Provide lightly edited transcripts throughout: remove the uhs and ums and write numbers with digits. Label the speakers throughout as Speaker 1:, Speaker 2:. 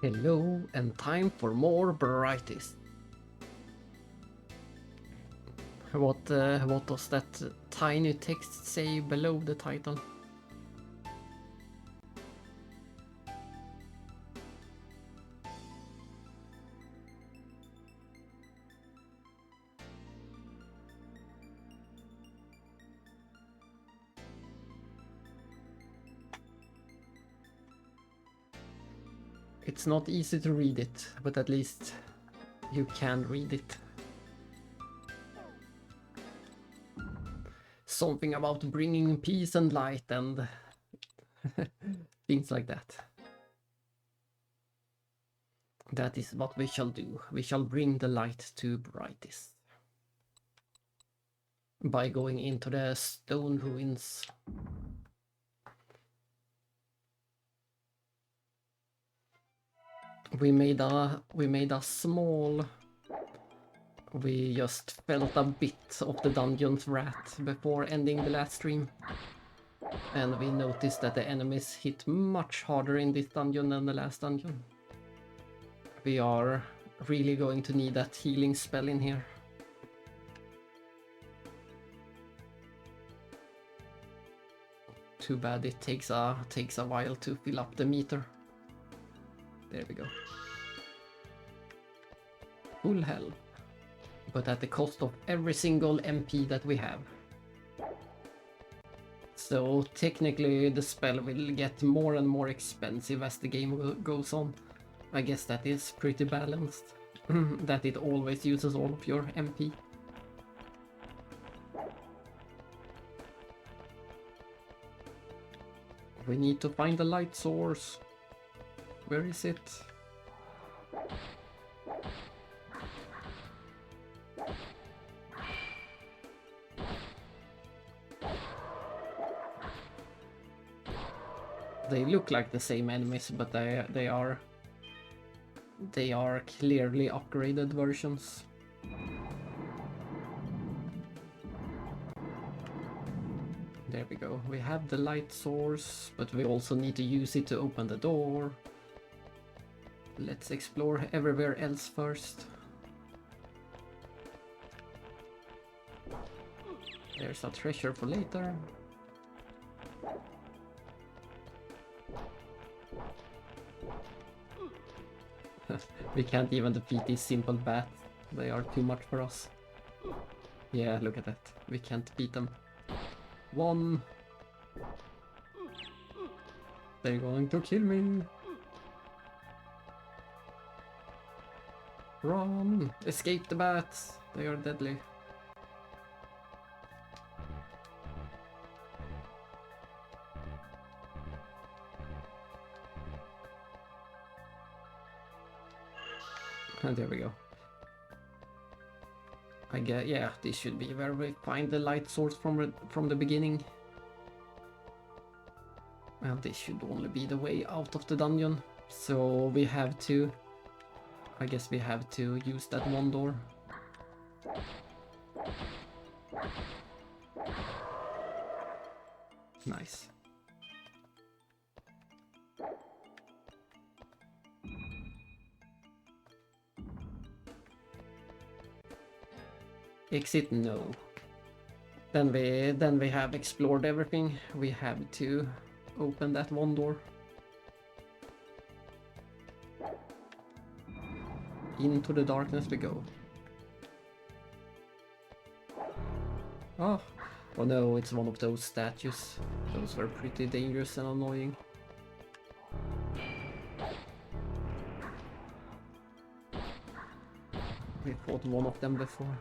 Speaker 1: Hello, and time for more Brightis. What does that tiny text say below the title? It's not easy to read it, but at least you can read it. Something about bringing peace and light and things like that. That is what we shall do. We shall bring the light to Brightis by going into the stone ruins. We made a small. We just felt a bit of the dungeon's wrath before ending the last stream. And we noticed that the enemies hit much harder in this dungeon than the last dungeon. We are really going to need that healing spell in here. Too bad it takes a while to fill up the meter. There we go. Full health. But at the cost of every single MP that we have. So technically the spell will get more and more expensive as the game goes on. I guess that is pretty balanced. That it always uses all of your MP. We need to find the light source. Where is it? They look like the same enemies, but they are clearly upgraded versions. There we go. We have the light source, but we also need to use it to open the door. Let's explore everywhere else first. There's a treasure for later. We can't even defeat these simple bats. They are too much for us. Yeah, look at that. We can't beat them. One. They're going to kill me. Run! Escape the bats! They are deadly. And there we go. I guess, yeah, this should be where we find the light source from the beginning. Well, this should only be the way out of the dungeon. So we have to... I guess we have to use that one door. Nice. Exit? No. Then we have explored everything. We have to open that one door. Into the darkness we go. Oh no, it's one of those statues. Those were pretty dangerous and annoying. We fought one of them before.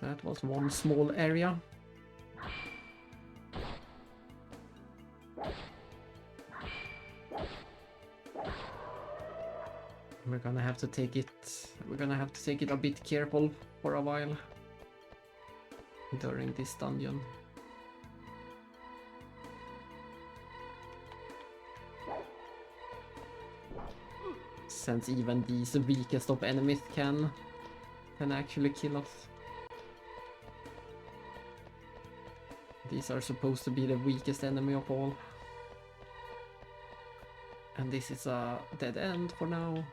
Speaker 1: That was one small area. We're gonna have to take it We're gonna have to take it a bit careful for a while during this dungeon. Since even these weakest of enemies can actually kill us. These are supposed to be the weakest enemy of all. And this is a dead end for now.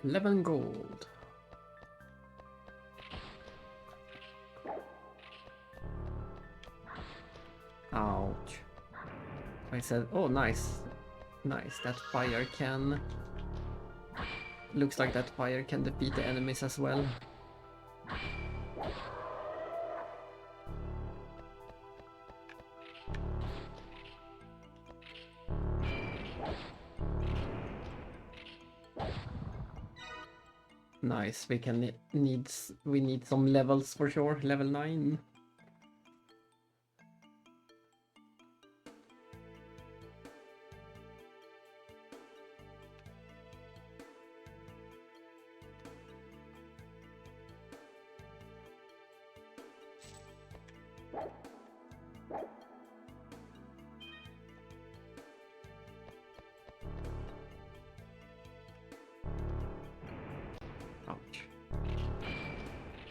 Speaker 1: $11 gold. Ouch. I said, oh nice. Nice, that fire can... Looks like that fire can defeat the enemies as well. Nice, we need some levels for sure. Level 9. Ouch.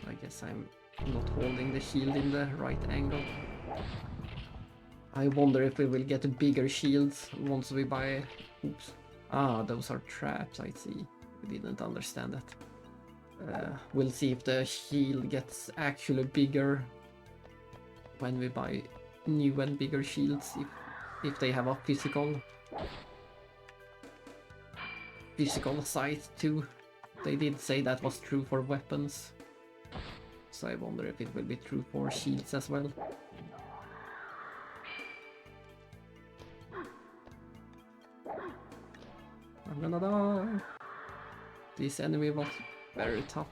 Speaker 1: I guess I'm not holding the shield in the right angle. I wonder if we will get bigger shields once we buy... Oops. Ah, those are traps, I see. We didn't understand that. We'll see if the shield gets actually bigger when we buy new and bigger shields, if they have a physical size too. They did say that was true for weapons, so I wonder if it will be true for shields as well. I'm gonna die. This enemy was very tough.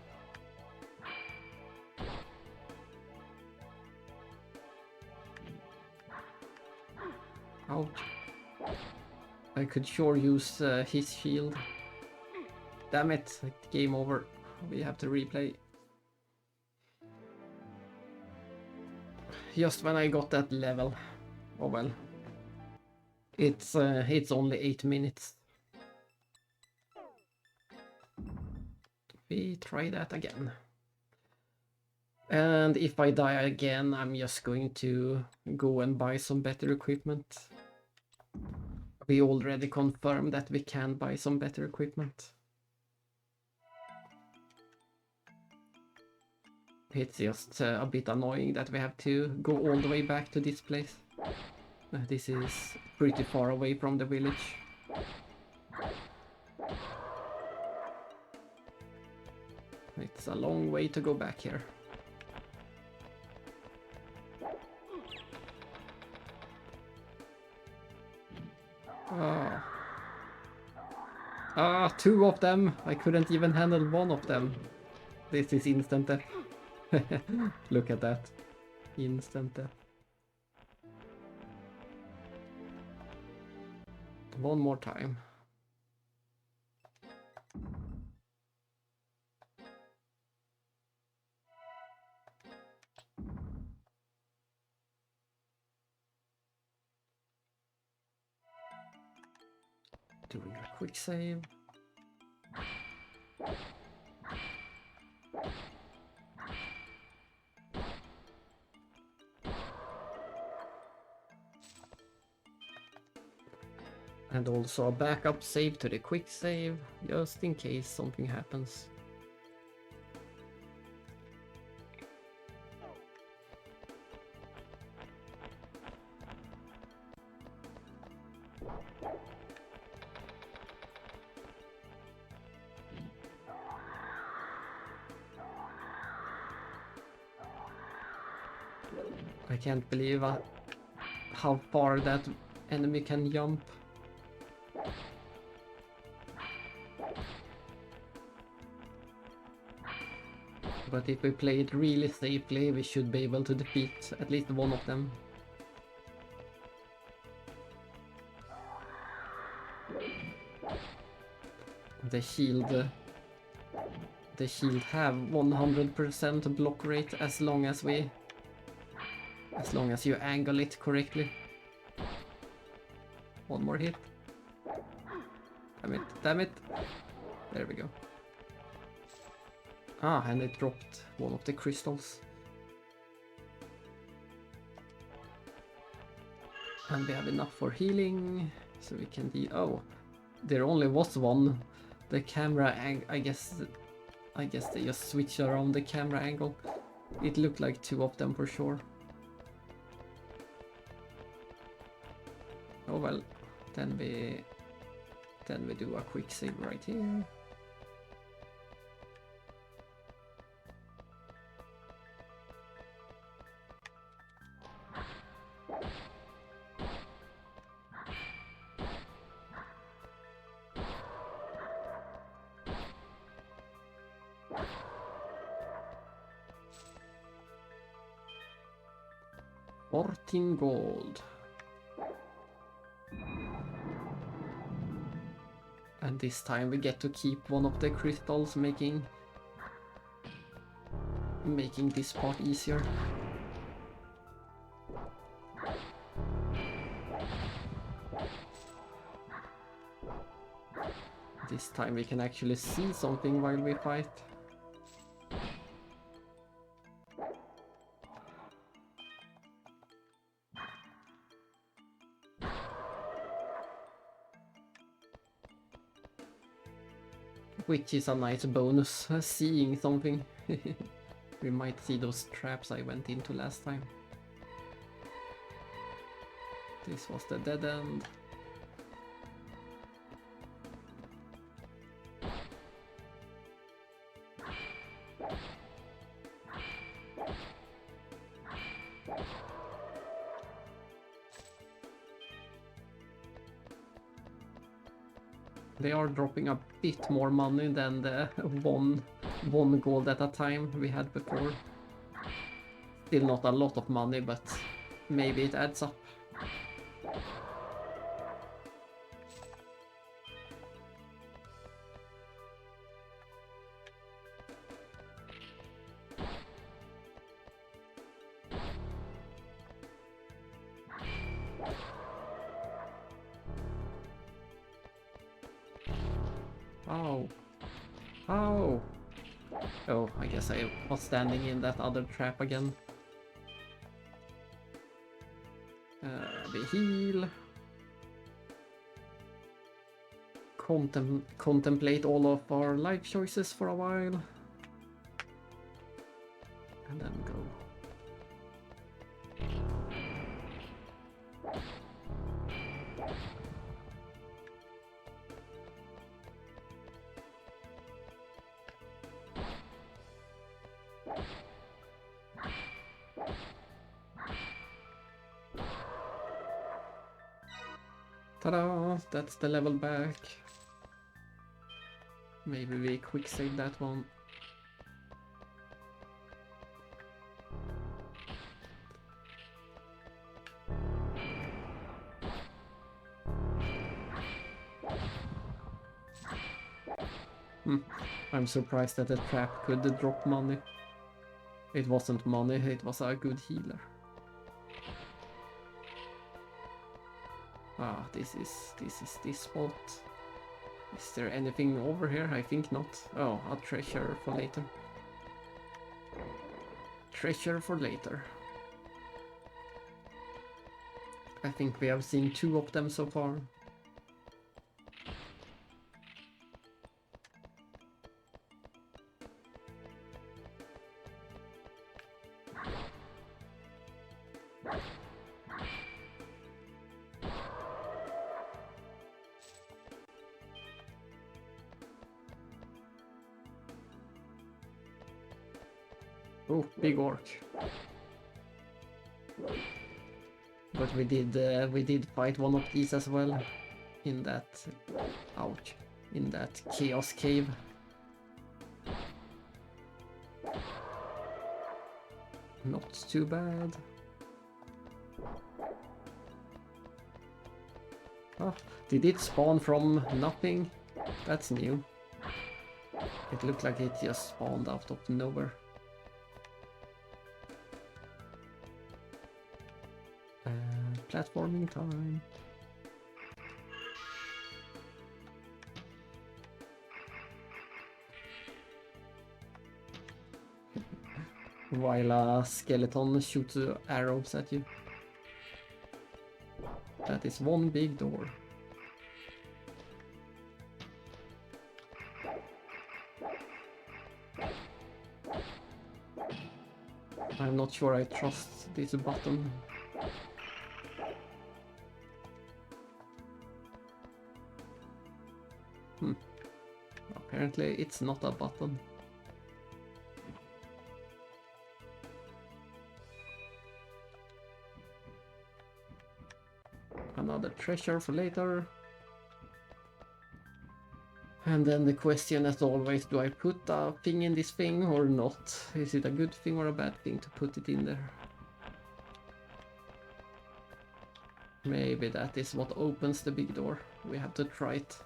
Speaker 1: Ouch. I could sure use his shield. Damn it, game over. We have to replay. Just when I got that level. Oh well. It's only 8 minutes. We try that again. And if I die again, I'm just going to go and buy some better equipment. We already confirmed that we can buy some better equipment. It's just a bit annoying that we have to go all the way back to this place. This is pretty far away from the village. It's a long way to go back here. Two of them! I couldn't even handle one of them. This is instant death. Look at that. Instant death. One more time. Doing a quick save. And also a backup save to the quick save, just in case something happens. I can't believe how far that enemy can jump. But if we play it really safely, we should be able to defeat at least one of them. The shield have 100% block rate as long as you angle it correctly. One more hit. Damn it. There we go. Ah, and it dropped one of the crystals. And we have enough for healing, so we can oh, there only was one. The camera I guess they just switched around the camera angle. It looked like two of them for sure. Oh well, then we do a quick save right here. $14 gold. And this time we get to keep one of the crystals, making this part easier. This time we can actually see something while we fight. Which is a nice bonus, seeing something. We might see those traps I went into last time. This was the dead end. They are dropping a bit more money than the one gold at a time we had before. Still not a lot of money, but maybe it adds up. Oh. Oh. Oh, I guess I was standing in that other trap again. We heal. Contemplate all of our life choices for a while. And then go. Ta-da! That's the level back. Maybe we quick save that one. I'm surprised that the trap could drop money. It wasn't money, it was a good healer. Ah, this is this spot. Is there anything over here? I think not. Oh, a treasure for later. Treasure for later. I think we have seen 2 of them so far. Oh, big orc. But we did fight one of these as well in that in that chaos cave. Not too bad. Oh, did it spawn from nothing? That's new. It looked like it just spawned out of nowhere. Platforming time. While a skeleton shoots arrows at you. That is one big door. I'm not sure I trust this button. Apparently it's not a button. Another treasure for later. And then the question as always, do I put a thing in this thing or not? Is it a good thing or a bad thing to put it in there? Maybe that is what opens the big door. We have to try it.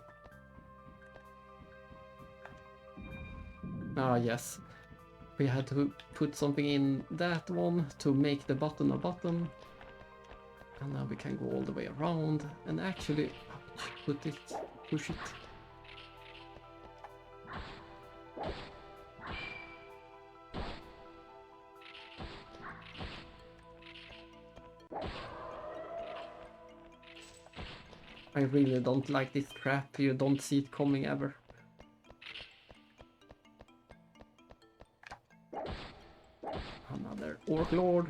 Speaker 1: Ah yes, we had to put something in that one to make the button a button. And now we can go all the way around and actually push it. I really don't like this trap, you don't see it coming ever. Another Orc Lord.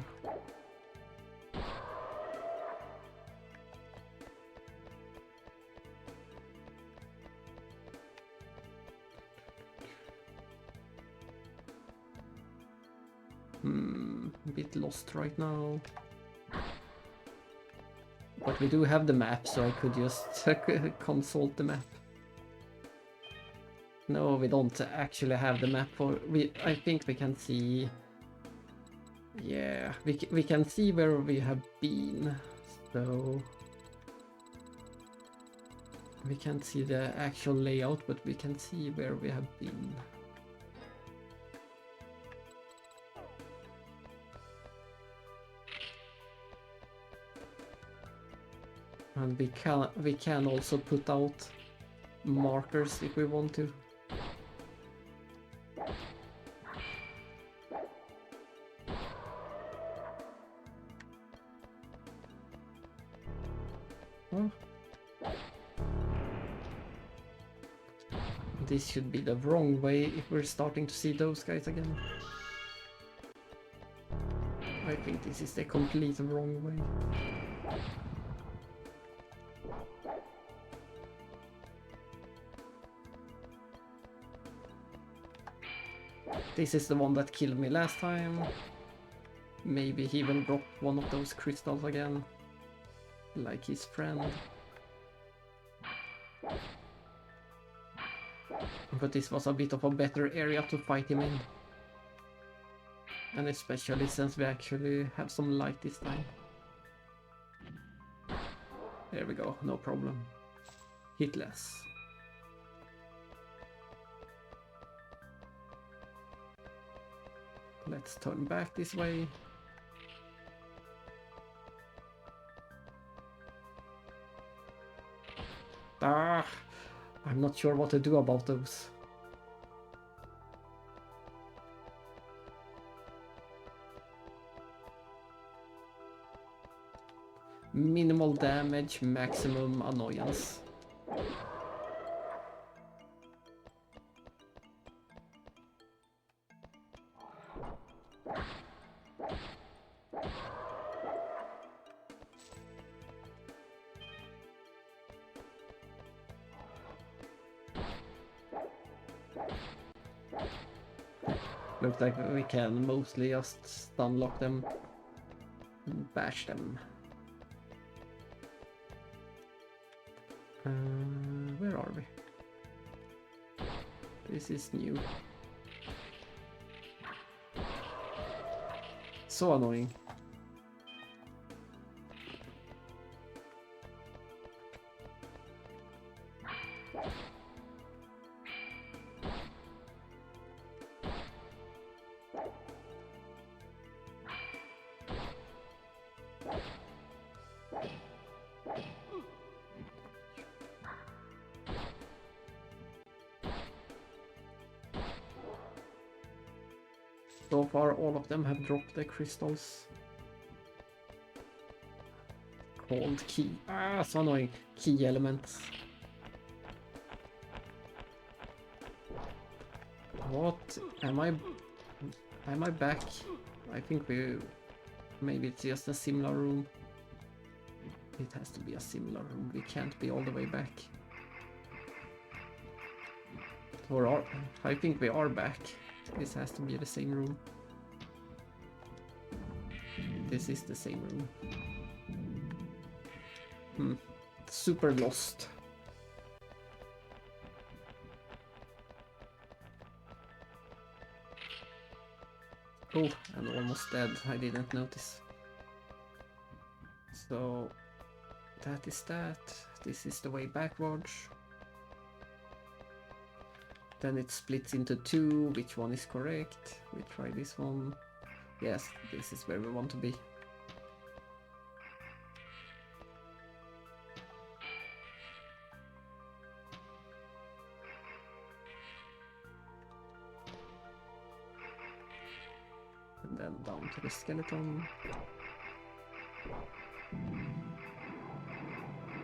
Speaker 1: A bit lost right now. But we do have the map, so I could just consult the map. No, we don't actually have the map for... I think we can see... Yeah, we can see where we have been, so... We can't see the actual layout, but we can see where we have been. And we can also put out markers if we want to. Oh. This should be the wrong way if we're starting to see those guys again. I think this is the complete wrong way. This is the one that killed me last time. Maybe he will drop one of those crystals again. Like his friend. But this was a bit of a better area to fight him in. And especially since we actually have some light this time. There we go, no problem. Hit less. Let's turn back this way. Ah, I'm not sure what to do about those. Minimal damage, maximum annoyance. Looks like we can mostly just stun lock them and bash them. Where are we? This is new. So annoying. So far, all of them have dropped their crystals. Called key. Ah, so annoying. Key elements. What? Am I back? I think maybe it's just a similar room. It has to be a similar room. We can't be all the way back. I think we are back. This has to be the same room. This is the same room. Super lost. Oh, and almost dead. I didn't notice. So that is that. This is the way backwards. Then it splits into two. Which one is correct? We try this one. Yes, this is where we want to be. And then down to the skeleton.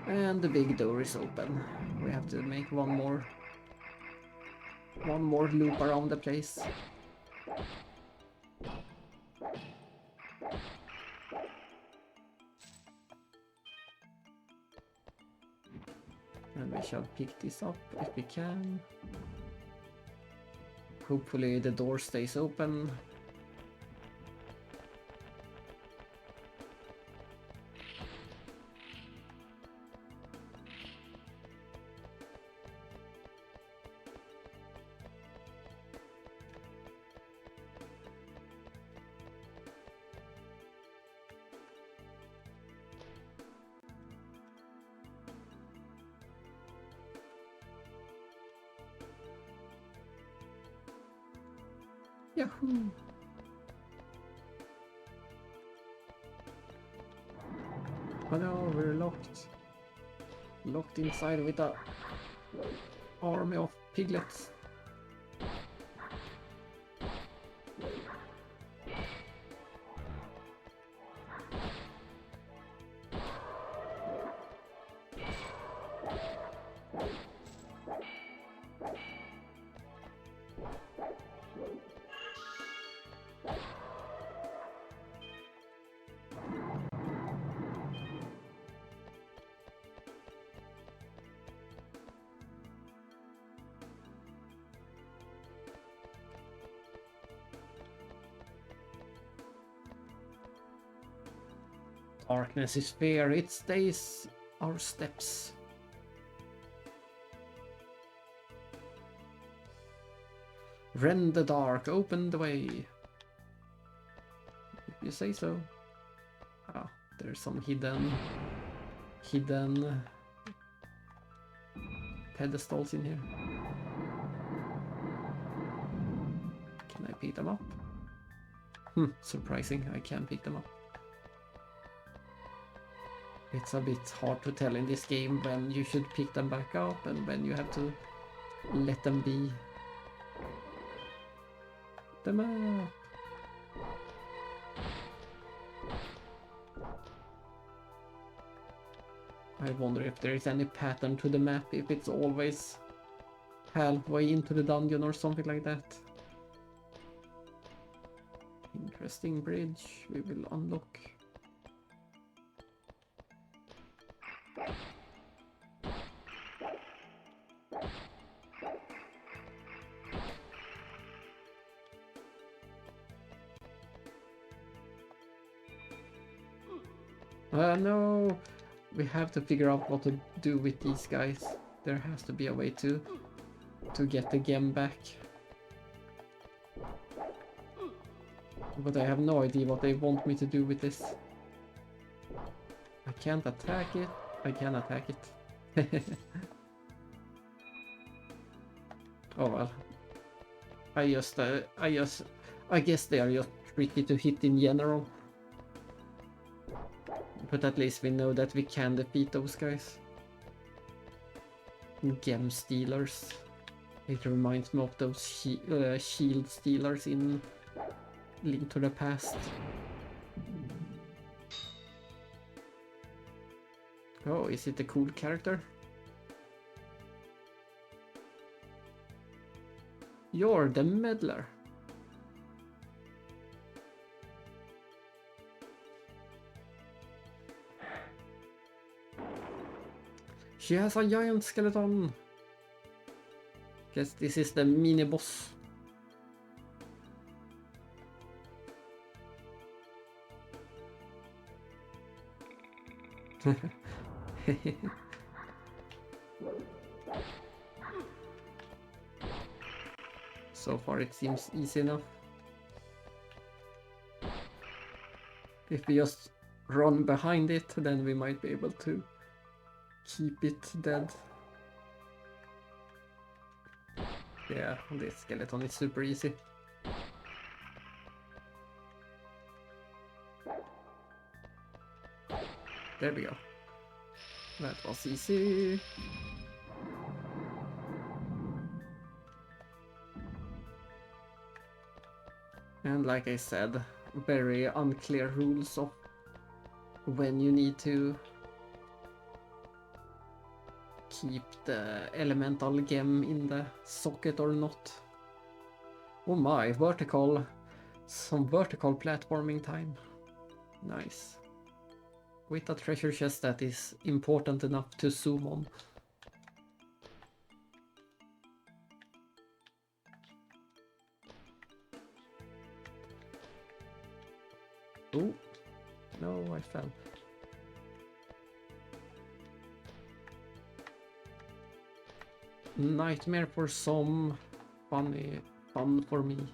Speaker 1: And the big door is open. We have to make one more loop around the place. And we shall pick this up if we can. Hopefully the door stays open. Yahoo! Oh no, we're locked. Locked inside with a army of piglets. Darkness is fear, it stays our steps. Rend the dark, open the way. If you say so. Ah, there's some hidden pedestals in here. Can I pick them up? Surprising, I can pick them up. It's a bit hard to tell in this game when you should pick them back up and when you have to let them be. The map! I wonder if there is any pattern to the map, if it's always halfway into the dungeon or something like that. Interesting bridge, we will unlock. No! We have to figure out what to do with these guys. There has to be a way to get the gem back. But I have no idea what they want me to do with this. I can't attack it. I can attack it. Oh well. I guess they are just tricky to hit in general. But at least we know that we can defeat those guys. Gem stealers. It reminds me of those shield stealers in Link to the Past. Oh, is it a cool character? You're the meddler. She has a giant skeleton. Guess this is the mini boss. So far it seems easy enough. If we just run behind it, then we might be able to keep it dead. Yeah, this skeleton is super easy. There we go. That was easy. And like I said, very unclear rules of when you need to keep the elemental gem in the socket or not. Oh my, some vertical platforming time. Nice. With a treasure chest that is important enough to zoom on. Oh, no, I fell. Nightmare for some, fun for me.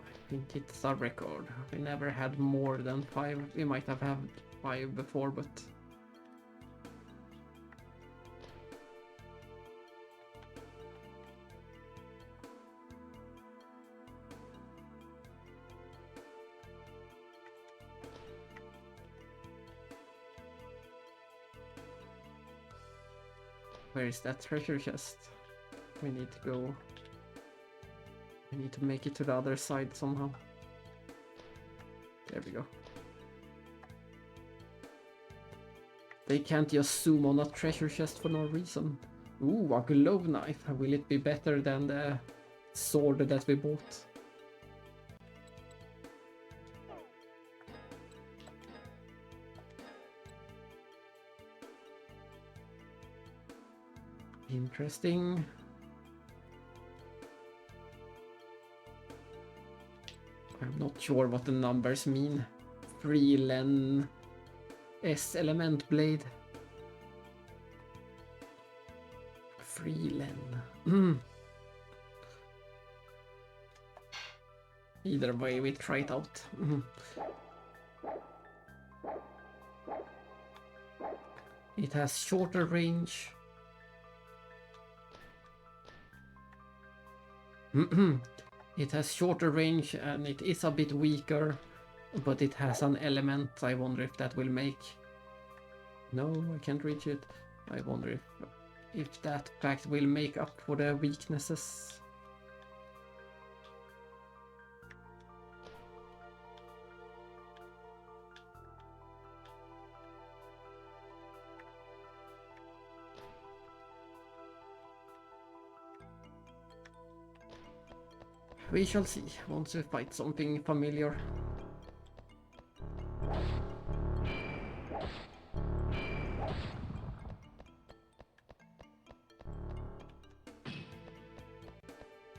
Speaker 1: I think it's a record. We never had more than 5. We might have had 5 before, but... Where is that treasure chest? We need to go... I need to make it to the other side somehow. There we go. They can't just zoom on a treasure chest for no reason. Ooh, a glove knife. Will it be better than the sword that we bought? Interesting. I'm not sure what the numbers mean. Freelen S element blade. Freelen. Either way, we try it out. It has shorter range. It has shorter range and it is a bit weaker, but it has an element. I wonder if that will make... No, I can't reach it. I wonder if that fact will make up for the weaknesses. We shall see once we fight something familiar.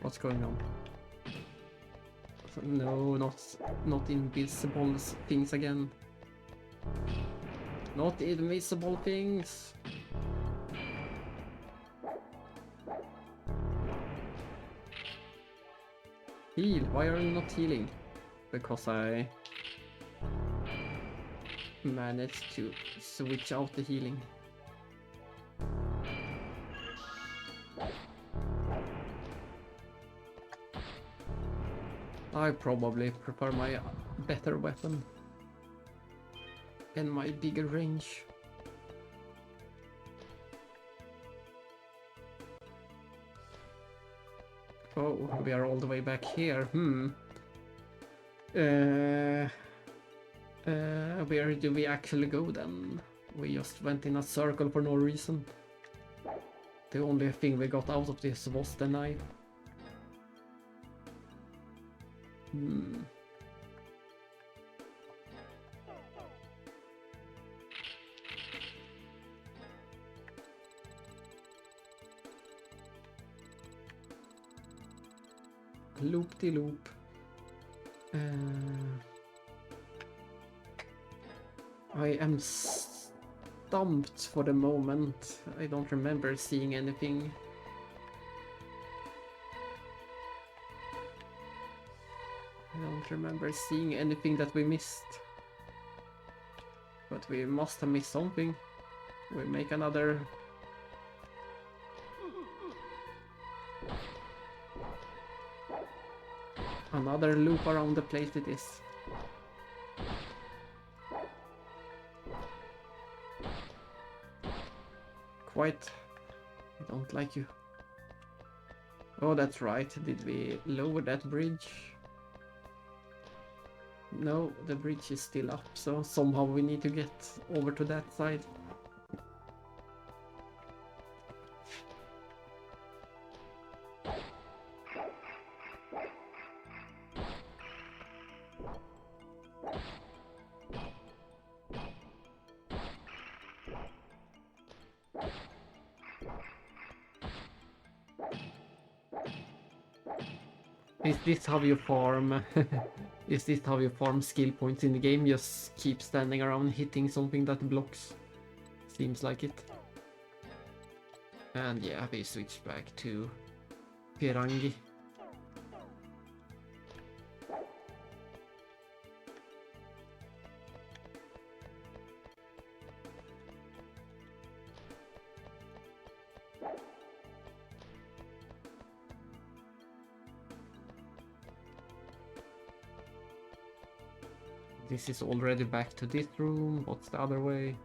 Speaker 1: What's going on? No, not invisible things again. Not invisible things. Heal. Why are you not healing? Because I managed to switch out the healing. I probably prefer my better weapon and my bigger range. Oh, we are all the way back here. Where do we actually go then? We just went in a circle for no reason. The only thing we got out of this was the knife. Loop-de-loop. I am stumped for the moment. I don't remember seeing anything. I don't remember seeing anything that we missed. But we must have missed something. We make another... Another loop around the place it is. Quite. I don't like you. Oh, that's right. Did we lower that bridge? No, the bridge is still up, so somehow we need to get over to that side. Is this how you farm? Is this how you farm skill points in the game? Just keep standing around hitting something that blocks. Seems like it. And yeah, we switch back to Pirangi. This is already back to this room. What's the other way?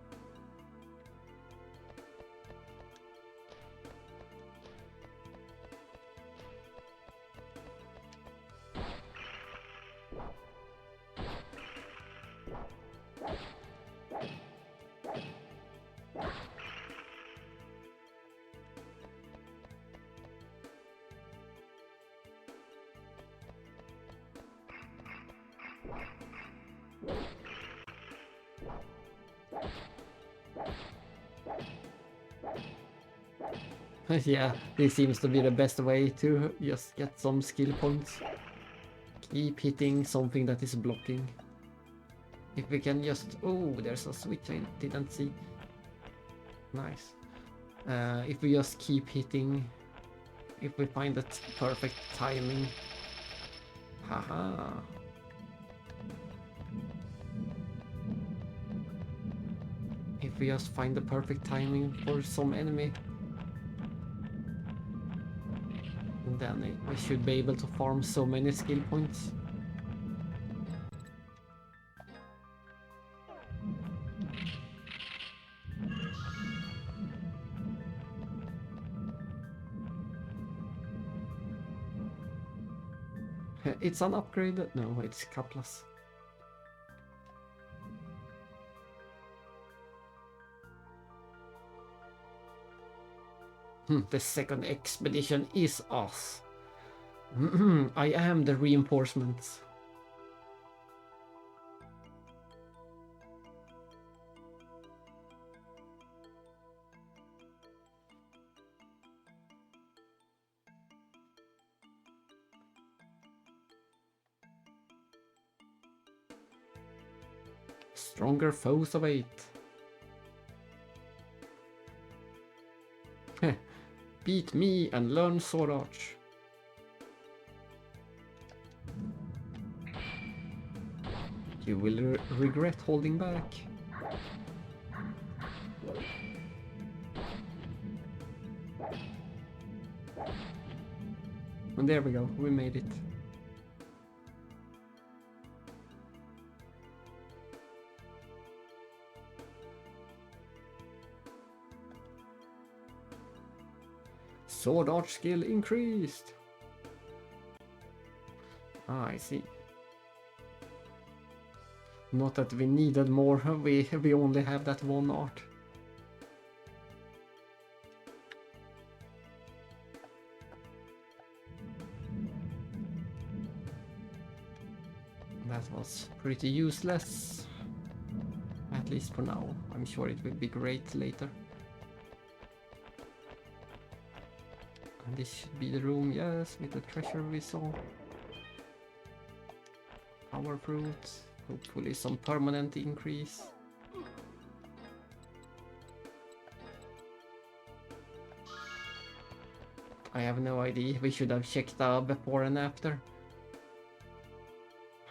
Speaker 1: Yeah, this seems to be the best way to just get some skill points. Keep hitting something that is blocking. If we can just... Oh, there's a switch I didn't see. Nice. If we just keep hitting... If we find that perfect timing... Haha. If we just find the perfect timing for some enemy... then we should be able to farm so many skill points. It's an upgrade? No, it's Kaplas. The second expedition is us. I am the reinforcements. Stronger foes await. Beat me and learn Sword Arch. You will regret holding back. And there we go, we made it. Sword art skill increased. Ah, I see. Not that we needed more, we only have that one art. That was pretty useless. At least for now. I'm sure it will be great later. And this should be the room, yes, with the treasure we saw. Power fruits. Hopefully some permanent increase. I have no idea. We should have checked before and after.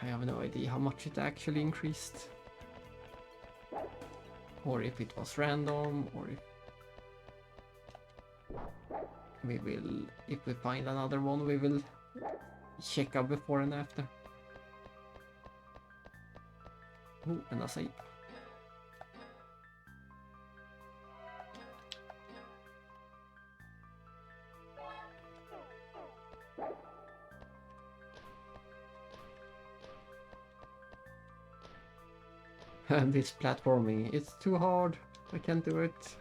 Speaker 1: I have no idea how much it actually increased. Or if it was random, or if we find another one, we will check up before and after. Oh, and a save. And this platforming, it's too hard. I can't do it.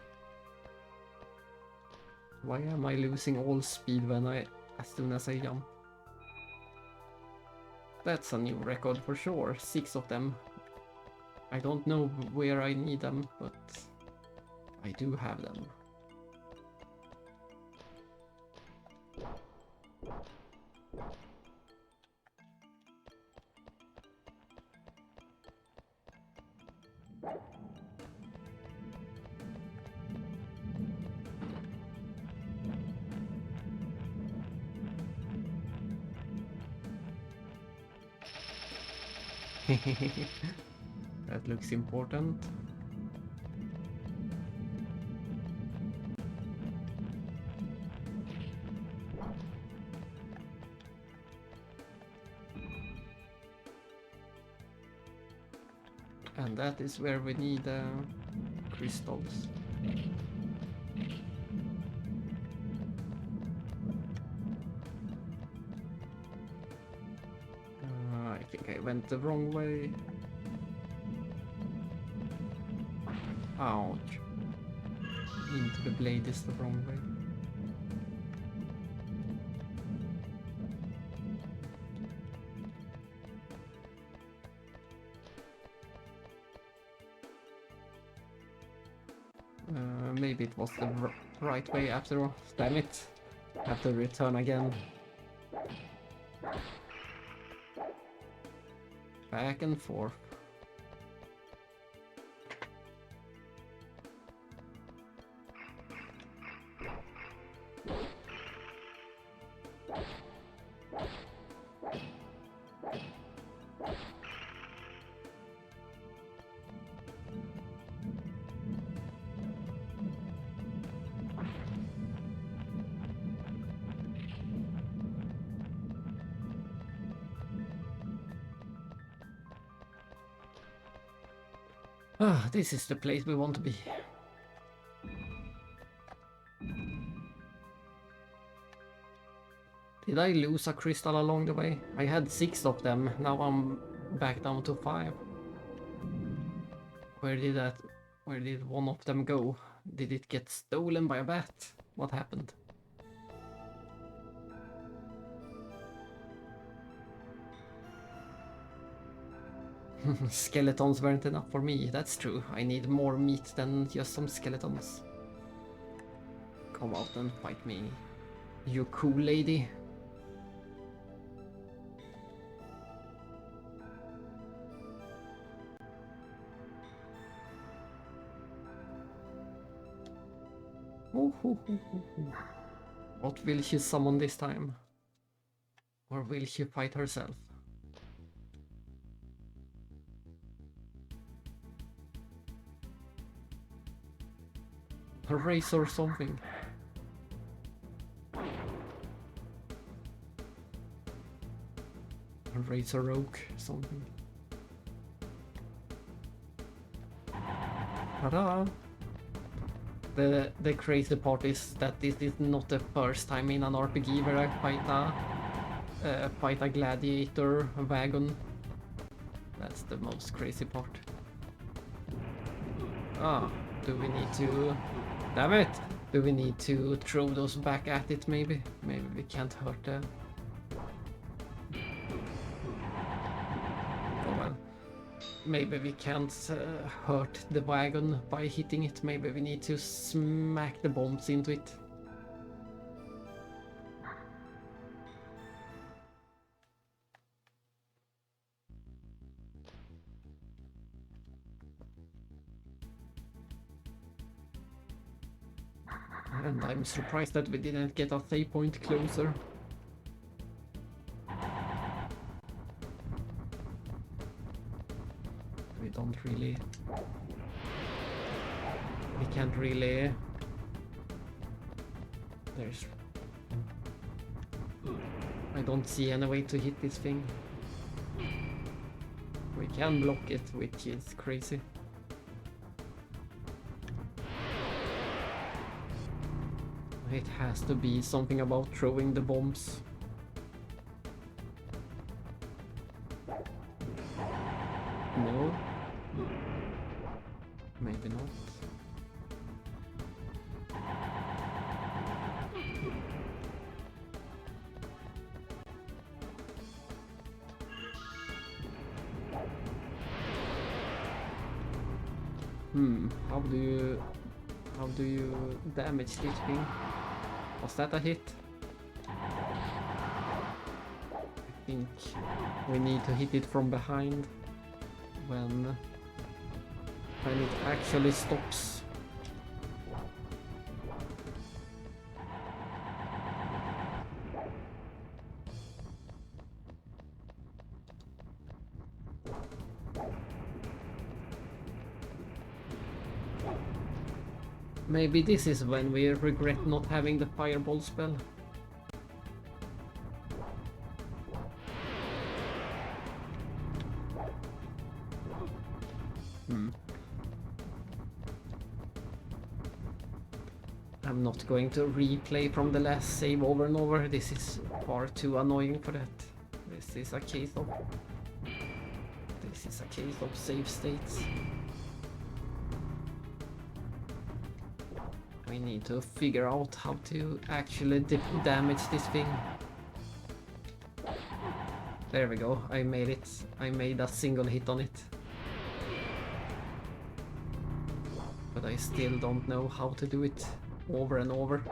Speaker 1: Why am I losing all speed as soon as I jump? That's a new record for sure. 6 of them. I don't know where I need them, but I do have them. That looks important. And that is where we need crystals. I think I went the wrong way. Ouch. Into the blade is the wrong way. Maybe it was the right way after all. Damn it. Have to return again. Back and forth. Ah, this is the place we want to be. Did I lose a crystal along the way? I had 6 of them, now I'm back down to 5. Where did one of them go? Did it get stolen by a bat? What happened? Skeletons weren't enough for me, that's true. I need more meat than just some skeletons. Come out and fight me. You cool lady. What will she summon this time? Or will she fight herself? A race or something. A razor oak, something. Ta-da! The crazy part is that this is not the first time in an RPG where I fight a gladiator wagon. That's the most crazy part. Ah, do we need to... Damn it! Do we need to throw those back at it maybe? Maybe we can't hurt them. Oh well. Maybe we can't hurt the wagon by hitting it. Maybe we need to smack the bombs into it. And I'm surprised that we didn't get a save point closer. We don't really... We can't really... There's... I don't see any way to hit this thing. We can block it, which is crazy. It has to be something about throwing the bombs. No? Maybe not. How do you damage this thing? Was that a hit? I think we need to hit it from behind when it actually stops. Maybe this is when we regret not having the fireball spell. I'm not going to replay from the last save over and over. This is far too annoying for that. This is a case of save states. We need to figure out how to actually damage this thing. There we go, I made it. I made a single hit on it. But I still don't know how to do it over and over.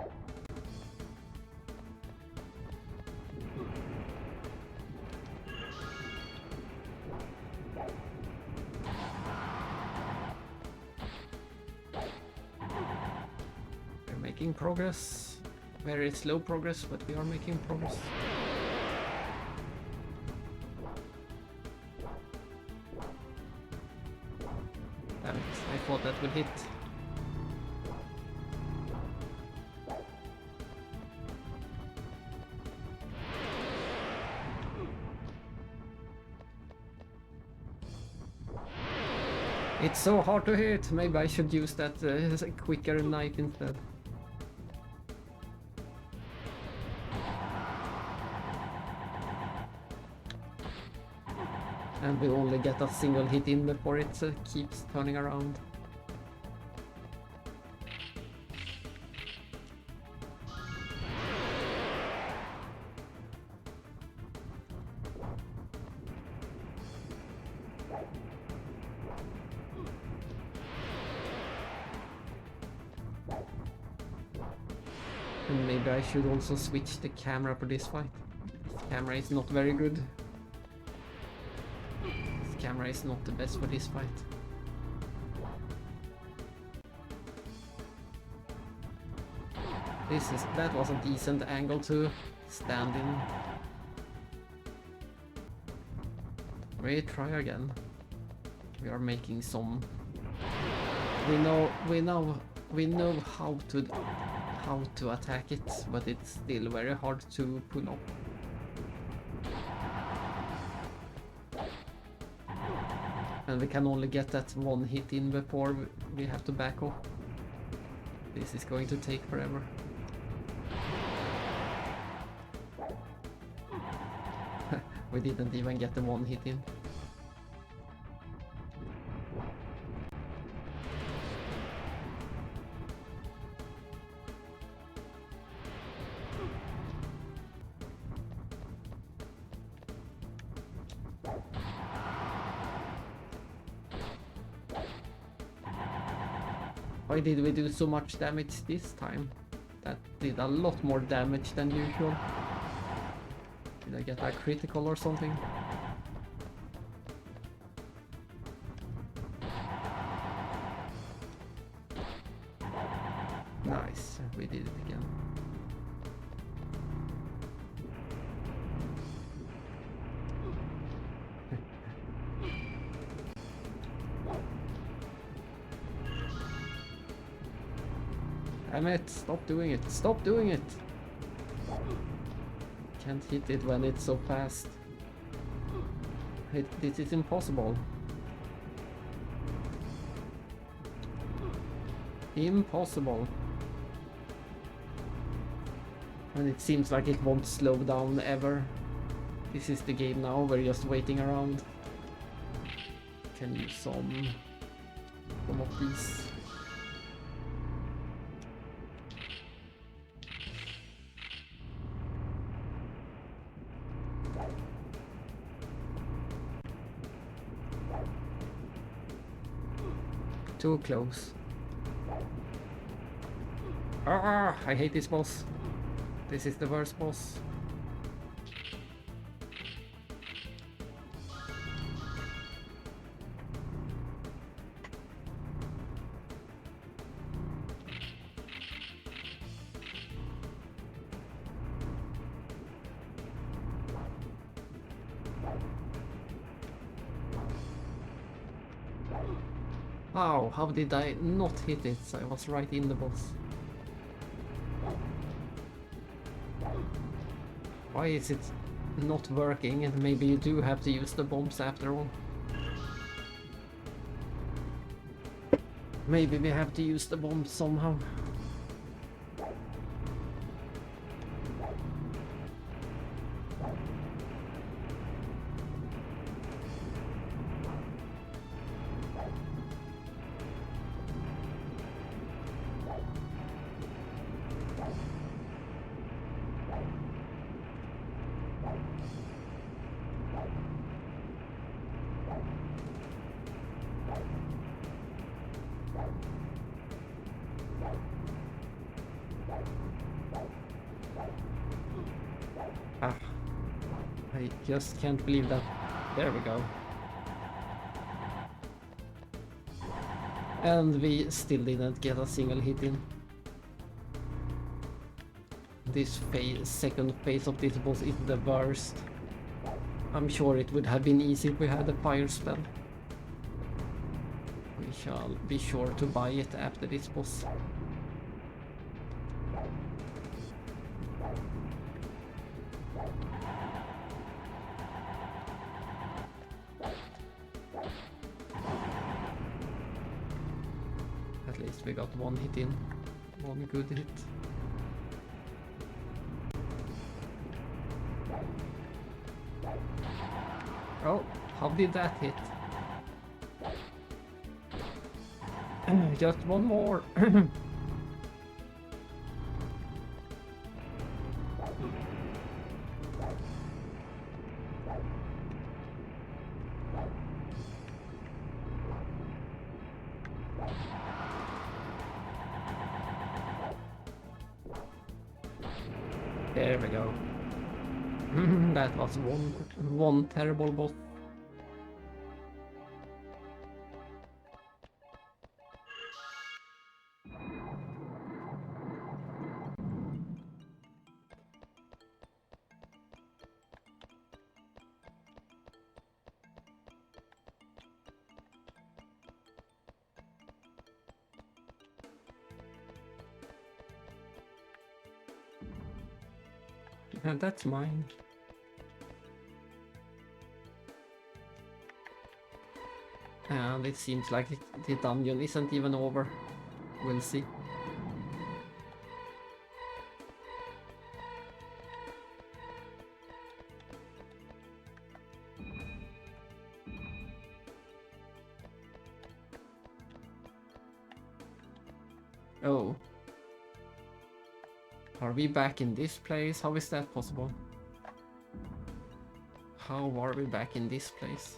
Speaker 1: Making progress. Very slow progress, but we are making progress. Damn it, I thought that would hit. It's so hard to hit. Maybe I should use that quicker knife instead. And we only get a single hit in before it keeps turning around. And maybe I should also switch the camera for this fight. This camera is not very good. Camera is not the best for this fight. That was a decent angle to stand in. We try again. We are making some. We know We know how to attack it, but it's still very hard to pull off. And we can only get that one hit in before we have to back off. This is going to take forever. We didn't even get the one hit in. Why did we do so much damage this time? That did a lot more damage than usual. Did I get a critical or something? Nice, we did it again. Damn it, stop doing it, stop doing it! Can't hit it when it's so fast. This is impossible. Impossible. And it seems like it won't slow down ever. This is the game now, we're just waiting around. Can use some of these. Too close. Ah, I hate this boss. This is the worst boss. Wow, how did I not hit it? I was right in the boss. Why is it not working? And maybe you do have to use the bombs after all. Maybe we have to use the bombs somehow. Ah, I just can't believe that. There we go. And we still didn't get a single hit in. This second phase of this boss is the worst. I'm sure it would have been easy if we had a fire spell. We shall be sure to buy it after this boss. At least we got one hit in. One good hit. Oh, how did that hit? Just one more. There we go. That was one terrible boss. And that's mine. And it seems like the dungeon isn't even over. We'll see. Oh. Are we back in this place? How is that possible? How are we back in this place?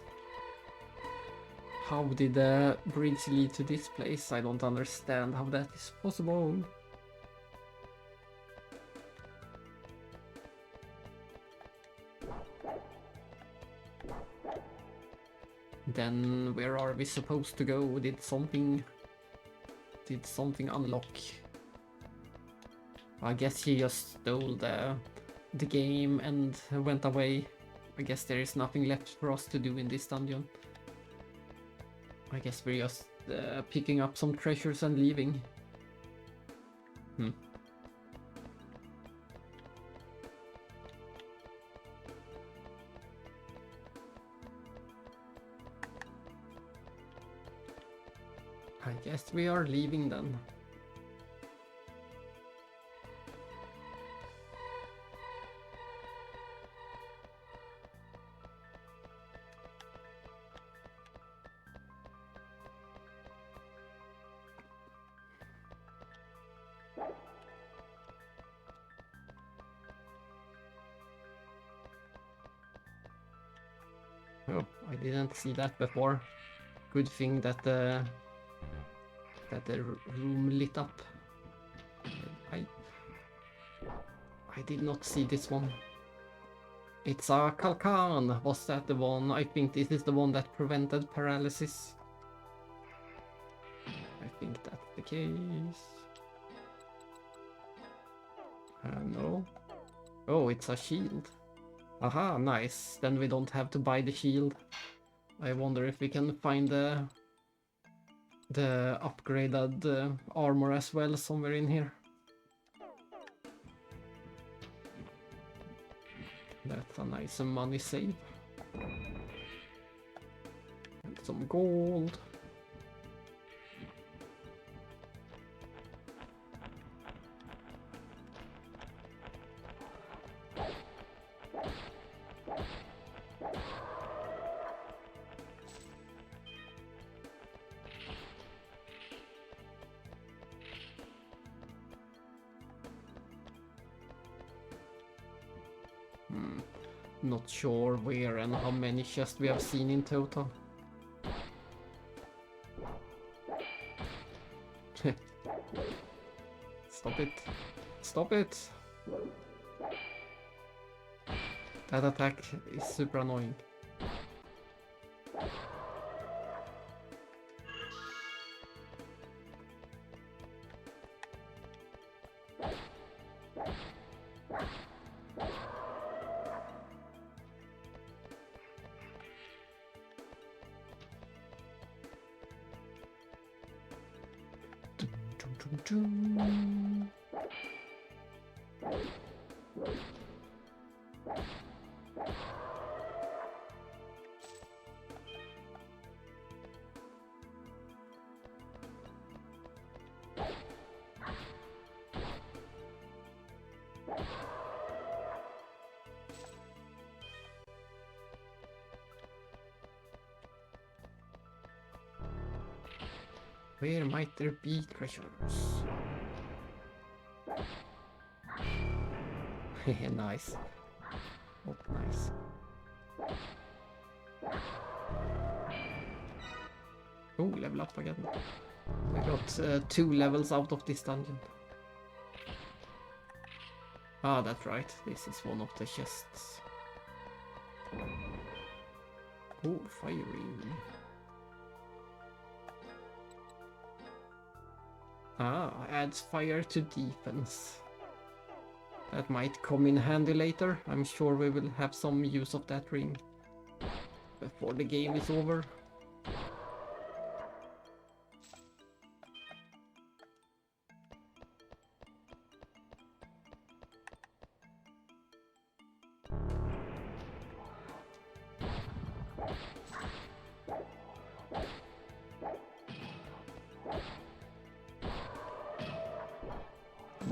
Speaker 1: How did the bridge lead to this place? I don't understand how that is possible. Then where are we supposed to go? Did something unlock? I guess he just stole the game and went away. I guess there is nothing left for us to do in this dungeon. I guess we're just picking up some treasures and leaving. I guess we are leaving then. Oh, I didn't see that before. Good thing that the room lit up. I did not see this one. It's a Kalkan. Was that the one? I think this is the one that prevented paralysis. I think that's the case. No. Oh, it's a shield. Aha, nice. Then we don't have to buy the shield. I wonder if we can find the upgraded armor as well somewhere in here. That's a nice money save. And some gold. Not sure where and how many chests we have seen in total. Stop it. Stop it! That attack is super annoying. Where might there be treasures? Nice. Oh, nice. Oh, level up again. We got 2 levels out of this dungeon. Ah, that's right. This is one of the chests. Oh, firing. Ah, adds fire to defense. That might come in handy later. I'm sure we will have some use of that ring before the game is over.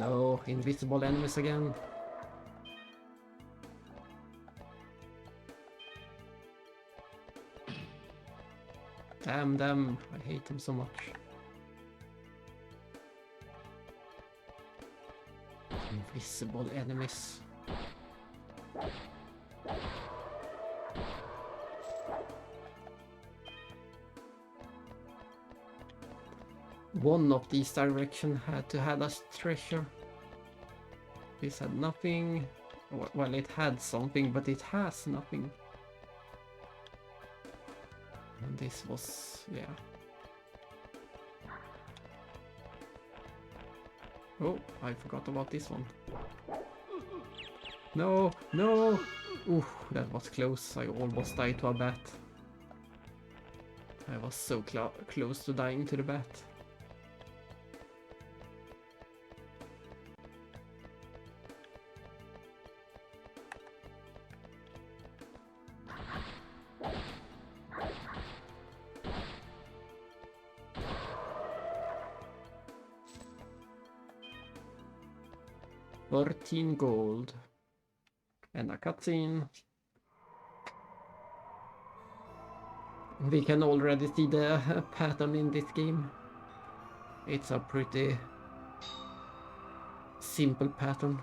Speaker 1: No, invisible enemies again. Damn them, I hate them so much. Invisible enemies. One of these directions had to have a treasure. This had nothing. Well, it had something, but it has nothing. And this was, yeah. Oh, I forgot about this one. No, no! Ooh, that was close. I almost died to a bat. I was so close to dying to the bat. $13 gold. And a cutscene. We can already see the pattern in this game. It's a pretty simple pattern.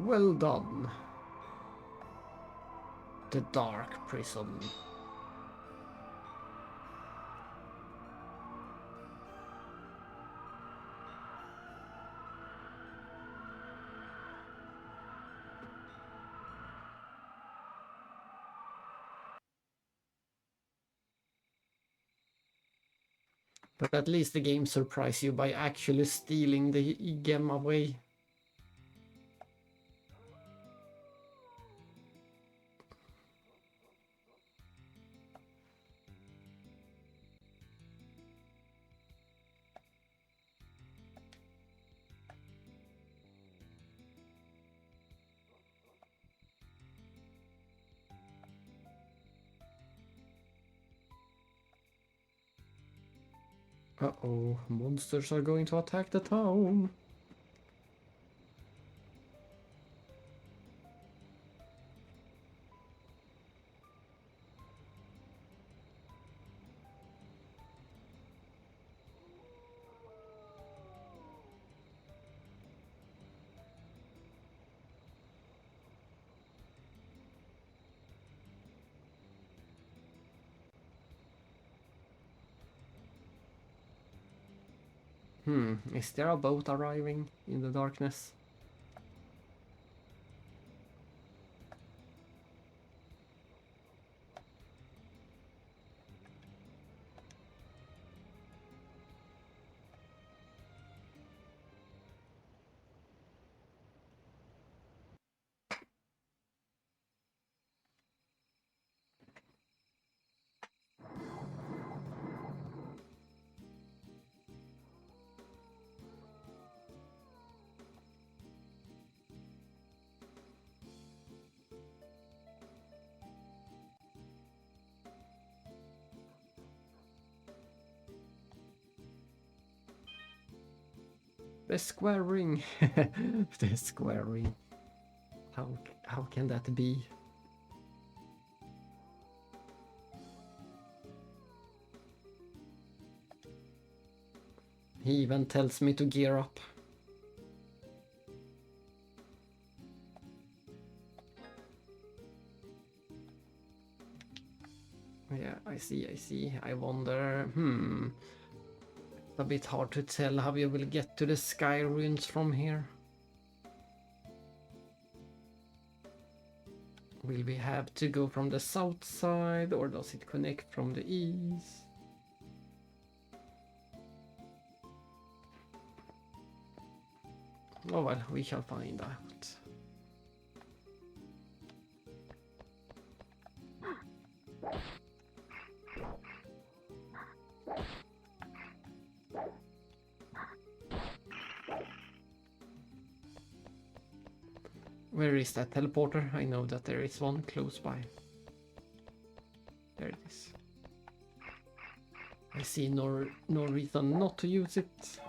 Speaker 1: Well done. The Dark Prison. But at least the game surprised you by actually stealing the gem away. Uh-oh, monsters are going to attack the town. Is there a boat arriving in the darkness? The square ring. The square ring. How can that be? He even tells me to gear up. Yeah, I see. I wonder, It's a bit hard to tell how you will get to the sky ruins from here. Will we have to go from the south side, or does it connect from the east? Oh well, we shall find out. Where is that teleporter? I know that there is one close by. There it is. I see no reason not to use it.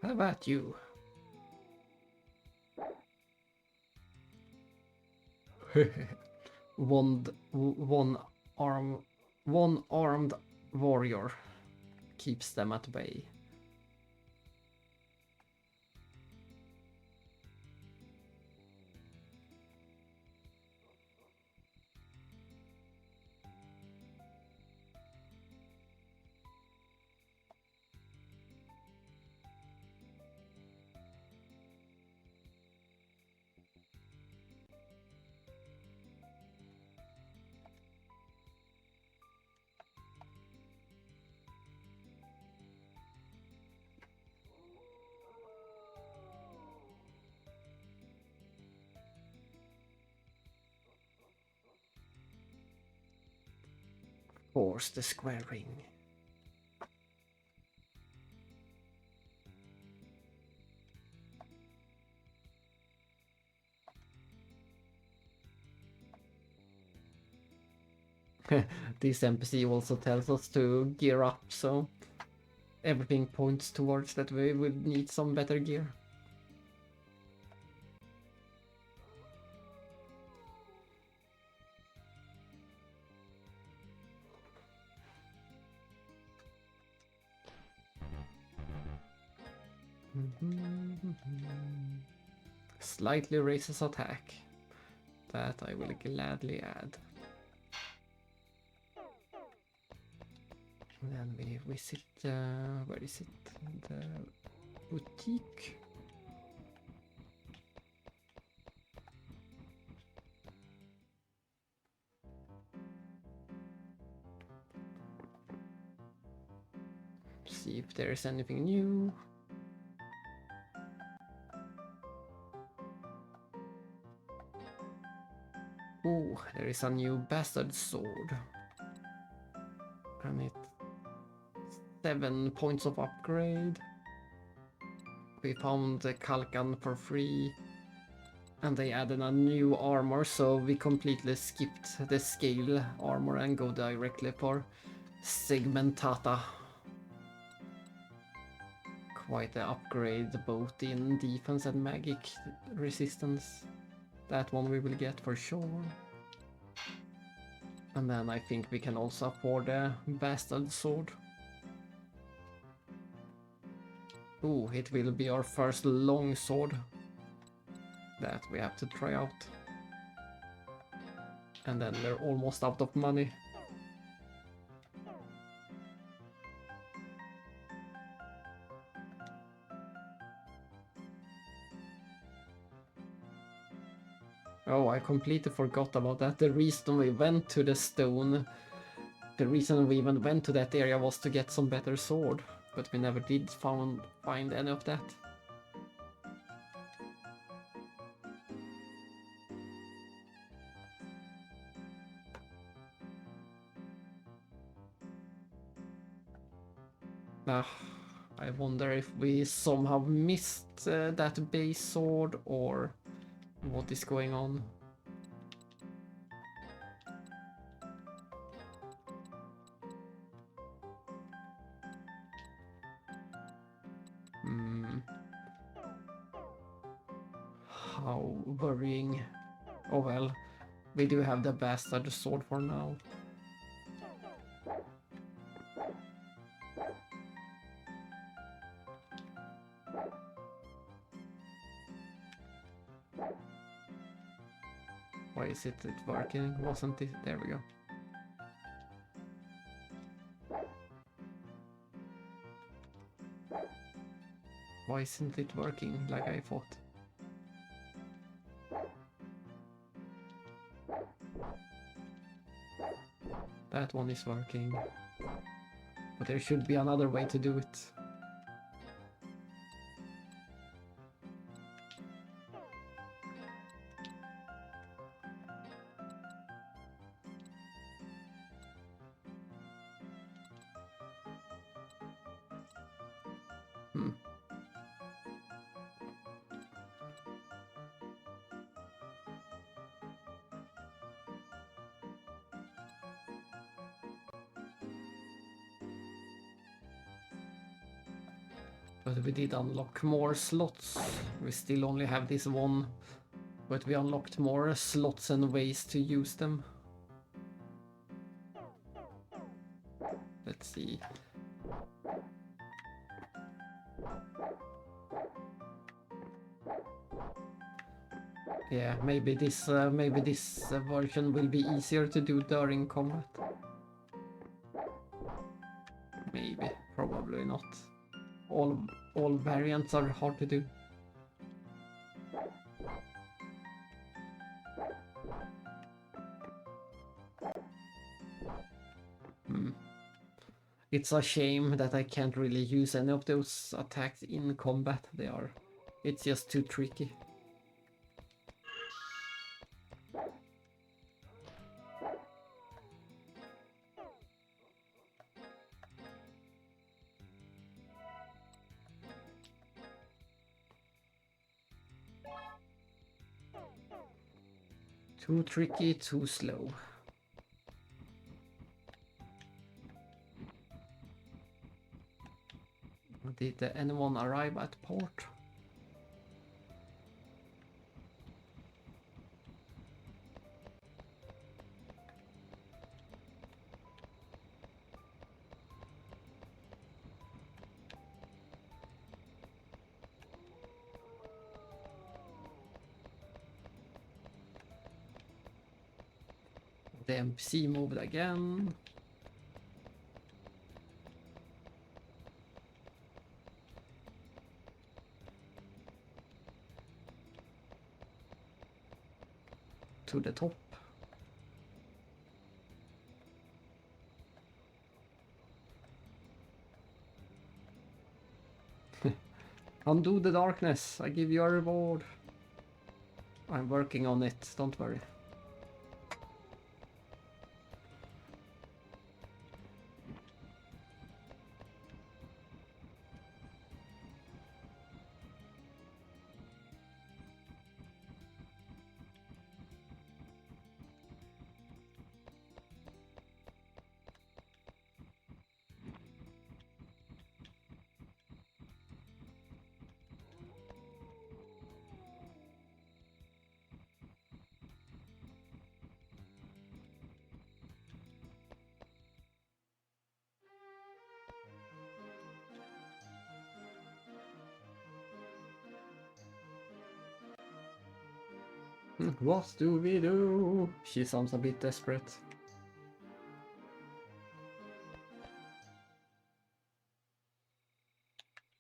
Speaker 1: How about you? One-armed warrior keeps them at bay. Force the square ring. This NPC also tells us to gear up, so everything points towards that we would need some better gear. Slightly raises attack. That I will gladly add. And then we visit, where is it? The boutique. See if there is anything new. Oh, there is a new bastard sword. And it's 7 points of upgrade. We found the Kalkan for free. And they added a new armor, so we completely skipped the scale armor and go directly for Segmentata. Quite the upgrade both in defense and magic resistance. That one we will get for sure. And then I think we can also afford a bastard sword. Ooh, it will be our first long sword that we have to try out. And then we're almost out of money. Oh, I completely forgot about that. The reason we went to the stone, the reason we even went to that area was to get some better sword. But we never did find any of that. I wonder if we somehow missed that base sword or what is going on. How worrying. Oh well, we do have the bastard sword for now. Why is it working? Wasn't it? There we go. Why isn't it working like I thought? That one is working. But there should be another way to do it. But we did unlock more slots. We still only have this one, but we unlocked more slots and ways to use them. Let's see. Yeah, maybe this version will be easier to do during combat. Maybe, probably not. All variants are hard to do. It's a shame that I can't really use any of those attacks in combat. It's just too tricky. Too tricky, too slow. Did anyone arrive at port? The NPC moved again. To the top. Undo the darkness. I give you a reward. I'm working on it, don't worry. What do we do? She sounds a bit desperate.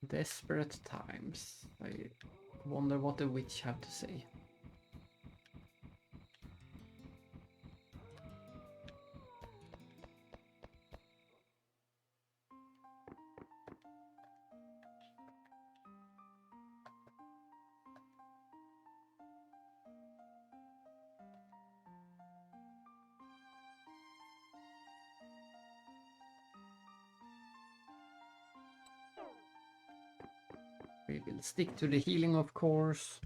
Speaker 1: Desperate times. I wonder what the witch have to say. We will stick to the healing, of course.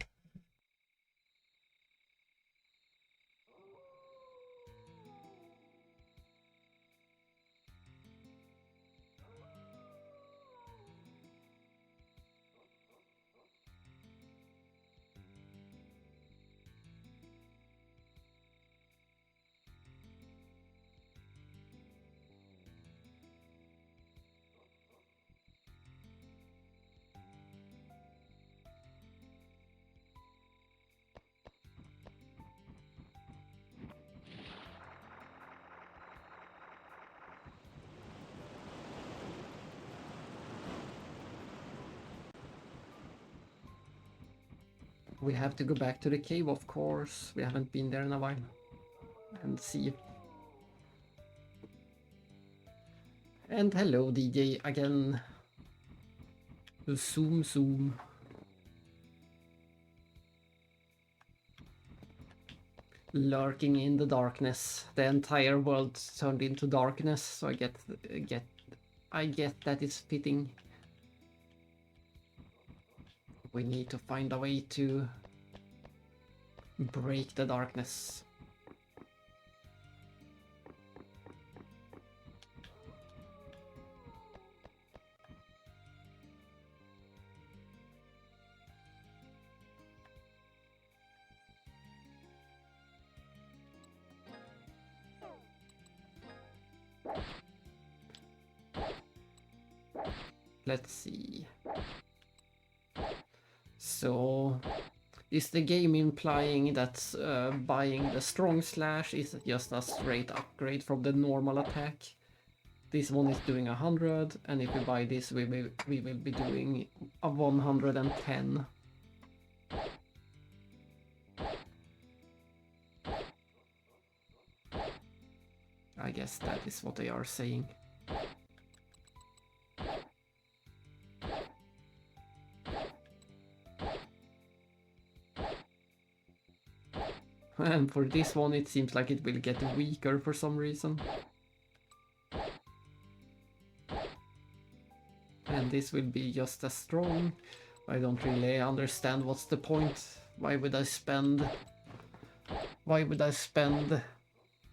Speaker 1: We have to go back to the cave, of course. We haven't been there in a while. And see. And hello, DJ, again. Zoom. Lurking in the darkness. The entire world turned into darkness, so I get that it's fitting. We need to find a way to break the darkness. Let's see. So, is the game implying that buying the strong slash is just a straight upgrade from the normal attack? This one is doing 100, and if we buy this, we will be doing a 110. I guess that is what they are saying. And for this one, it seems like it will get weaker for some reason. And this will be just as strong. I don't really understand what's the point. Why would I spend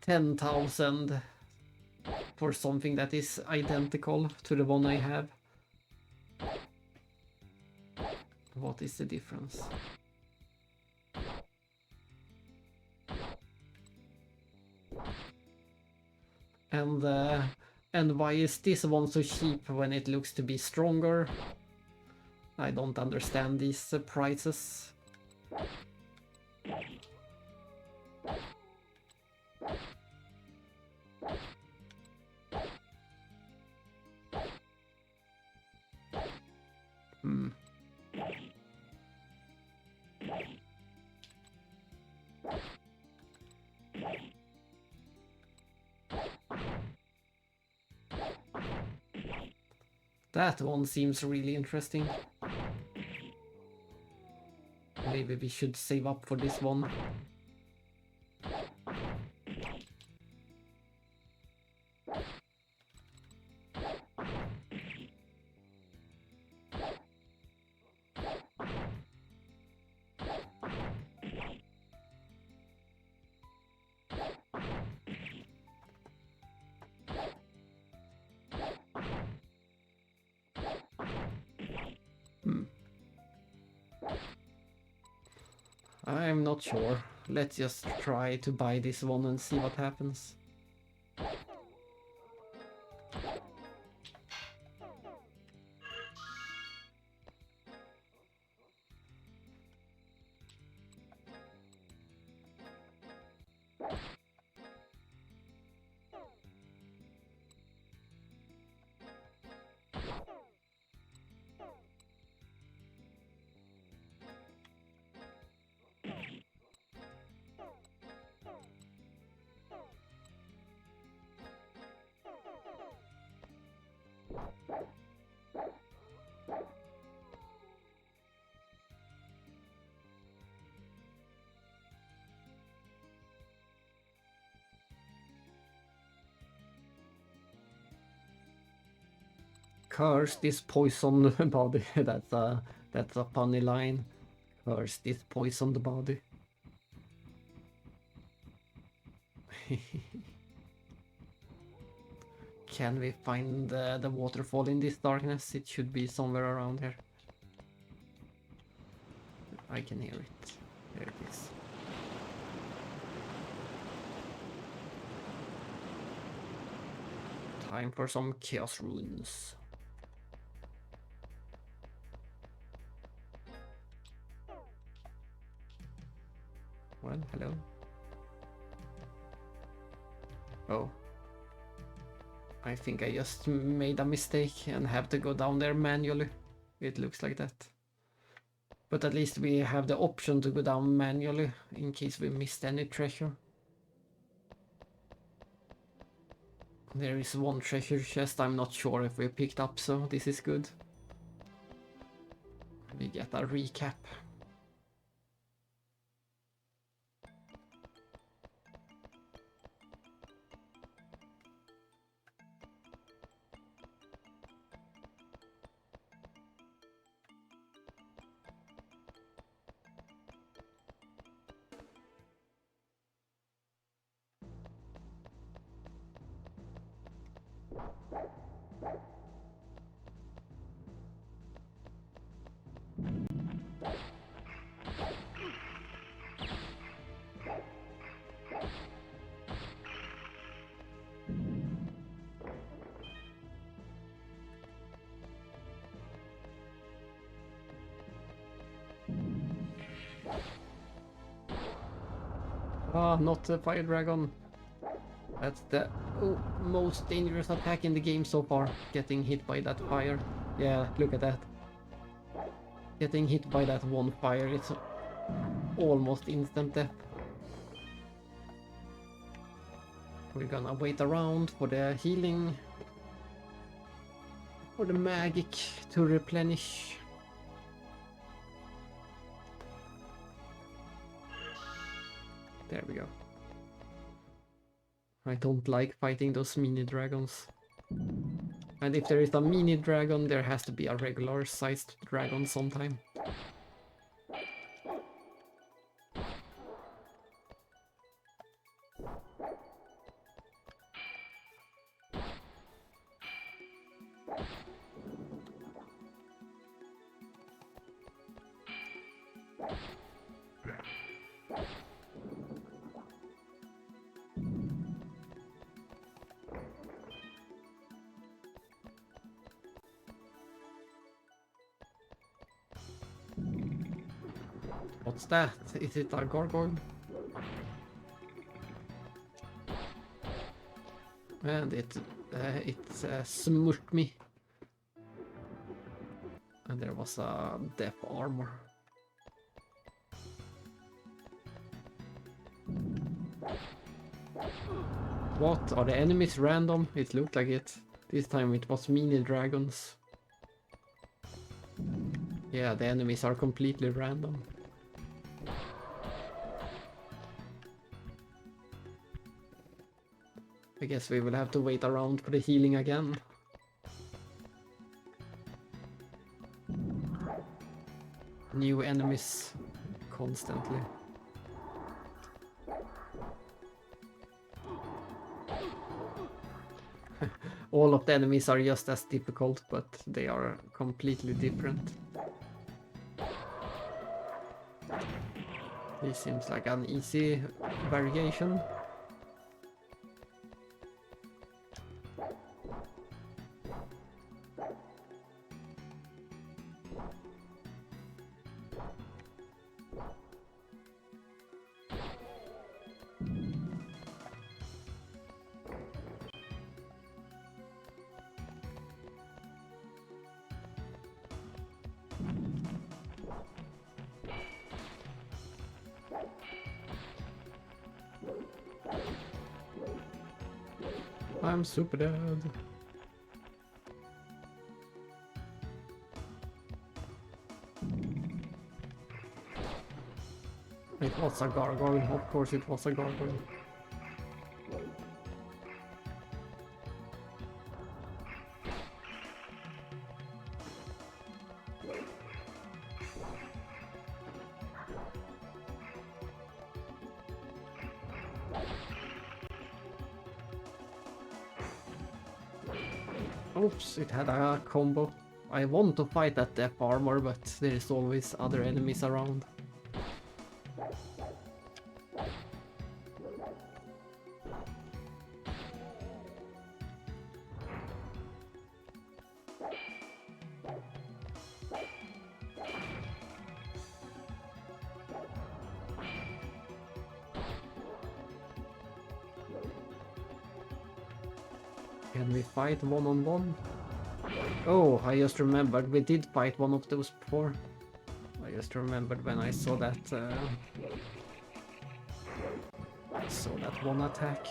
Speaker 1: 10,000 for something that is identical to the one I have? What is the difference? And why is this one so cheap when it looks to be stronger? I don't understand these prices. That one seems really interesting. Maybe we should save up for this one. I'm not sure. Let's just try to buy this one and see what happens. Curse this poison body. That's a funny line. Curse this poisoned body. Can we find the waterfall in this darkness? It should be somewhere around here. I can hear it. There it is. Time for some chaos runes. Well, hello. Oh. I think I just made a mistake and have to go down there manually. It looks like that. But at least we have the option to go down manually in case we missed any treasure. There is one treasure chest I'm not sure if we picked up, so this is good. We get a recap. Ah, not the fire dragon. That's the most dangerous attack in the game so far. Getting hit by that fire. Yeah, look at that. Getting hit by that one fire, it's almost instant death. We're gonna wait around for the healing. For the magic to replenish. There we go. I don't like fighting those mini dragons. And if there is a mini dragon, there has to be a regular sized dragon sometime. What's that? Is it a gargoyle? And it smushed me. And there was a death armor. What? Are the enemies random? It looked like it. This time it was mini dragons. Yeah, the enemies are completely random. I guess we will have to wait around for the healing again. New enemies constantly. All of the enemies are just as difficult, but they are completely different. This seems like an easy variation. I'm super dead. It was a gargoyle, of course it was a gargoyle. Oops, it had a combo. I want to fight that death armor, but there is always other enemies around. Can we fight one-on-one? Oh, I just remembered we did fight one of those before. I just remembered when I saw that one attack.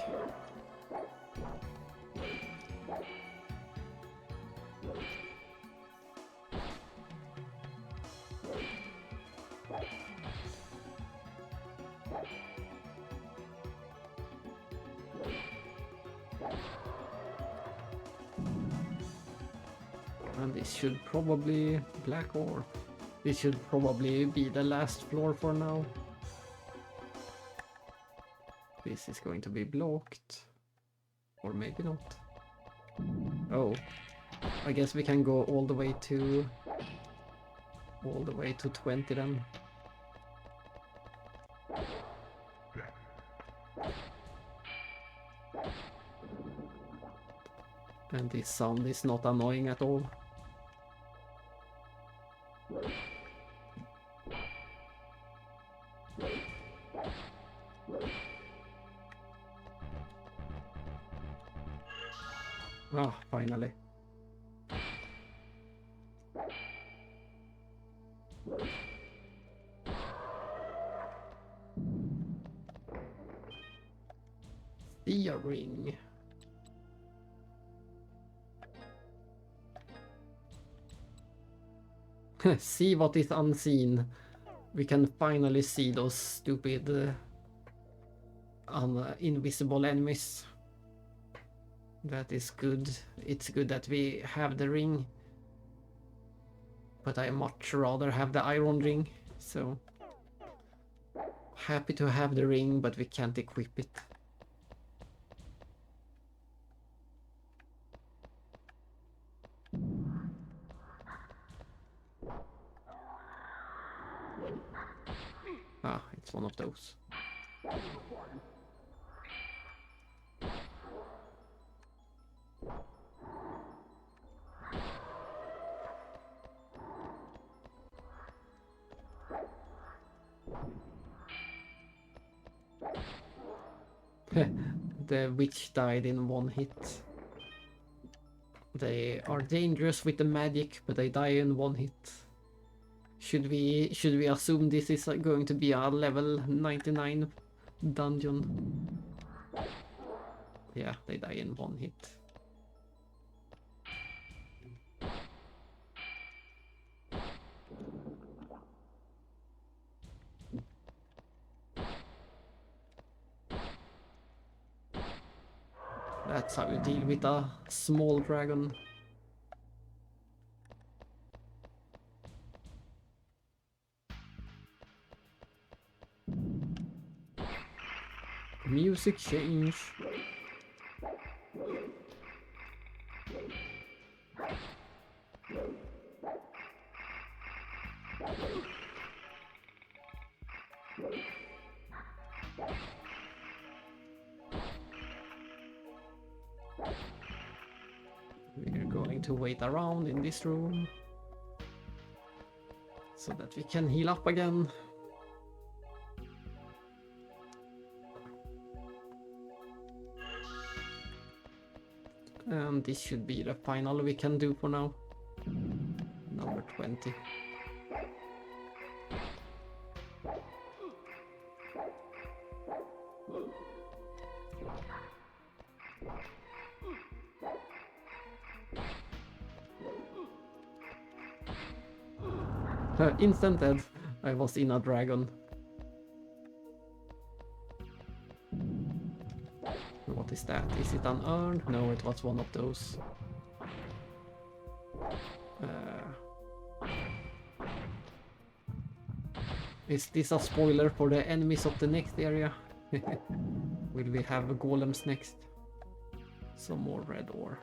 Speaker 1: And this should probably black ore. This should probably be the last floor for now. This is going to be blocked. Or maybe not. Oh. I guess we can go all the way to 20 then. And this sound is not annoying at all. Ah, finally. Earring. See what is unseen. We can finally see those stupid invisible enemies. That is good. It's good that we have the ring. But I much rather have the iron ring, so happy to have the ring, but we can't equip it. Ah, it's one of those. The witch died in one hit. They are dangerous with the magic, but they die in one hit. Should we assume this is going to be a level 99 dungeon? Yeah, they die in one hit. That's how you deal with a small dragon. Music change. We're going to wait around in this room so that we can heal up again. And this should be the final we can do for now. Number 20. Instant dead. I was in a dragon. What is that? Is it an urn? No, it was one of those. Is this a spoiler for the enemies of the next area? Will we have golems next? Some more red ore.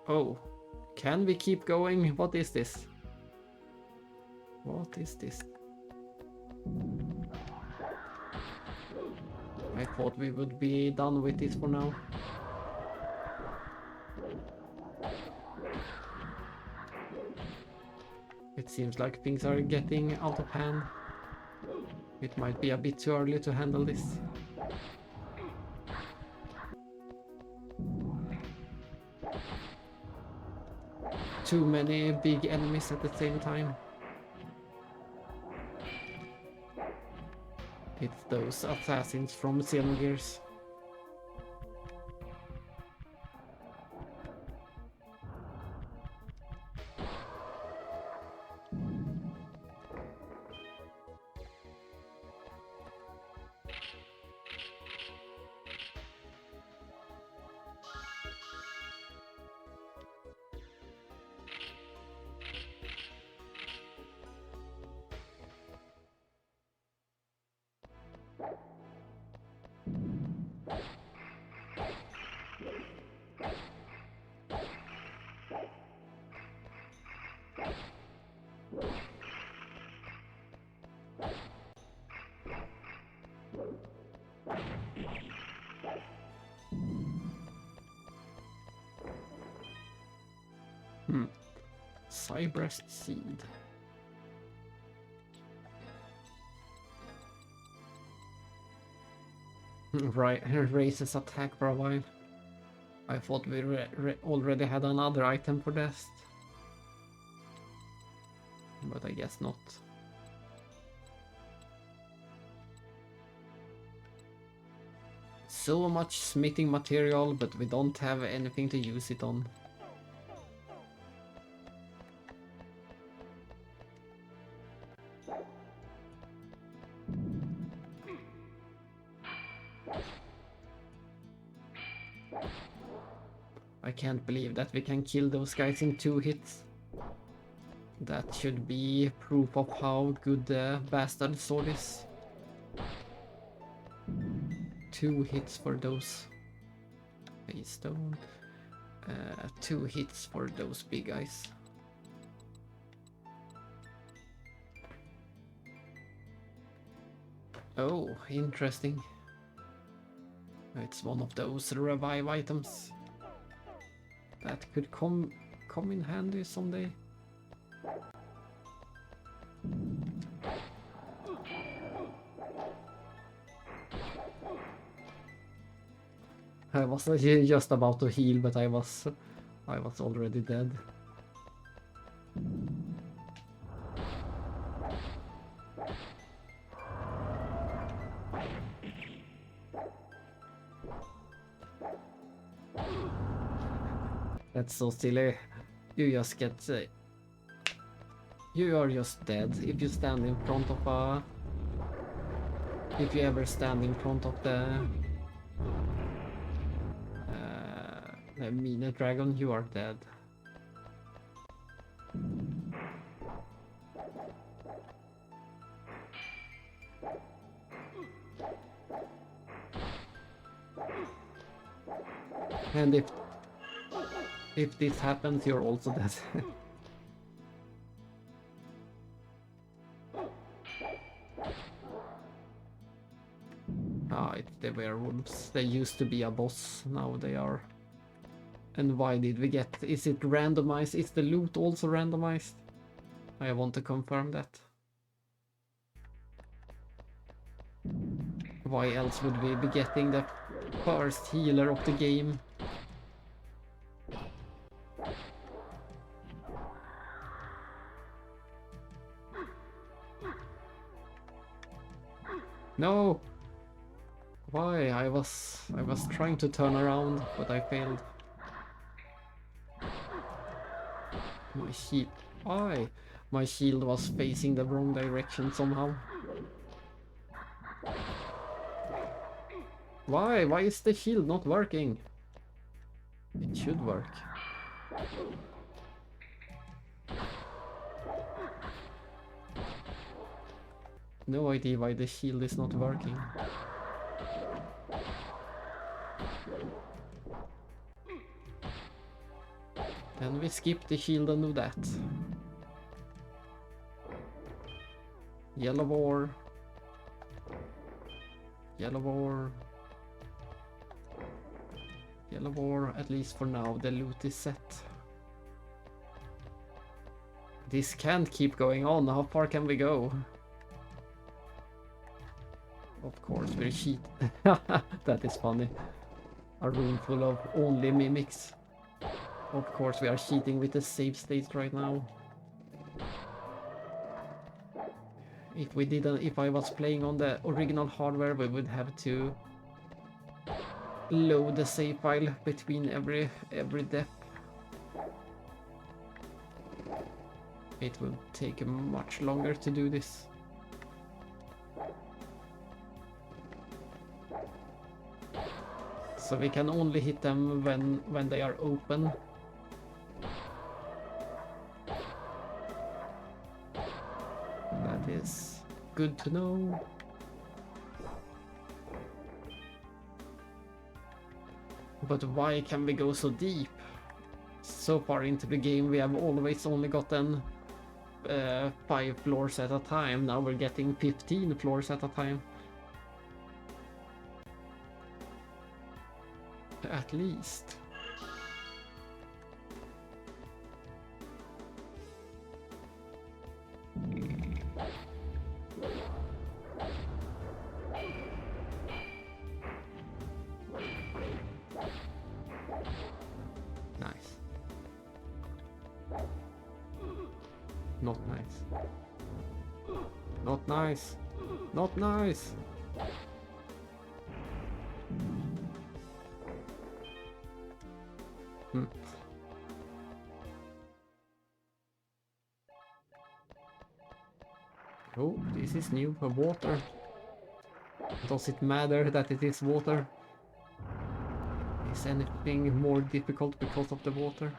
Speaker 1: Oh, can we keep going? What is this? What is this? I thought we would be done with this for now. It seems like things are getting out of hand. It might be a bit too early to handle this. Too many big enemies at the same time. It's those assassins from Xenogears. Cybrest seed. Right, raises attack for a while. I thought we already had another item for this. But I guess not. So much smithing material, but we don't have anything to use it on. I can't believe that we can kill those guys in 2 hits. That should be proof of how good the bastard sword is. 2 hits for those. Stone. 2 hits for those big guys. Oh, interesting. It's one of those revive items that could come in handy someday. I was just about to heal, but I was already dead. That's so silly. You just get... you are just dead if you stand in front of a... if you ever stand in front of the Mina dragon, you are dead. And if this happens, you're also dead. It's the werewolves. They used to be a boss, now they are. And why did we get... is it randomized? Is the loot also randomized? I want to confirm that. Why else would we be getting the first healer of the game? No! Why? I was trying to turn around, but I failed. My shield... why? My shield was facing the wrong direction somehow. Why? Why is the shield not working? It should work. No idea why the shield is not working. Then we skip the shield and do that. Yellow ore. Yellow ore. Yellow ore, at least for now, the loot is set. This can't keep going on, how far can we go? Of course, we're cheat. That is funny. A room full of only mimics. Of course, we are cheating with the save state right now. If I was playing on the original hardware, we would have to load the save file between every death. It will take much longer to do this. So we can only hit them when they are open. That is good to know. But why can we go so deep? So far into the game we have always only gotten 5 floors at a time. Now we're getting 15 floors at a time. At least. Not nice. Not nice. Hmm. Oh, this is new. Water. Does it matter that it is water? Is anything more difficult because of the water?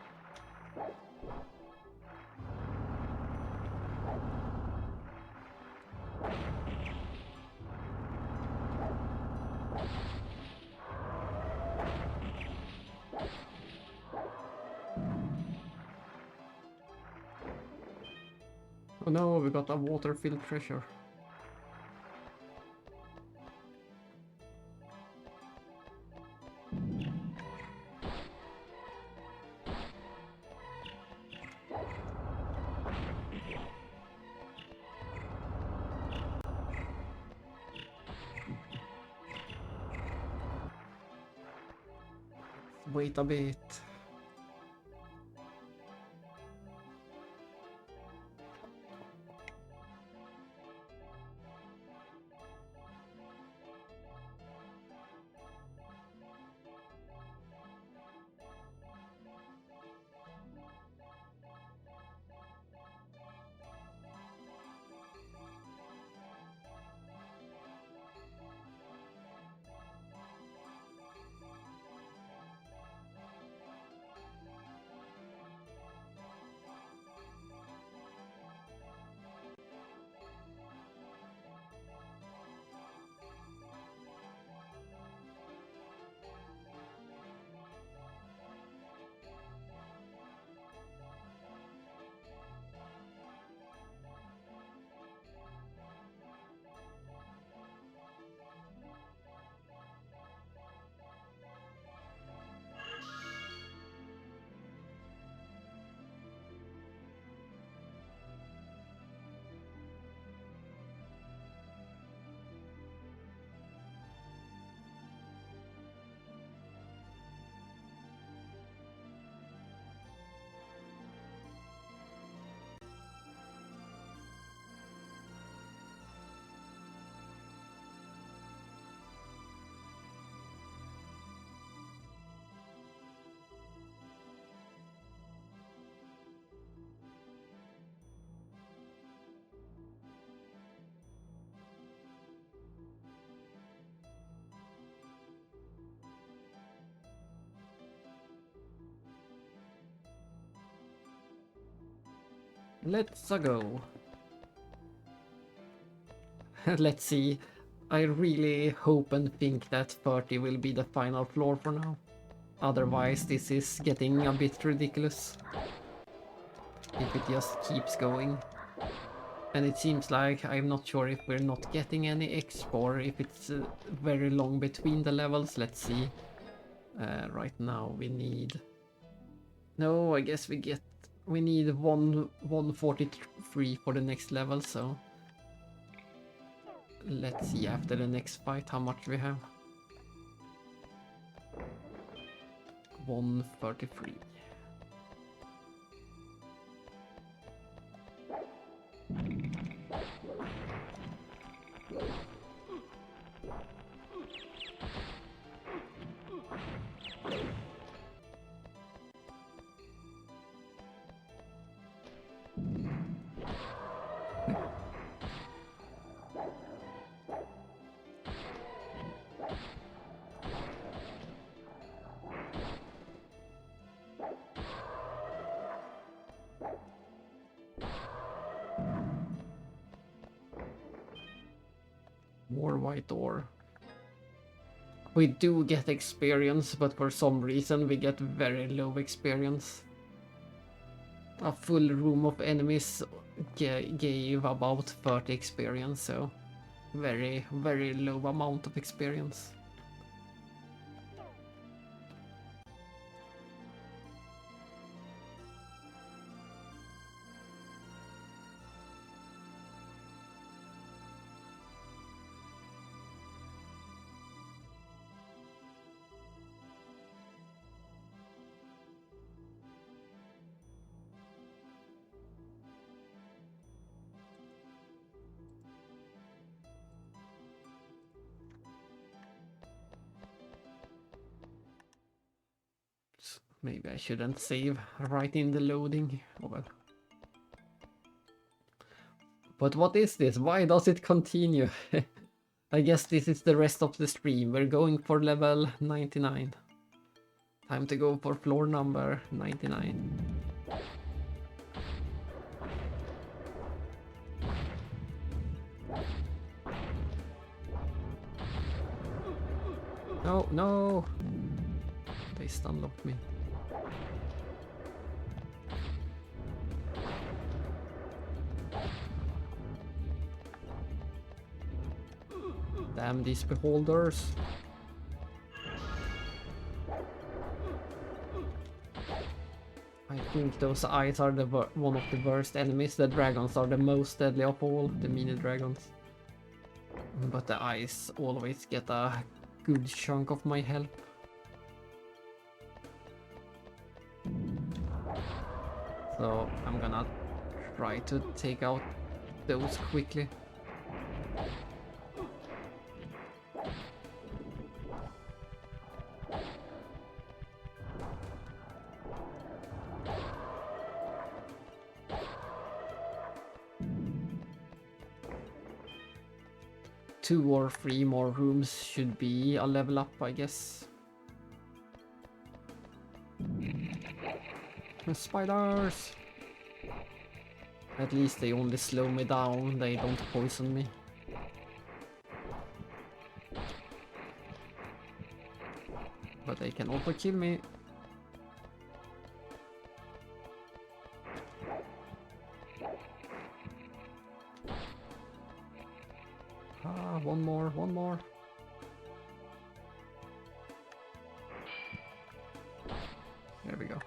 Speaker 1: Oh no, we got a water-filled treasure. Wait a bit. Let's go. Let's see. I really hope and think that 30 will be the final floor for now. Otherwise, this is getting a bit ridiculous. If it just keeps going. And it seems like I'm not sure if we're not getting any exp or if it's very long between the levels. Let's see. Right now we need... No, I guess we need 143 for the next level, so... Let's see after the next fight how much we have. 133. More white ore. We do get experience, but for some reason we get very low experience. A full room of enemies gave about 30 experience, so very, very low amount of experience. Maybe I shouldn't save right in the loading. Oh well. But what is this? Why does it continue? I guess this is the rest of the stream. We're going for level 99. Time to go for floor number 99. No, no! They stunlocked me. Damn these beholders. I think those eyes are one of the worst enemies. The dragons are the most deadly of all, the mini dragons. But the eyes always get a good chunk of my health. So I'm gonna try to take out those quickly. Two or three more rooms should be a level up, I guess. Spiders! At least they only slow me down, they don't poison me. But they can also kill me. Ah, one more, one more. There we go.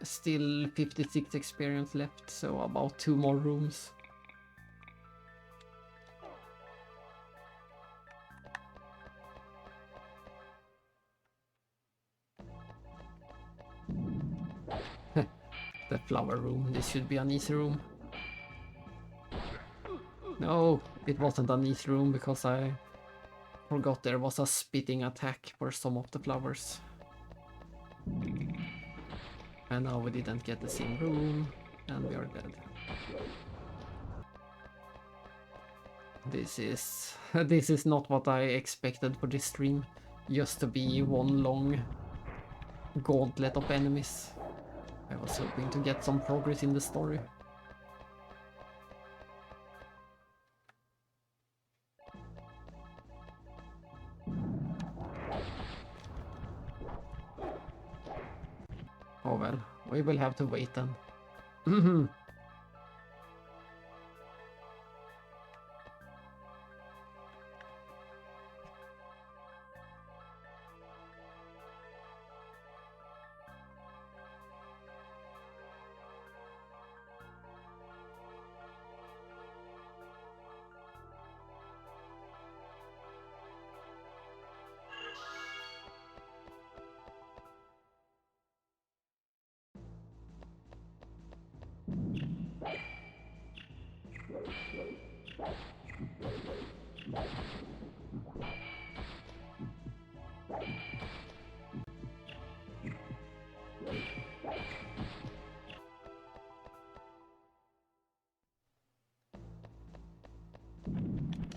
Speaker 1: Still 56 experience left, so about 2 more rooms. The flower room, this should be an easy room. No, it wasn't an easy room because I forgot there was a spitting attack for some of the flowers. And now we didn't get the same room, and we are dead. This is not what I expected for this stream, just to be one long gauntlet of enemies. I was hoping to get some progress in the story. Oh well, we will have to wait then.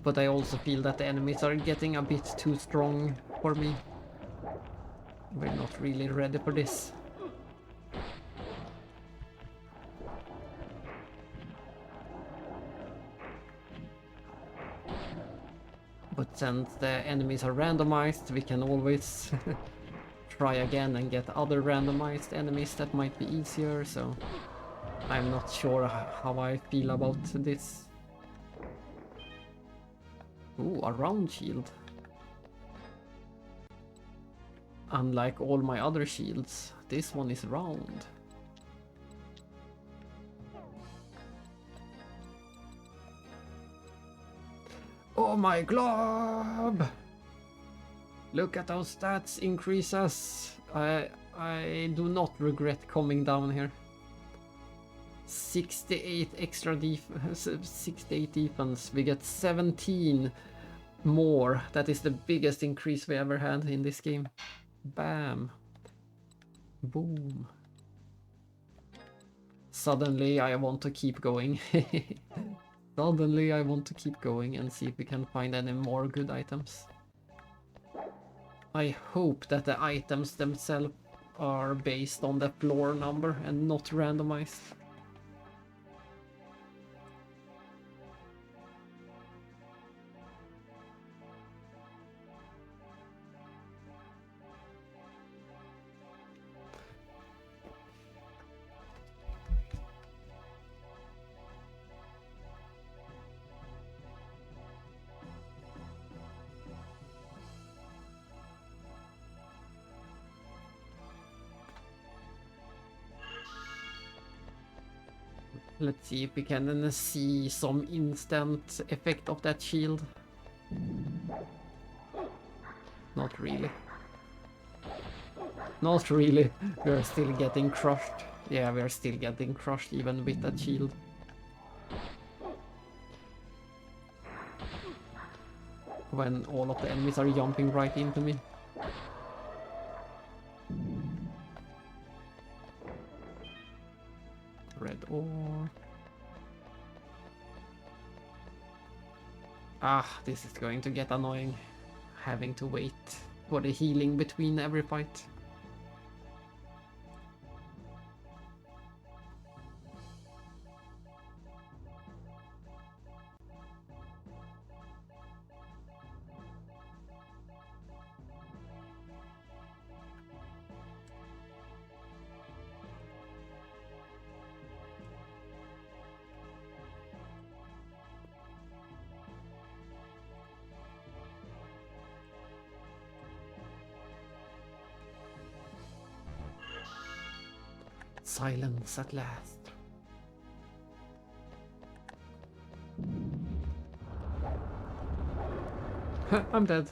Speaker 1: But I also feel that the enemies are getting a bit too strong for me. We're not really ready for this. But since the enemies are randomized, we can always try again and get other randomized enemies that might be easier, so I'm not sure how I feel about this. Ooh, a round shield. Unlike all my other shields, this one is round. Oh my globe! Look at those stats increases. I do not regret coming down here. 68 extra 68 defense. We get 17 More. That is the biggest increase we ever had in this game. Bam. Boom. Suddenly I want to keep going. Suddenly I want to keep going and see if we can find any more good items. I hope that the items themselves are based on the floor number and not randomized. Let's see if we can see some instant effect of that shield. Not really. Not really. We're still getting crushed. Yeah, we're still getting crushed even with that shield. When all of the enemies are jumping right into me. Red ore. Ah, this is going to get annoying. Having to wait for the healing between every fight. Silence at last. I'm dead.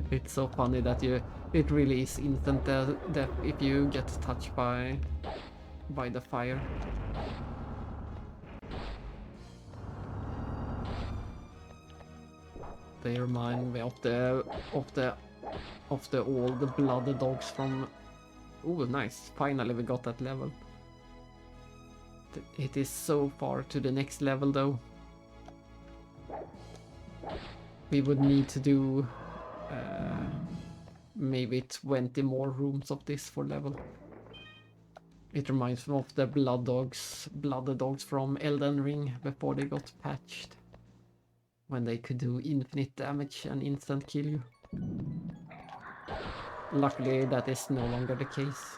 Speaker 1: It's so funny that it really is instant death if you get touched by the fire. They remind me of the all the blood dogs from. Oh, nice! Finally, we got that level. It is so far to the next level, though. We would need to do maybe 20 more rooms of this for level. It reminds me of the blood dogs from Elden Ring before they got patched. When they could do infinite damage and instant kill you. Luckily, that is no longer the case.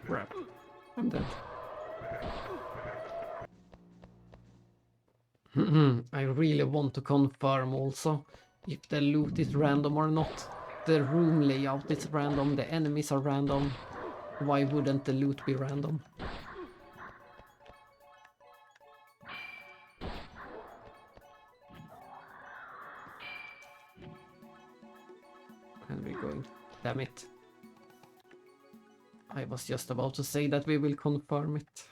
Speaker 1: Rap. I'm dead. I really want to confirm also if the loot is random or not. The room layout is random, the enemies are random. Why wouldn't the loot be random? And we're going. Damn it. I was just about to say that we will confirm it.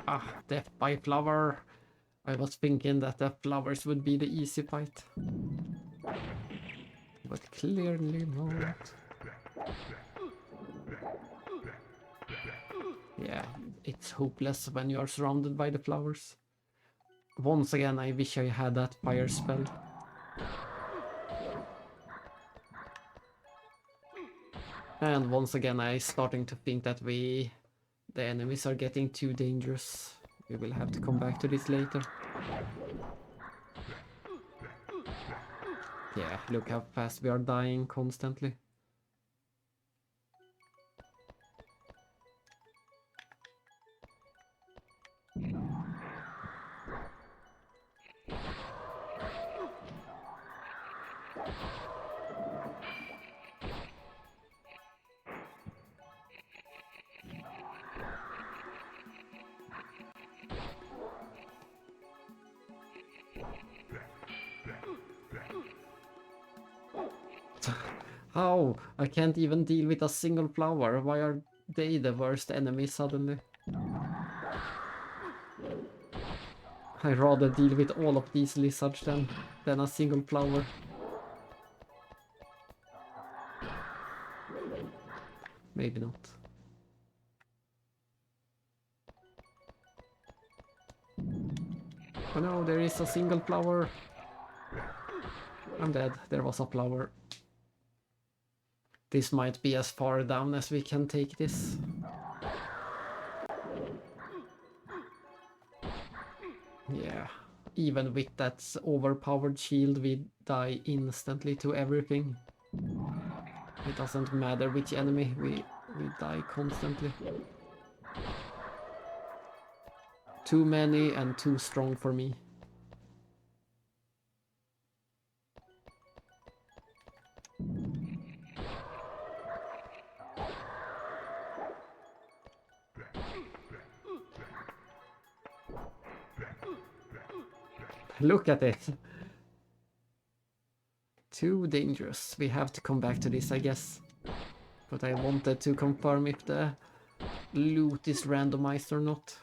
Speaker 1: Ah, death by flower. I was thinking that the flowers would be the easy fight. But clearly not. Yeah, it's hopeless when you are surrounded by the flowers. Once again, I wish I had that fire spell. And once again, I'm starting to think that the enemies are getting too dangerous. We will have to come back to this later. Yeah, look how fast we are dying constantly. How? I can't even deal with a single flower. Why are they the worst enemy suddenly? I'd rather deal with all of these lizards than a single flower. Maybe not. Oh no, there is a single flower. I'm dead. There was a flower. This might be as far down as we can take this. Yeah, even with that overpowered shield, we die instantly to everything. It doesn't matter which enemy, we die constantly. Too many and too strong for me. Look at it! Too dangerous. We have to come back to this, I guess. But I wanted to confirm if the loot is randomized or not.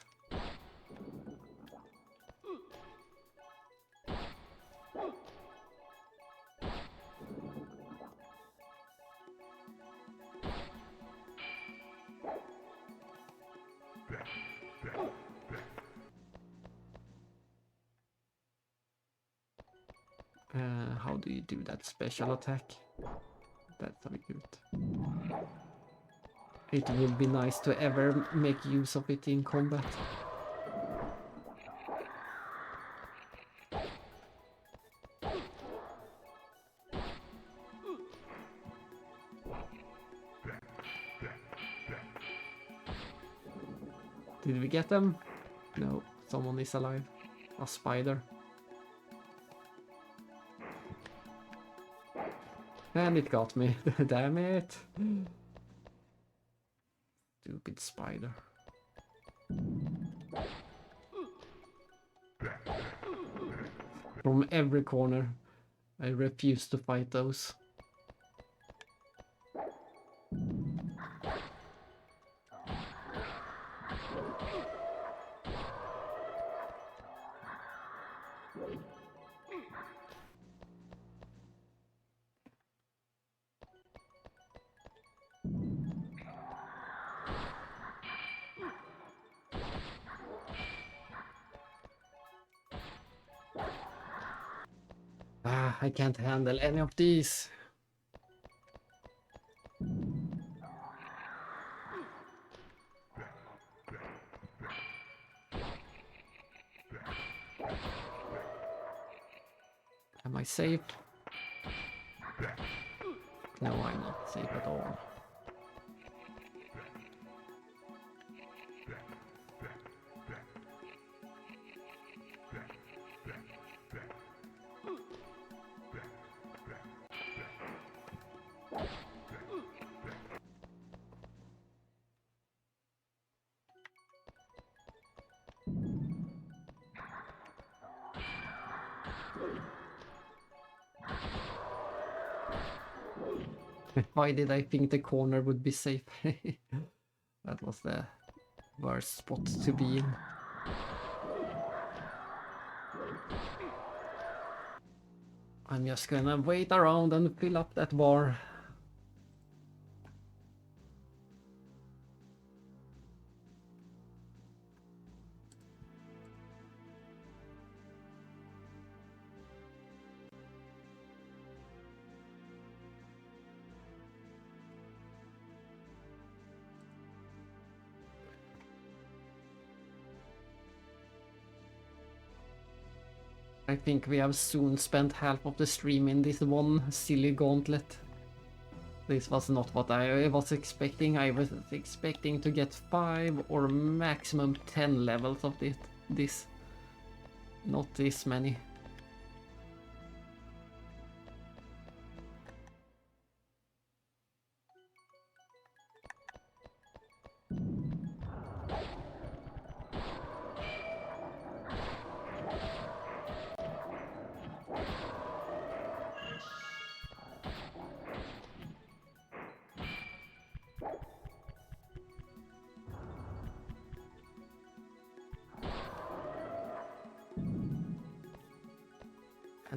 Speaker 1: How do you do that special attack? That's very good. It would be nice to ever make use of it in combat. Did we get them? No, someone is alive. A spider. And it got me. Damn it. Stupid spider. From every corner. I refuse to fight those. I can't handle any of these. Am I safe? No, I'm not safe at all. Why did I think the corner would be safe? That was the worst spot to be in. I'm just gonna wait around and fill up that bar. I think we have soon spent half of the stream in this one silly gauntlet. This was not what I was expecting. I was expecting to get 5 or maximum 10 levels of this. Not this many.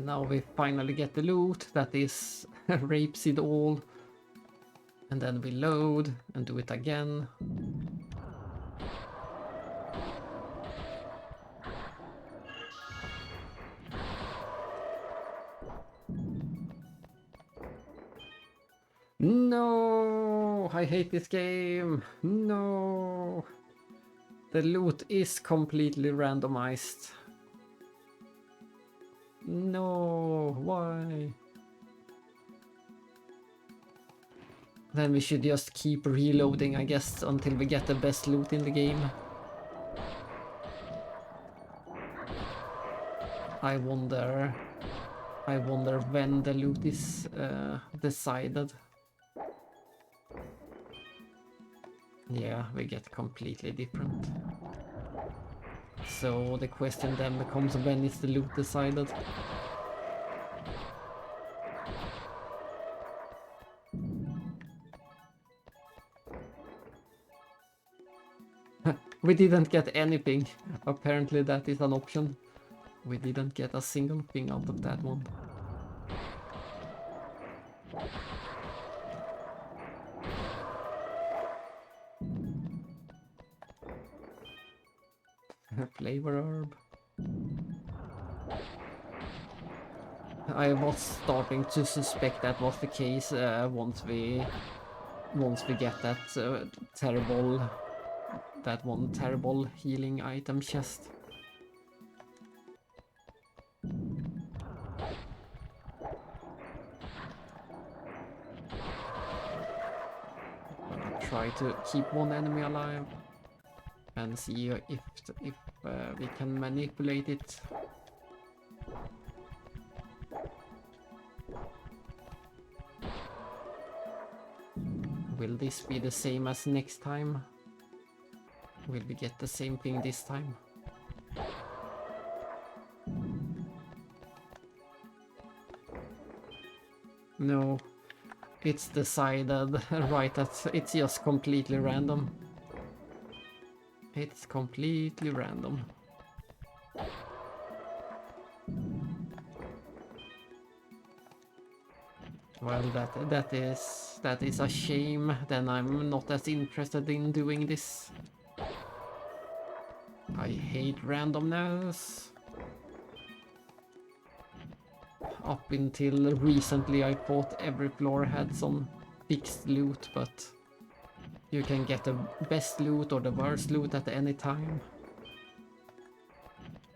Speaker 1: now we finally get the loot that is rapeseed all. And then we load and do it again. No, I hate this game. No. The loot is completely randomized. No, why? Then we should just keep reloading, I guess, until we get the best loot in the game. I wonder when the loot is decided. Yeah, we get completely different. So the question then becomes, when is the loot decided? We didn't get anything. Apparently that is an option. We didn't get a single thing out of that one. Flavor herb. I was starting to suspect that was the case once we get that terrible healing item chest. Try to keep one enemy alive and see if we can manipulate it. Will this be the same as next time? Will we get the same thing this time? No, it's decided right that it's just completely random. It's completely random. Well, that is a shame. Then I'm not as interested in doing this. I hate randomness. Up until recently I thought every floor had some fixed loot, but you can get the best loot or the worst loot at any time.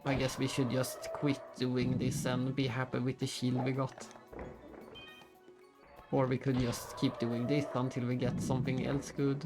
Speaker 1: I guess we should just quit doing this and be happy with the shield we got. Or we could just keep doing this until we get something else good.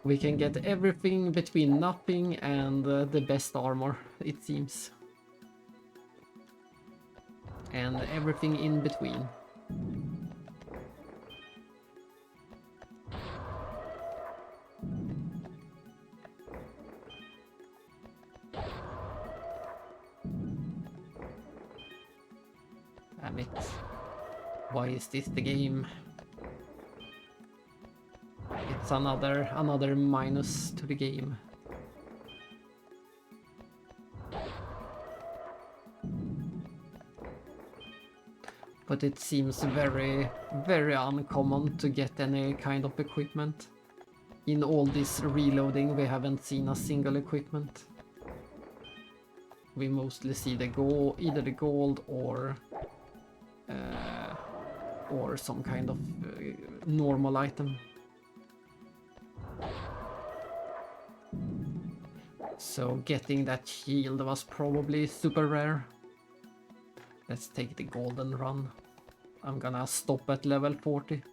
Speaker 1: We can get everything between nothing and the best armor, it seems. And everything in between. Damn it. Why is this the game? It's another minus to the game. But it seems very, very uncommon to get any kind of equipment. In all this reloading we haven't seen a single equipment. We mostly see either the gold or or some kind of normal item. So getting that shield was probably super rare. Let's take the golden run. I'm gonna stop at level 40.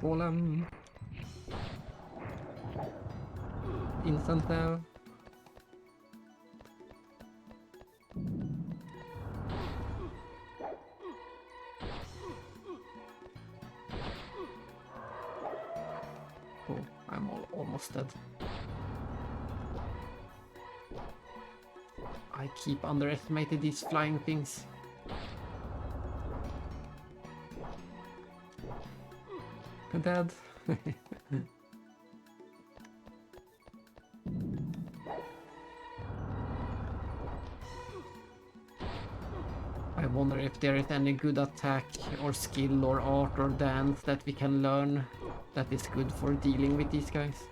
Speaker 1: Golem. Instant there. Oh, I'm almost dead. I keep underestimating these flying things. I'm dead. I wonder if there is any good attack or skill or art or dance that we can learn that is good for dealing with these guys.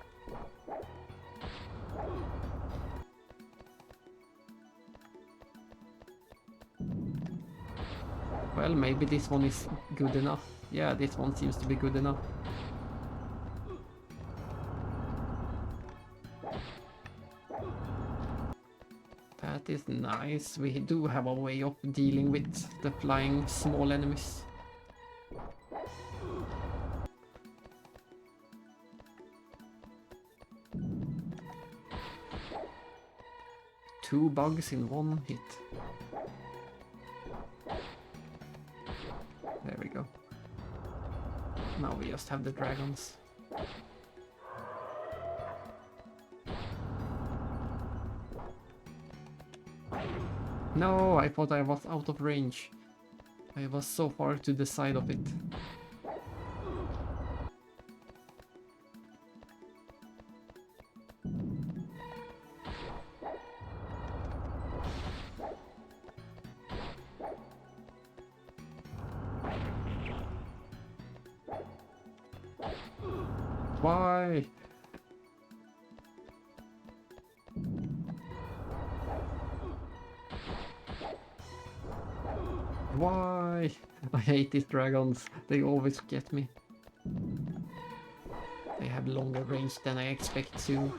Speaker 1: Well, maybe this one is good enough. Yeah, this one seems to be good enough. That is nice. We do have a way of dealing with the flying small enemies. Two bugs in one hit. There we go. Now we just have the dragons. No, I thought I was out of range. I was so far to the side of it. Why? Why? I hate these dragons. They always get me. They have longer range than I expect to.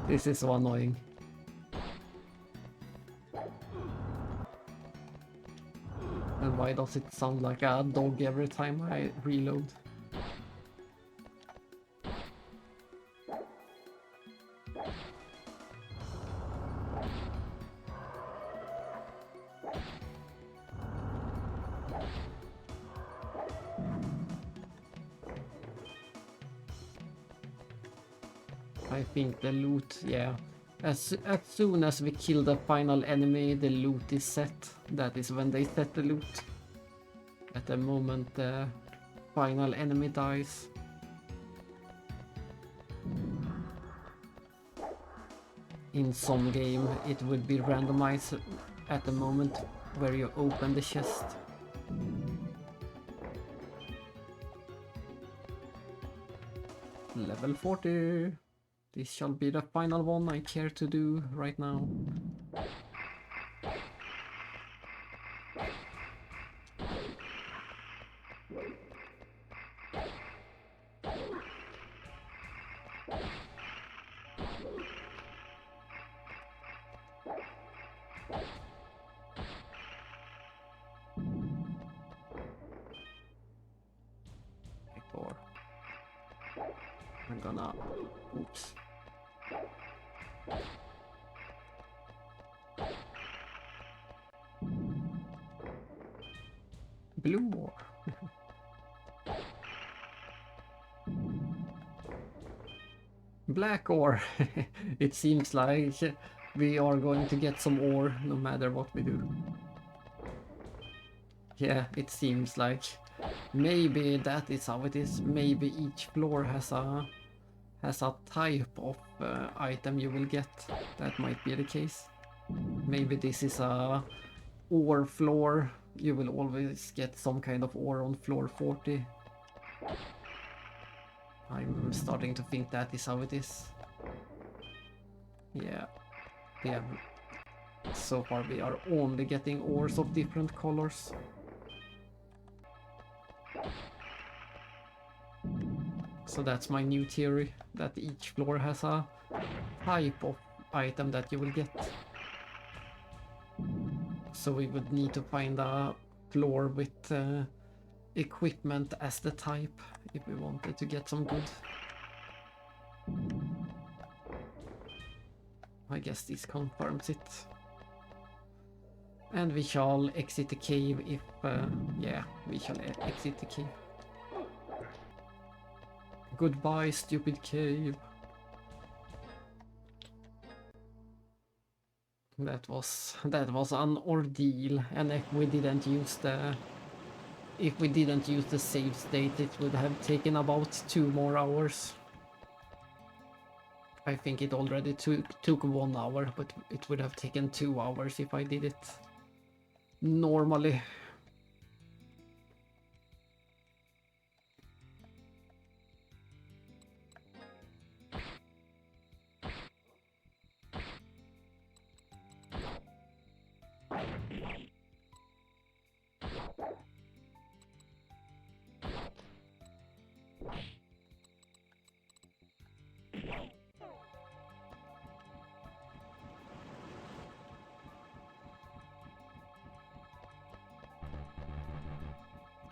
Speaker 1: This is so annoying. And why does it sound like a dog every time I reload? I think the loot, yeah. As soon as we kill the final enemy, the loot is set. That is when they set the loot. At the moment the final enemy dies. In some game it would be randomized at the moment where you open the chest. Level 40. This shall be the final one I care to do right now. Or I'm gonna... Oops. Blue war. Black ore. It seems like we are going to get some ore no matter what we do. Yeah, it seems like maybe that is how it is. Maybe each floor has a type of item you will get. That might be the case. Maybe this is a ore floor. You will always get some kind of ore on floor 40. I'm starting to think that is how it is. Yeah. Yeah. So far we are only getting ores of different colors. So that's my new theory, that each floor has a type of item that you will get. So we would need to find a floor with equipment as the type if we wanted to get some good. I guess this confirms it. And we shall exit the cave if... yeah, we shall exit the cave. Goodbye, stupid cave. That was an ordeal, and if we didn't use the save state, it would have taken about 2 more hours. I think it already took 1 hour, but it would have taken 2 hours if I did it normally.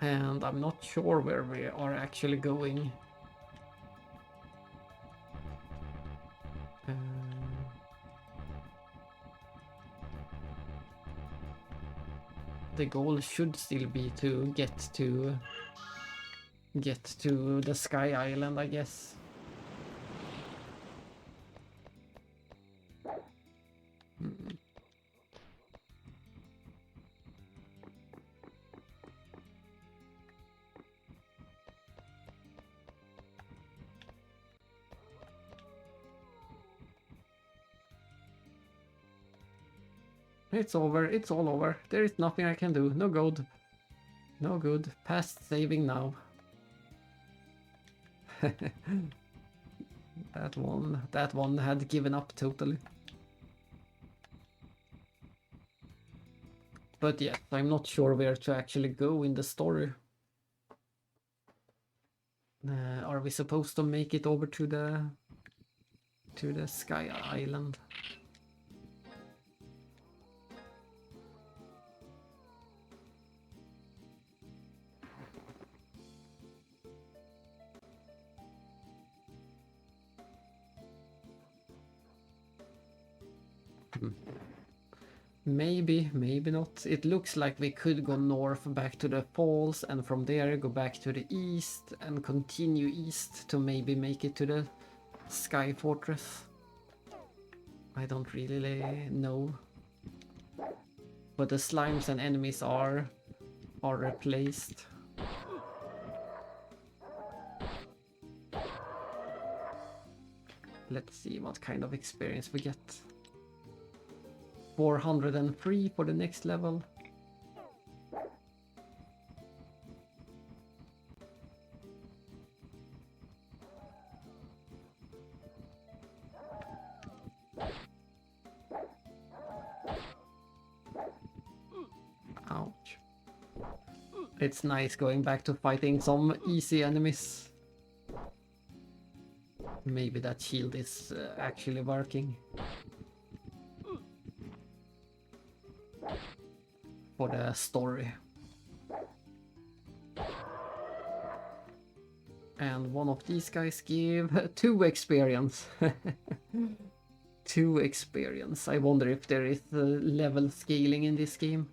Speaker 1: And I'm not sure where we are actually going. The goal should still be to get to the Sky Island, I guess. It's over, it's all over. There is nothing I can do. No good. No good. Past saving now. That one had given up totally. But yeah, I'm not sure where to actually go in the story. Are we supposed to make it over to the Sky Island? Maybe, maybe not. It looks like we could go north back to the falls and from there go back to the east and continue east to maybe make it to the Sky Fortress. I don't really know. But the slimes and enemies are replaced. Let's see what kind of experience we get. 403 for the next level. Ouch. It's nice going back to fighting some easy enemies. Maybe that shield is actually working. For the story. And one of these guys give 2 experience. 2 experience. I wonder if there is level scaling in this game.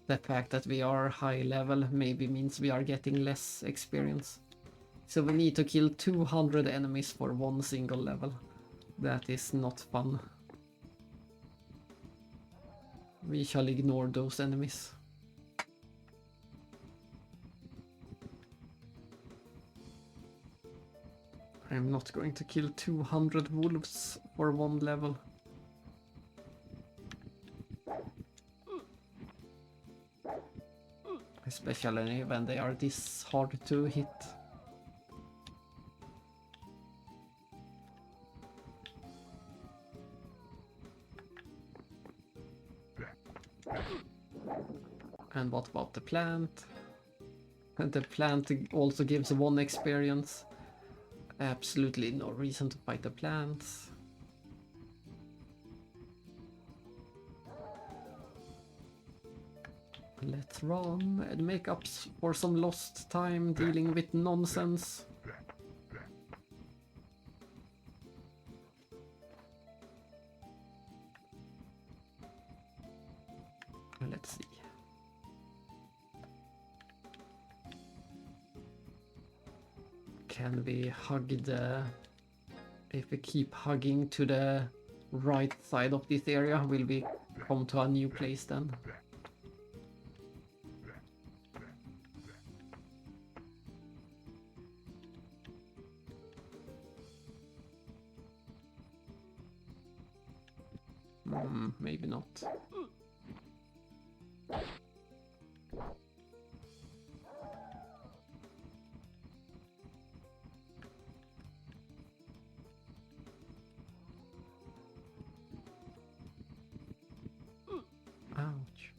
Speaker 1: The fact that we are high level maybe means we are getting less experience. So we need to kill 200 enemies for one single level. That is not fun. We shall ignore those enemies. I'm not going to kill 200 wolves for one level. Especially when they are this hard to hit. And what about the plant? And the plant also gives 1 experience. Absolutely no reason to fight the plants. Let's run and make up for some lost time dealing with nonsense. Let's see. Can we hug the... If we keep hugging to the right side of this area, will we come to a new place then? Maybe not. Ouch.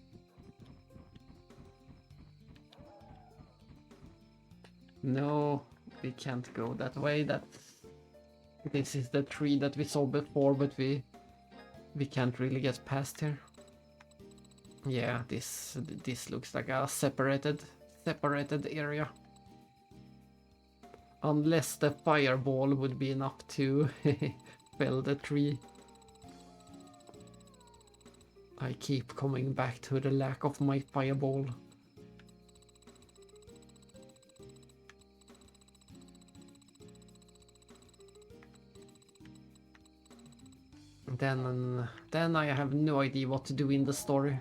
Speaker 1: No, we can't go that way. This is the tree that we saw before, but we can't really get past here. Yeah, this looks like a separated area. Unless the fireball would be enough to fell the tree. I keep coming back to the lack of my fireball. Then I have no idea what to do in the story.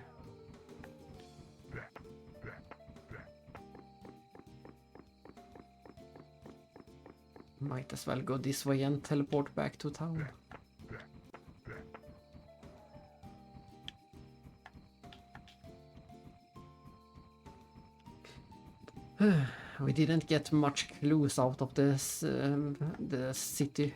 Speaker 1: Might as well go this way and teleport back to town. We didn't get much clues out of this, the city.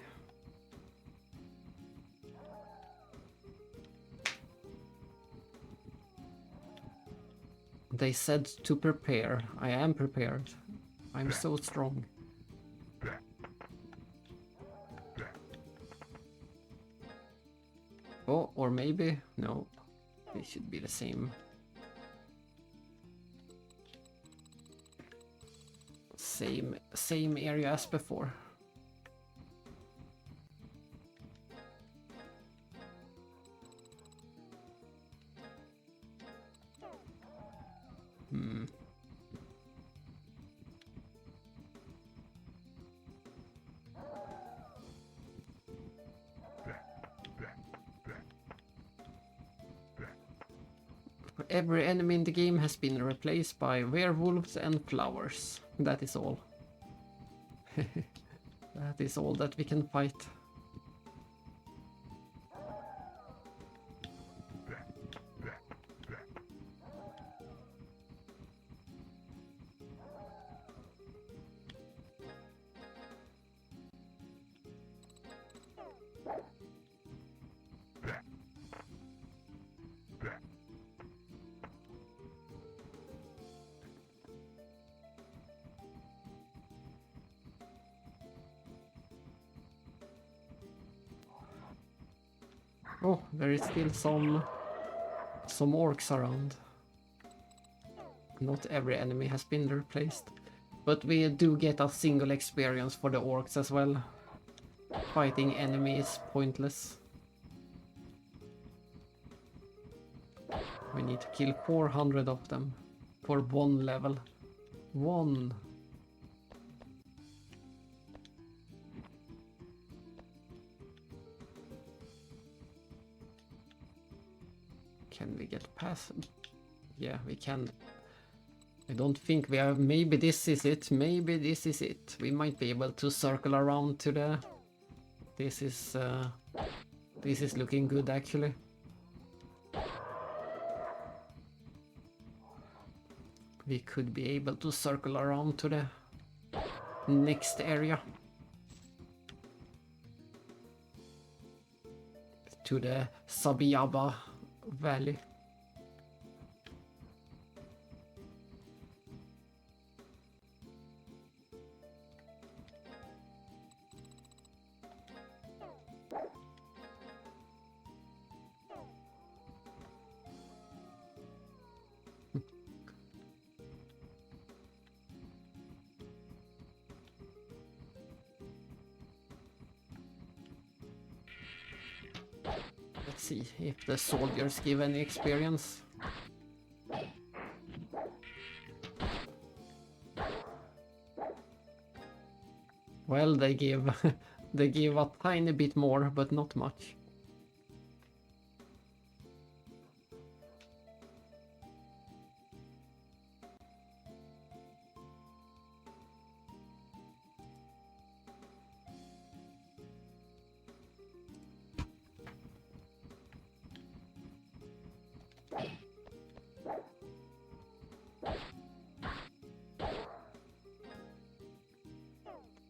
Speaker 1: They said to prepare. I am prepared. I'm so strong. Oh, or maybe... No. They should be the same. Same area as before. Every enemy in the game has been replaced by werewolves and flowers. That is all. That is all that we can fight. Oh, there is still some orcs around. Not every enemy has been replaced, but we do get a single experience for the orcs as well. Fighting enemies is pointless. We need to kill 400 of them for one level. One. Can we get past? Yeah, we can. I don't think we are. Maybe this is it. Maybe this is it. We might be able to circle around to the. This is looking good actually. We could be able to circle around to the next area. To the Sabiaba Valley. Let's see if the soldiers give any experience. Well, they give they give a tiny bit more, but not much.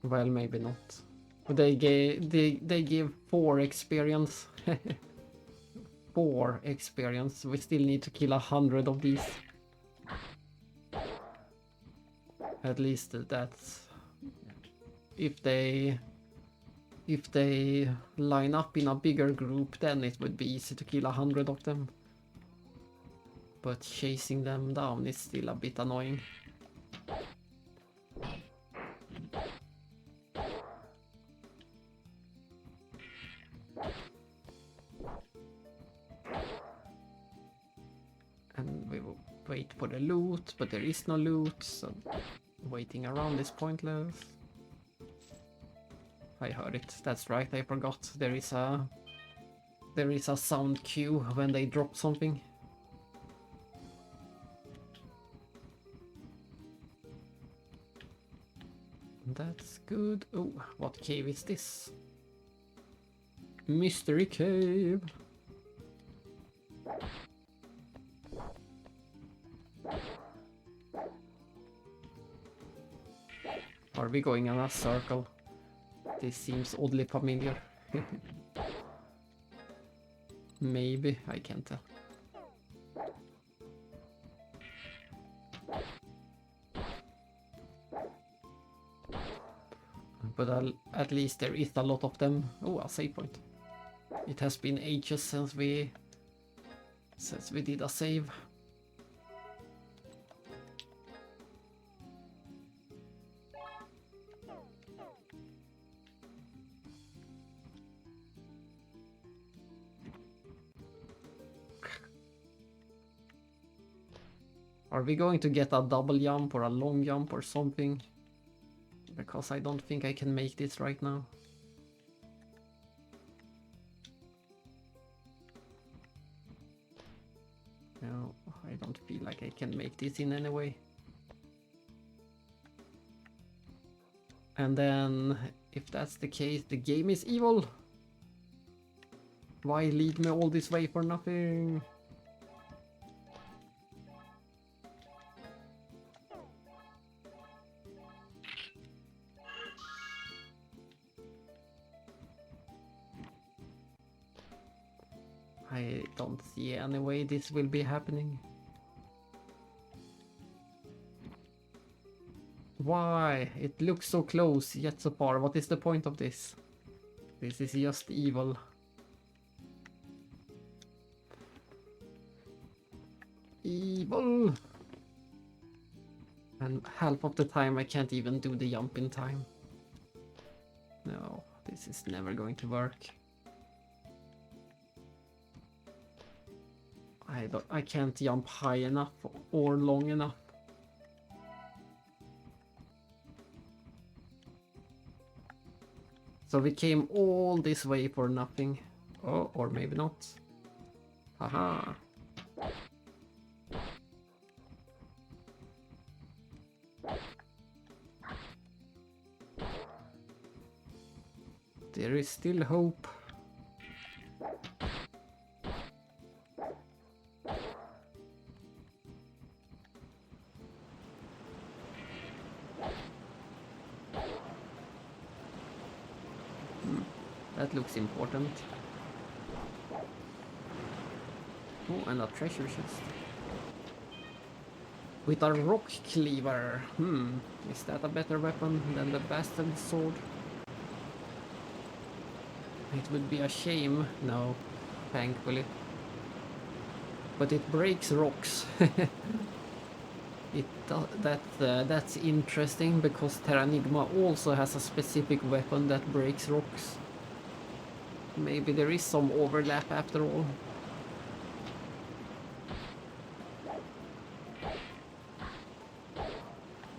Speaker 1: Well, maybe not. They give 4 experience. 4 experience. We still need to kill 100 of these. At least that's if they line up in a bigger group, then it would be easy to kill 100 of them. But chasing them down is still a bit annoying. And we will wait for the loot, but there is no loot, so waiting around is pointless. I heard it. That's right, I forgot. There is a sound cue when they drop something. That's good. Oh, what cave is this? Mystery cave. Are we going in a circle? This seems oddly familiar. Maybe, I can't tell. But at least there is a lot of them. Oh, a save point. It has been ages since we did a save. Are we going to get a double jump or a long jump or something? Because I don't think I can make this right now. No, I don't feel like I can make this in any way. And then, if that's the case, the game is evil. Why lead me all this way for nothing? I don't see any way this will be happening. Why? It looks so close, yet so far. What is the point of this? This is just evil. Evil! And half of the time I can't even do the jump in time. No, this is never going to work. I can't jump high enough or long enough. So we came all this way for nothing. Oh, or maybe not. Haha. There is still hope. That looks important. Oh, and a treasure chest. With a rock cleaver. Is that a better weapon than the bastard sword? It would be a shame. No, thankfully. But it breaks rocks. That's interesting because Terranigma also has a specific weapon that breaks rocks. Maybe there is some overlap after all.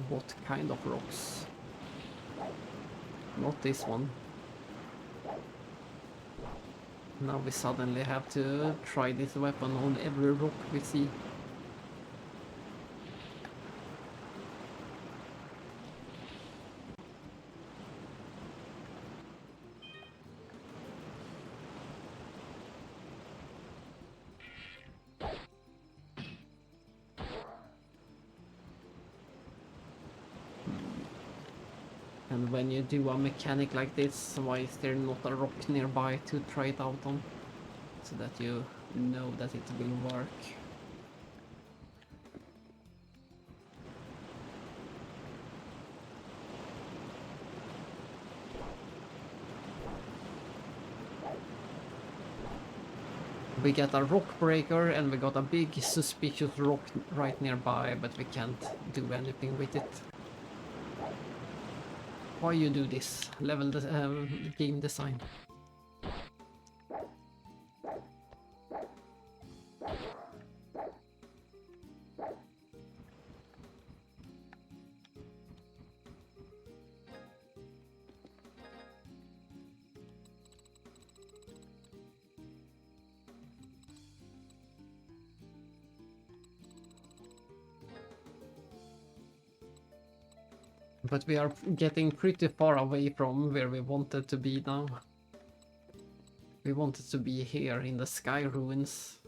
Speaker 1: What kind of rocks? Not this one. Now we suddenly have to try this weapon on every rock we see. And when you do a mechanic like this, why is there not a rock nearby to try it out on? So that you know that it will work. We get a rock breaker and we got a big suspicious rock right nearby, but we can't do anything with it. Why you do this? Level game design. But we are getting pretty far away from where we wanted to be now. We wanted to be here in the sky ruins.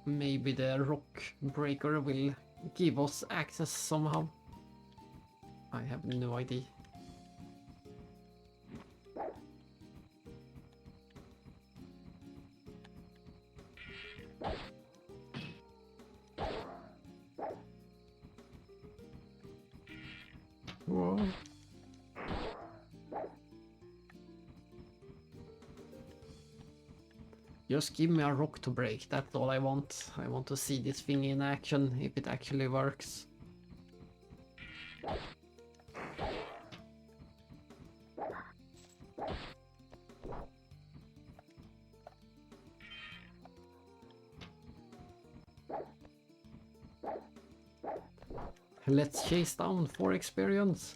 Speaker 1: Maybe the rock breaker will give us access somehow. I have no idea. Whoa. Just give me a rock to break, that's all I want. I want to see this thing in action, if it actually works. Let's chase down for experience.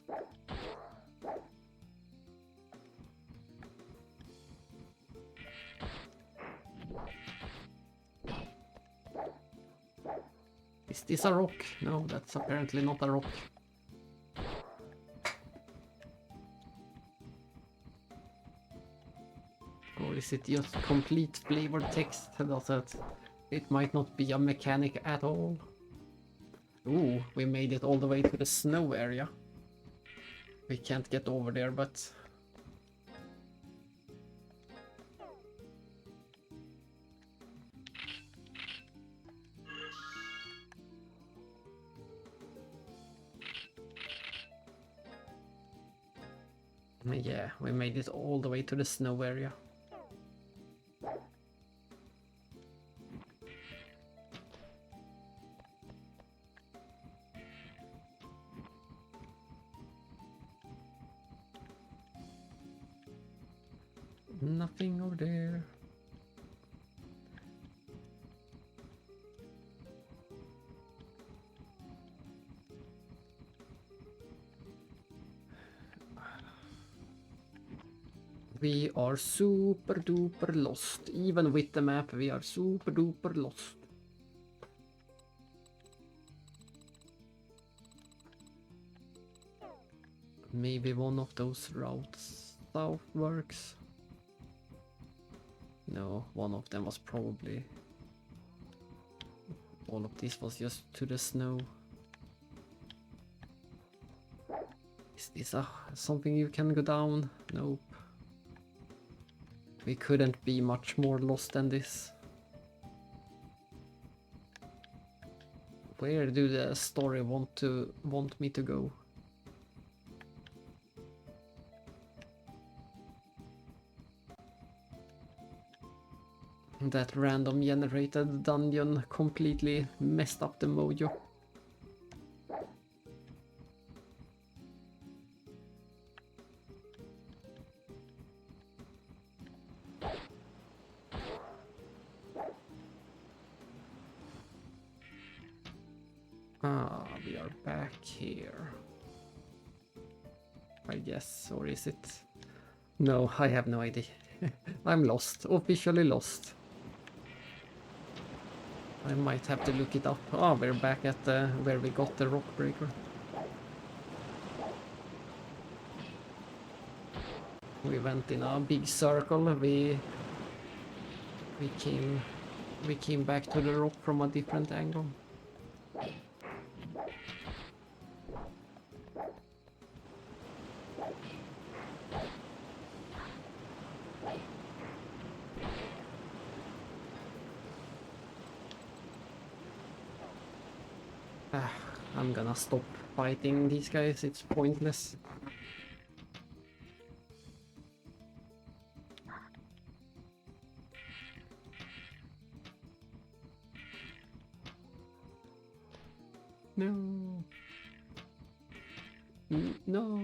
Speaker 1: Is this a rock? No, that's apparently not a rock. Or is it just complete flavored text? It might not be a mechanic at all. Ooh, we made it all the way to the snow area. We can't get over there, but... yeah, we made it all the way to the snow area. Nothing over there. We are super duper lost. Even with the map, we are super duper lost. Maybe one of those routes south works. No, one of them was probably... All of this was just to the snow. Is this something you can go down? Nope. We couldn't be much more lost than this. Where do the story want me to go? That random generated dungeon completely messed up the mojo. We are back here. I guess, or is it? No, I have no idea. I'm lost, officially lost. I might have to look it up. Oh, we're back at where we got the rock breaker. We went in a big circle. We came back to the rock from a different angle. I'm gonna stop fighting these guys, it's pointless. No. No.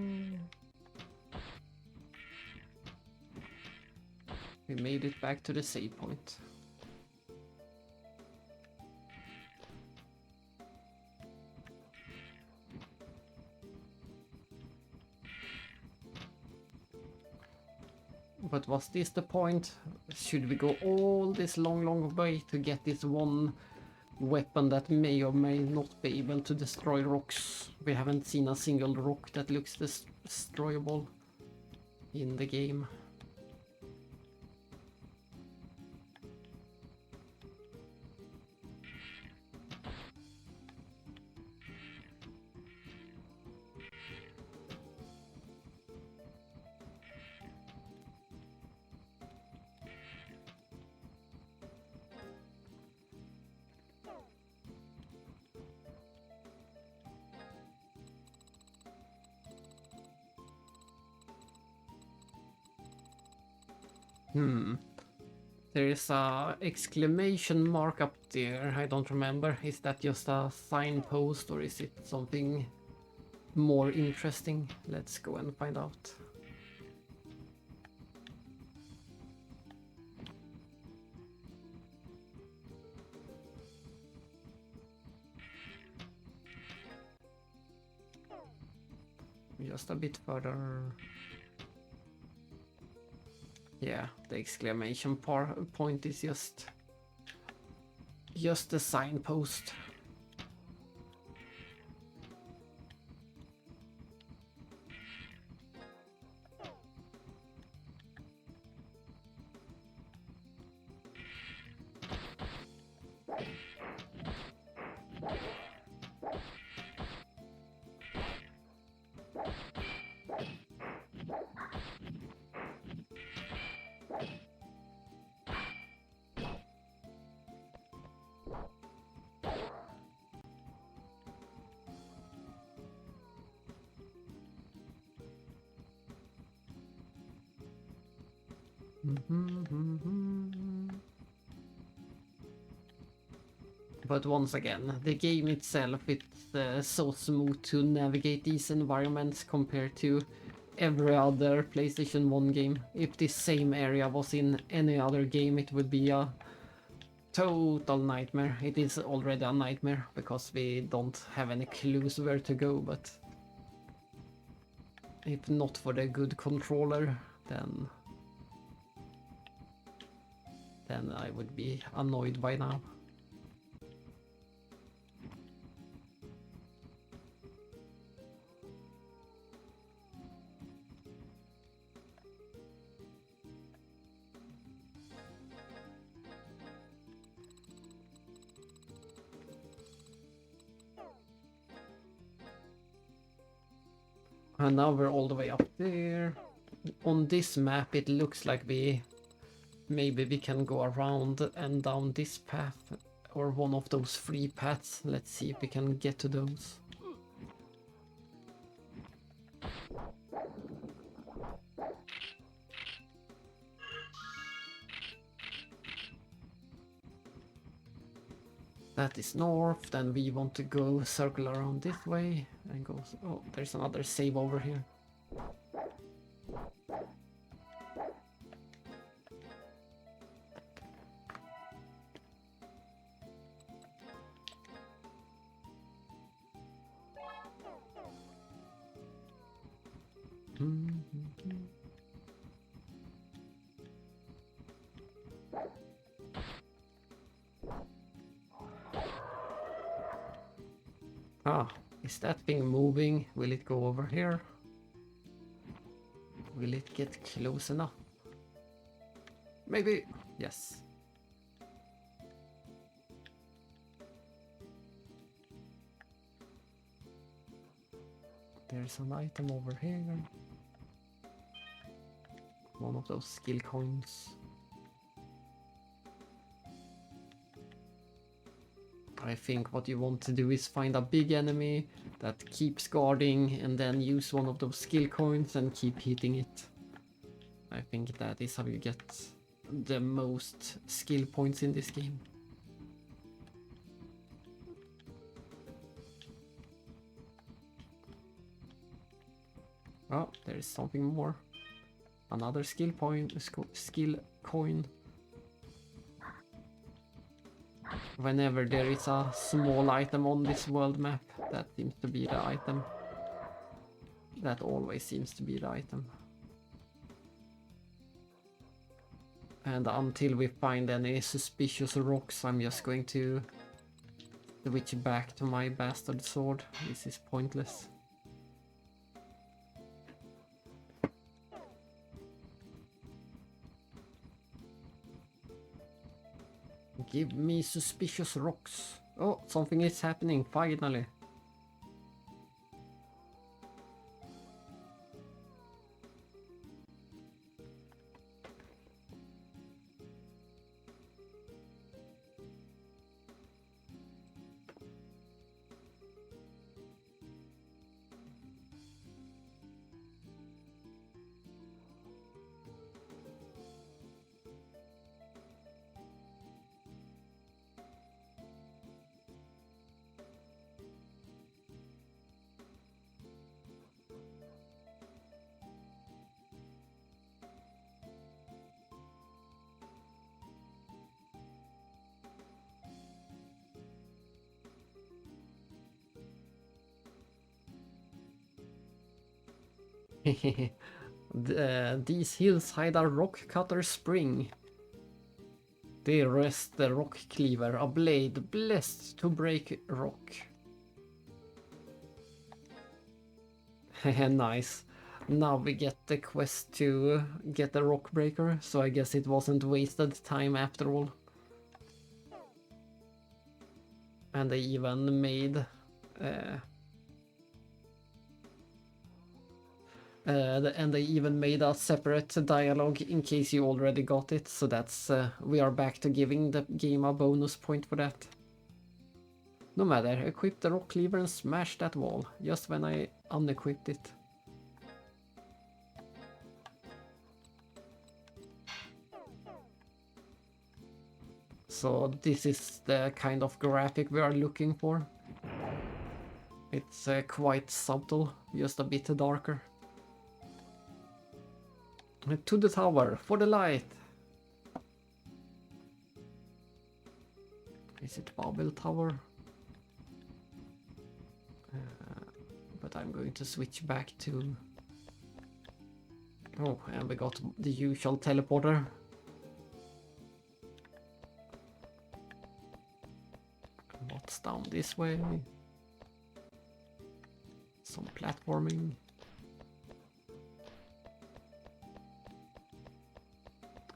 Speaker 1: We made it back to the save point. But was this the point? Should we go all this long way to get this one weapon that may or may not be able to destroy rocks? We haven't seen a single rock that looks destroyable in the game. There is a exclamation mark up there, I don't remember. Is that just a signpost or is it something more interesting? Let's go and find out. Just a bit further. Yeah, the exclamation point is just a signpost. But once again, the game itself, it's so smooth to navigate these environments compared to every other PlayStation 1 game. If this same area was in any other game, it would be a total nightmare. It is already a nightmare because we don't have any clues where to go, but if not for the good controller, then then I would be annoyed by now. And now we're all the way up there. On this map it looks like maybe we can go around and down this path or one of those free paths. Let's see if we can get to those. That is north, then we want to go circle around this way and go. Oh, there's another save over here. Ah, is that thing moving? Will it go over here? Will it get close enough? Maybe. Yes. There's an item over here. One of those skill coins. I think what you want to do is find a big enemy that keeps guarding and then use one of those skill coins and keep hitting it. I think that is how you get the most skill points in this game. Oh, there is something more. Another skill coin. Whenever there is a small item on this world map, that seems to be the item. That always seems to be the item. And until we find any suspicious rocks, I'm just going to switch back to my bastard sword. This is pointless. Give me suspicious rocks. Oh, something is happening, finally. These hills hide a rock cutter spring. They rest the rock cleaver, a blade blessed to break rock. Nice. Now we get the quest to get the rock breaker, so I guess it wasn't wasted time after all. And they even made a separate dialogue in case you already got it, so that's we are back to giving the game a bonus point for that. No matter, equip the rock cleaver and smash that wall, just when I unequipped it. So this is the kind of graphic we are looking for. It's quite subtle, just a bit darker. To the tower, for the light! Is it Babel Tower? But I'm going to switch back to... Oh, and we got the usual teleporter. What's down this way? Some platforming.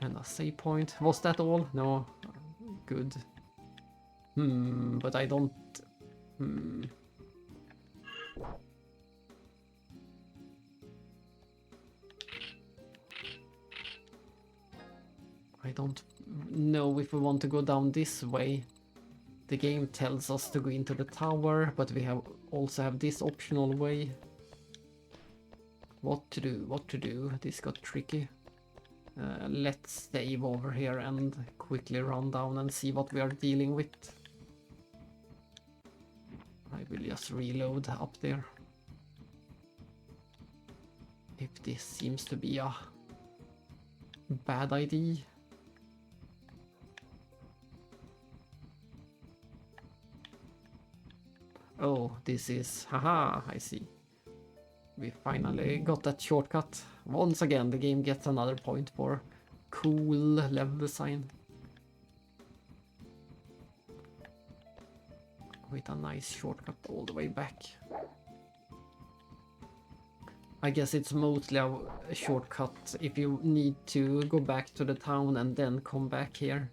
Speaker 1: And a save point. Was that all? No. Good. But I don't... I don't know if we want to go down this way. The game tells us to go into the tower, but we also have this optional way. What to do? This got tricky. Let's save over here and quickly run down and see what we are dealing with. I will just reload up there. If this seems to be a bad idea. Oh, this is... Haha, I see. We finally got that shortcut. Once again, the game gets another point for cool level design. With a nice shortcut all the way back. I guess it's mostly a shortcut if you need to go back to the town and then come back here.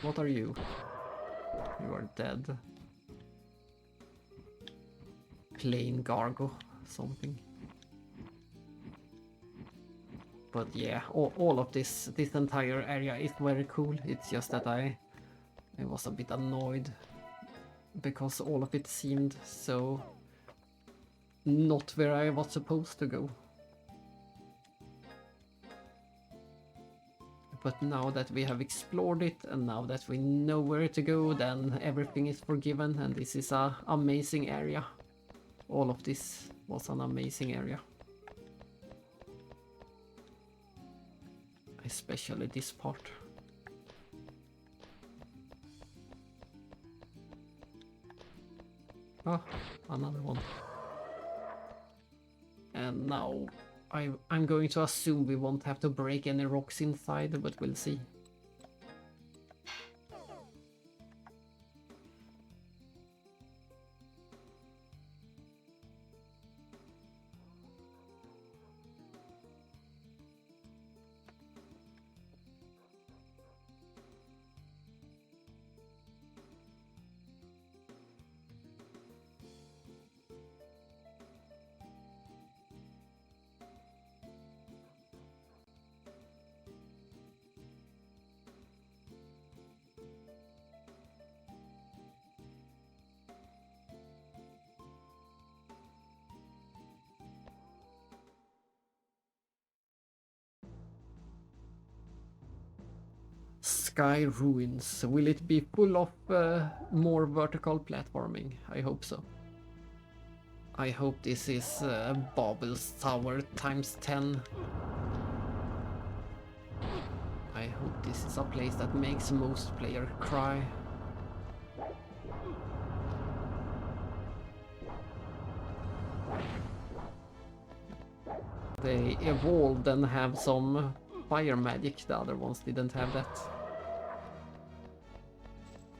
Speaker 1: What are you? You are dead. Plain gargo, something. But yeah, all of this entire area is very cool. It's just that I was a bit annoyed because all of it seemed so not where I was supposed to go. But now that we have explored it and now that we know where to go, then everything is forgiven, and this is an amazing area. All of this was an amazing area. Especially this part. Oh, another one. And now I'm going to assume we won't have to break any rocks inside, but we'll see. Sky Ruins. Will it be full of more vertical platforming? I hope so. I hope this is Babel's Tower times 10. I hope this is a place that makes most players cry. They evolved and have some fire magic, the other ones didn't have that.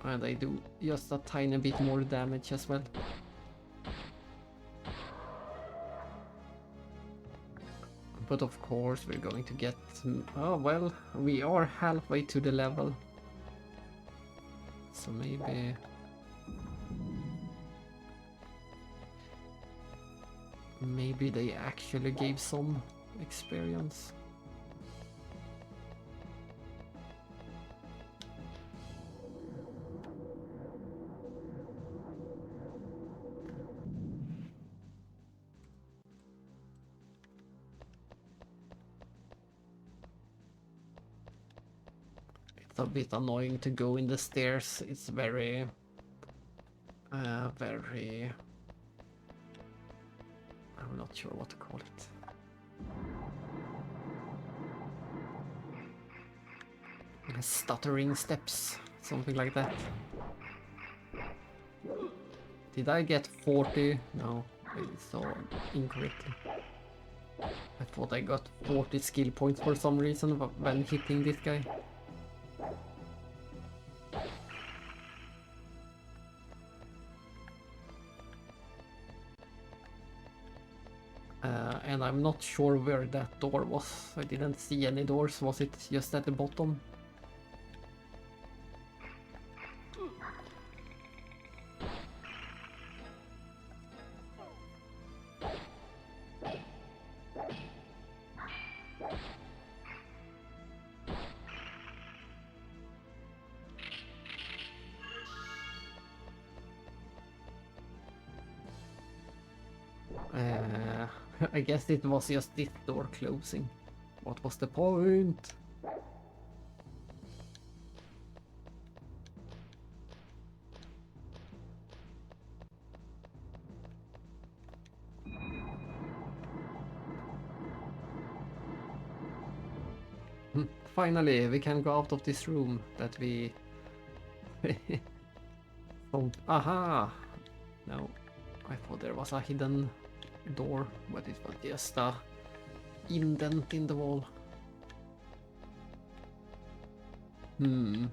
Speaker 1: And they do just a tiny bit more damage as well. But of course we're going to get... Oh well, we are halfway to the level. So maybe... Maybe they actually gave some experience. It's a bit annoying to go in the stairs. It's very... I'm not sure what to call it. Stuttering steps, something like that. Did I get 40? No, I saw incorrectly. I thought I got 40 skill points for some reason when hitting this guy. And I'm not sure where that door was. I didn't see any doors. Was it just at the bottom? I guess it was just this door closing. What was the point? Finally, we can go out of this room that we... Aha! No, I thought there was a hidden door, but it was just a indent in the wall.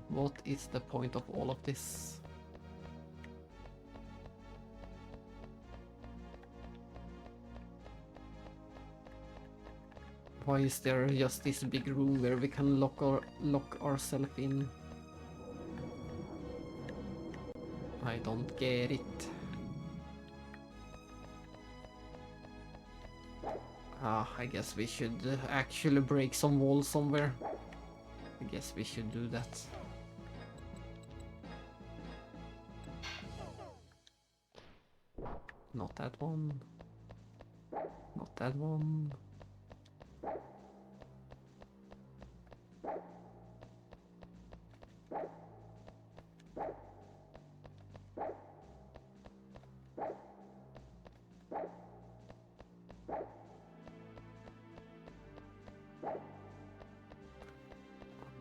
Speaker 1: What is the point of all of this? Why is there just this big room where we can lock ourselves in? I don't get it. I guess we should actually break some walls somewhere. I guess we should do that. Not that one. Not that one.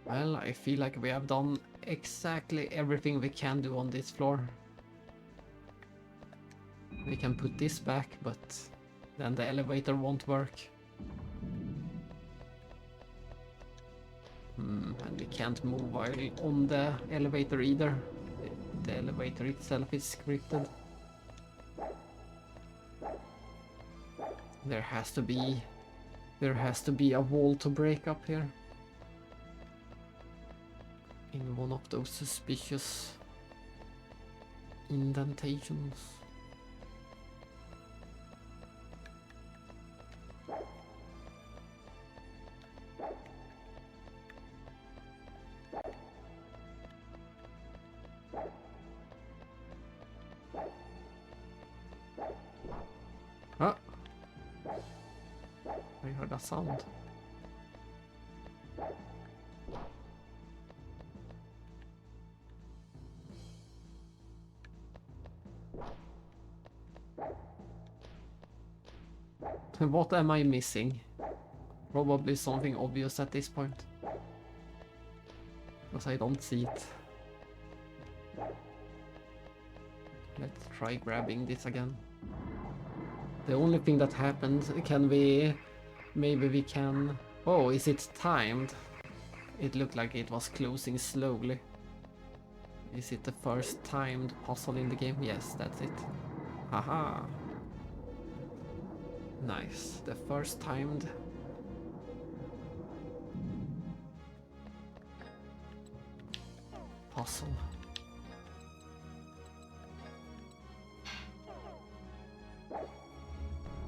Speaker 1: Well, I feel like we have done exactly everything we can do on this floor. We can put this back, but then the elevator won't work. And we can't move while on the elevator either. The elevator itself is scripted. There has to be a wall to break up here. In one of those suspicious indentations. Ah! I heard a sound. What am I missing? Probably something obvious at this point. Because I don't see it. Let's try grabbing this again. The only thing that happened, maybe we can... Oh, is it timed? It looked like it was closing slowly. Is it the first timed puzzle in the game? Yes, that's it. Haha. Nice, the first timed. Puzzle.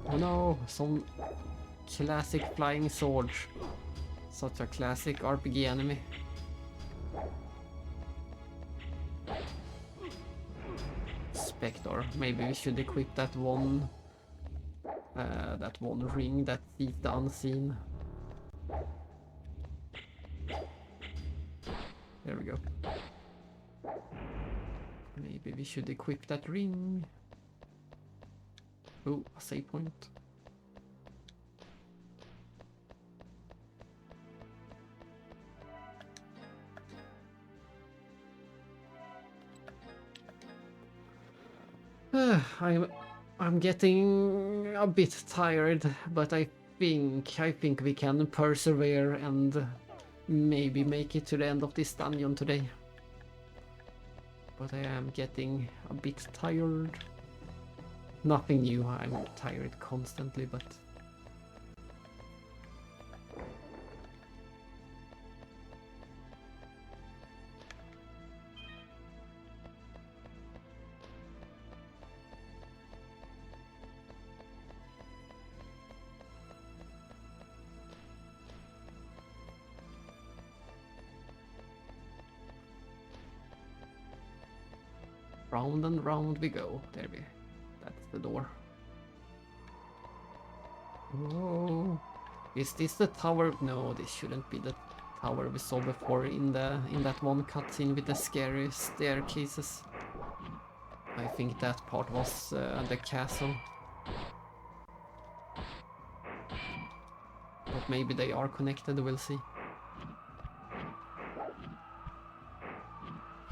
Speaker 1: Oh no, some classic flying swords. Such a classic RPG enemy. Spectre. Maybe we should equip that one ring that sees the unseen. There we go. Maybe we should equip that ring. Oh, a save point. I'm getting a bit tired, but I think we can persevere and maybe make it to the end of this dungeon today. But I am getting a bit tired. Nothing new, I'm tired constantly, but Round and round we go. That's the door. Whoa. Is this the tower? No, this shouldn't be the tower we saw before in that one cutscene with the scary staircases. I think that part was the castle. But maybe they are connected, we'll see.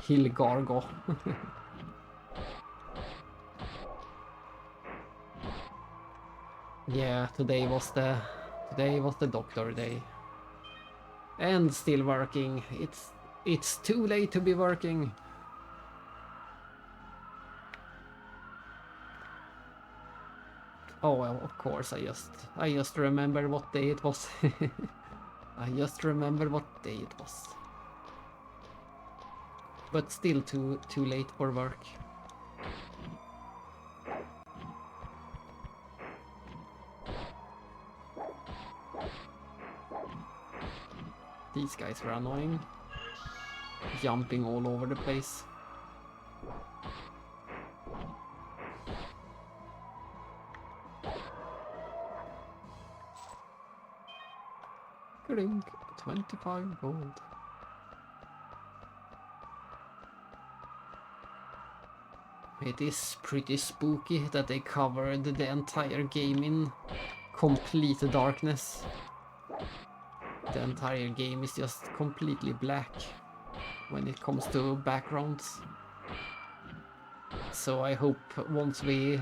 Speaker 1: Hilgargo. Yeah, today was the doctor day. And still working. It's too late to be working. Oh well, of course, I just remember what day it was. I just remember what day it was. But still too late for work. These guys were annoying. Jumping all over the place. Drink 25 gold. It is pretty spooky that they covered the entire game in complete darkness. The entire game is just completely black when it comes to backgrounds. So I hope once we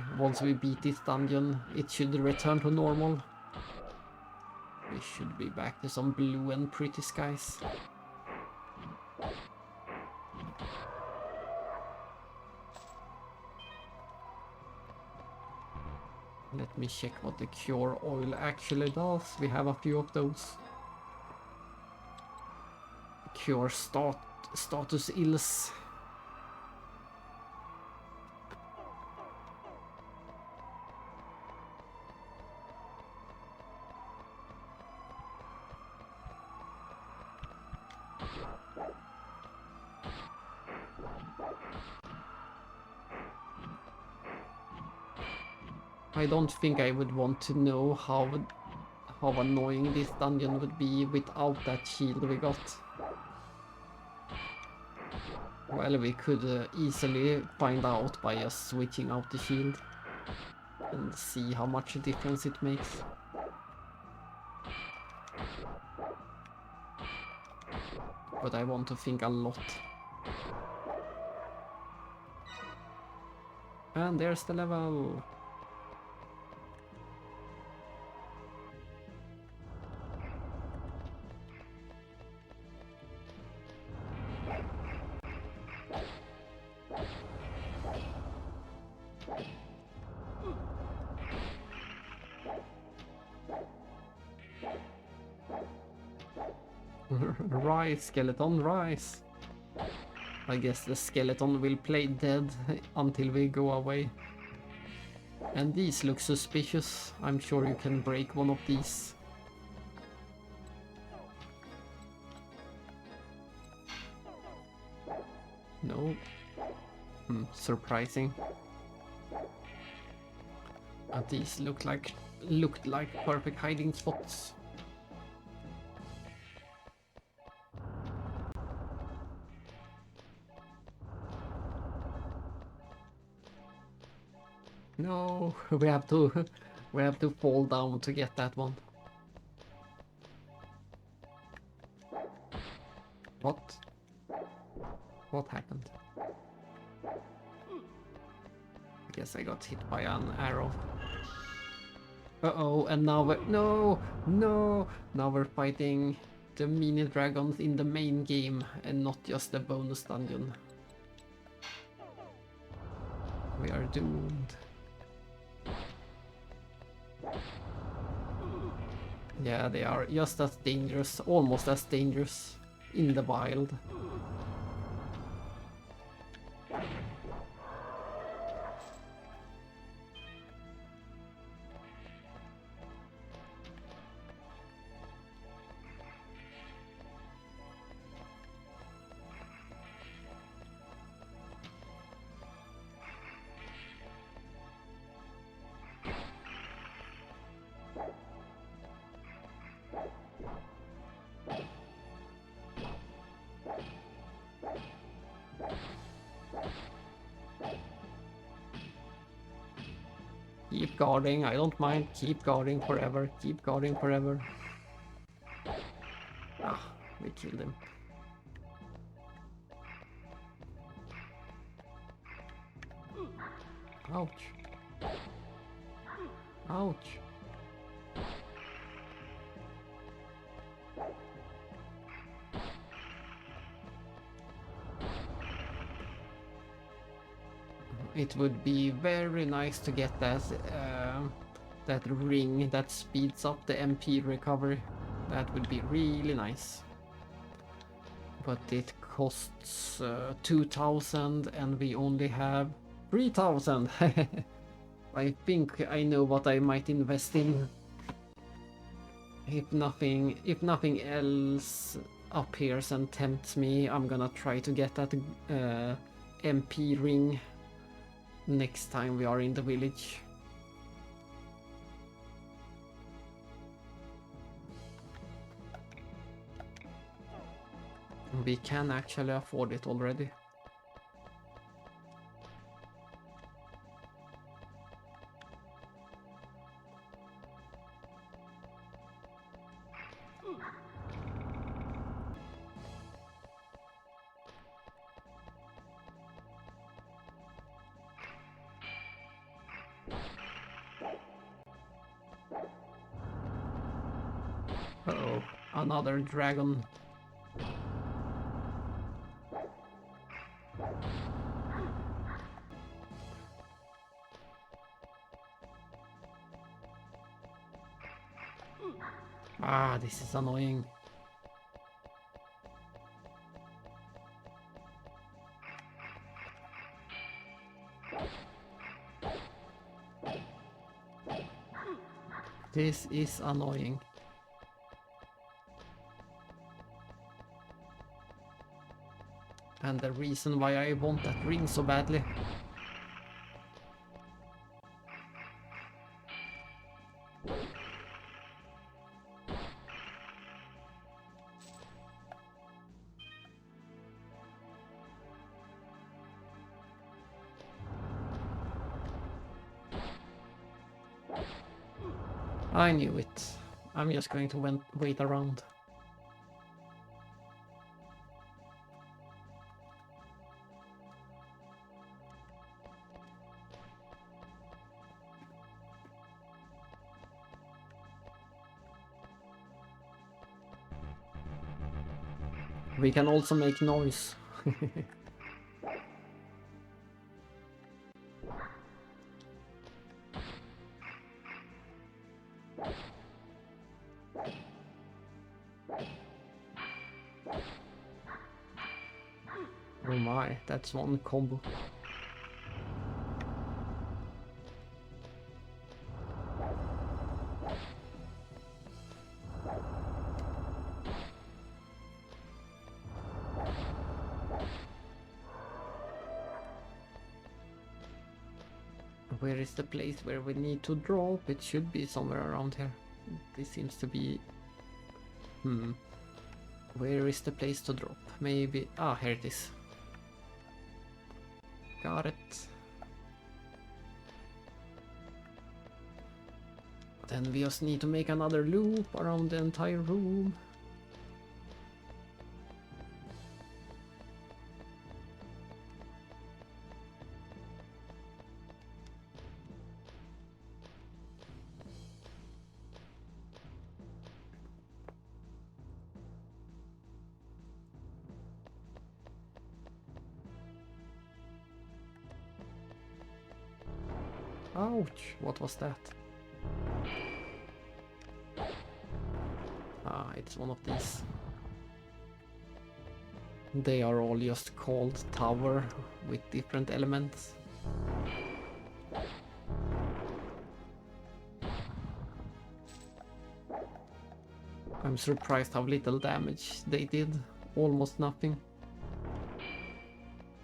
Speaker 1: beat this dungeon, it should return to normal. We should be back to some blue and pretty skies. Let me check what the cure oil actually does. We have a few of those. Cure status ills. I don't think I would want to know how annoying this dungeon would be without that shield we got. Well, we could easily find out by just switching out the shield and see how much difference it makes. But I want to think a lot. And there's the level. Rise, skeleton, rise. I guess the skeleton will play dead until we go away. And these look suspicious. I'm sure you can break one of these. No. Surprising. And these looked like perfect hiding spots. No, we have to fall down to get that one. What? What happened? I guess I got hit by an arrow. Uh-oh, and now no! Now we're fighting the mini dragons in the main game and not just the bonus dungeon. We are doomed. Yeah, they are just as dangerous, almost as dangerous in the wild. guarding, I don't mind. Keep guarding forever, keep guarding forever. Ah, we killed him. Ouch. Ouch. It would be very nice to get that ring that speeds up the MP recovery. That would be really nice. But it costs 2,000 and we only have 3,000. I think I know what I might invest in. If nothing else appears and tempts me, I'm gonna try to get that MP ring next time we are in the village. We can actually afford it already. Uh-oh, another dragon. Ah, this is annoying. This is annoying. And the reason why I want that ring so badly. I knew it. I'm just going to wait around. We can also make noise. Oh my, that's one combo. Where is the place where we need to drop? It should be somewhere around here. This seems to be... Where is the place to drop? Maybe... Ah, here it is. Got it. Then we just need to make another loop around the entire room. Ouch, what was that? Ah, it's one of these. They are all just called tower with different elements. I'm surprised how little damage they did. Almost nothing.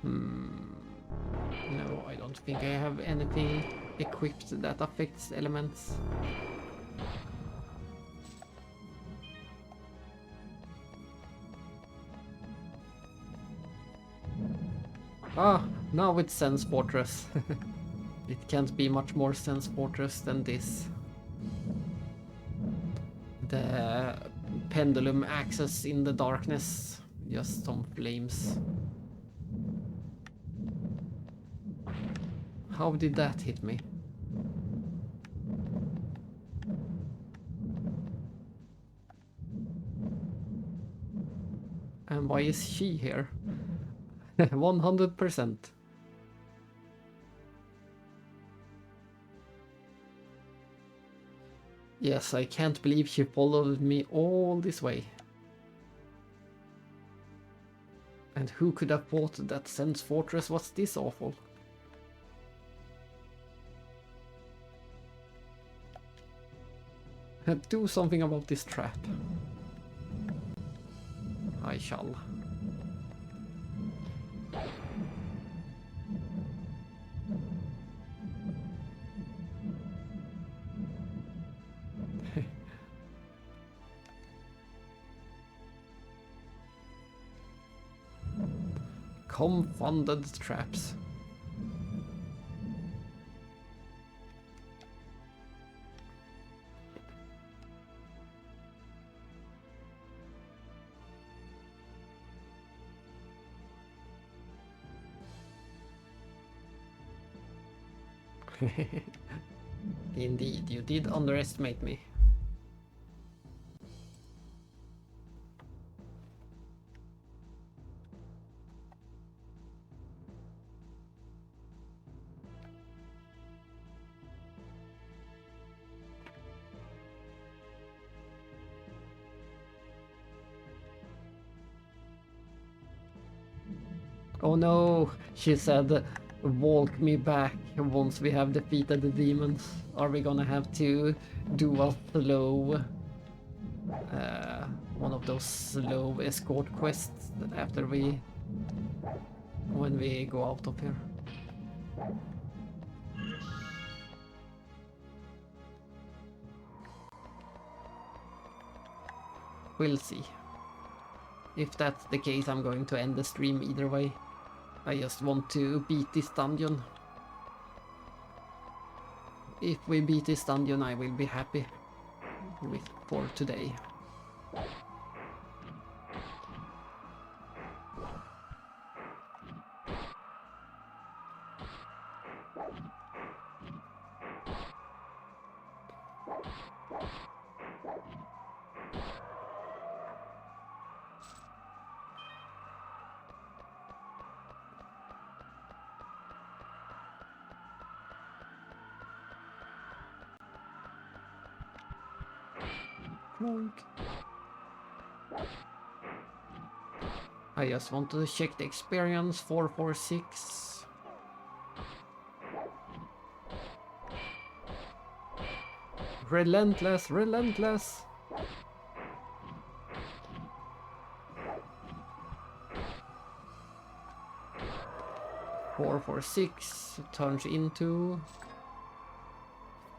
Speaker 1: No, I don't think I have anything equipped that affects elements. Ah, now it sends Fortress. It can't be much more Sense Fortress than this. The pendulum axis in the darkness. Just some flames. How did that hit me? And why is she here? 100%. Yes, I can't believe she followed me all this way. And who could have thought that Sense Fortress was this awful? Do something about this trap. I shall. Confounded traps. Indeed, you did underestimate me. Oh no, she said, walk me back once we have defeated the demons. Are we gonna have to do a slow, one of those slow escort quests after when we go out of here? We'll see. If that's the case, I'm going to end the stream either way. I just want to beat this dungeon. If we beat this dungeon, I will be happy for today. I just want to check the experience. 446. Relentless, relentless. $446 turns into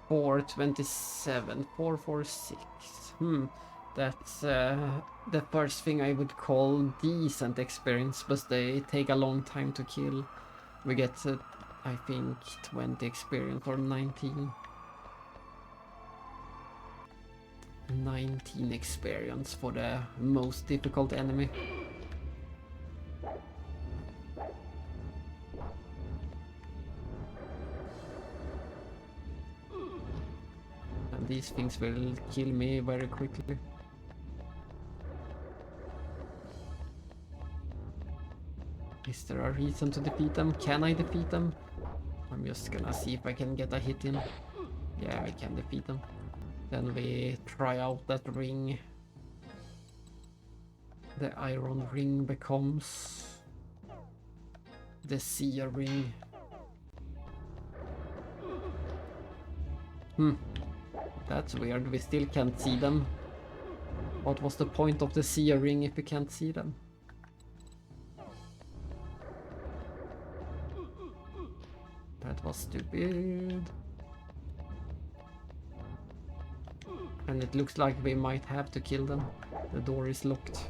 Speaker 1: 427. 446. That's the first thing I would call decent experience, but they take a long time to kill. We get, I think, 20 experience or 19. 19 experience for the most difficult enemy. And these things will kill me very quickly. Is there a reason to defeat them? Can I defeat them? I'm just gonna see if I can get a hit in. Yeah, I can defeat them. Then we try out that ring. The iron ring becomes the seer ring. That's weird, we still can't see them. What was the point of the seer ring if we can't see them? That was stupid. And it looks like we might have to kill them. The door is locked.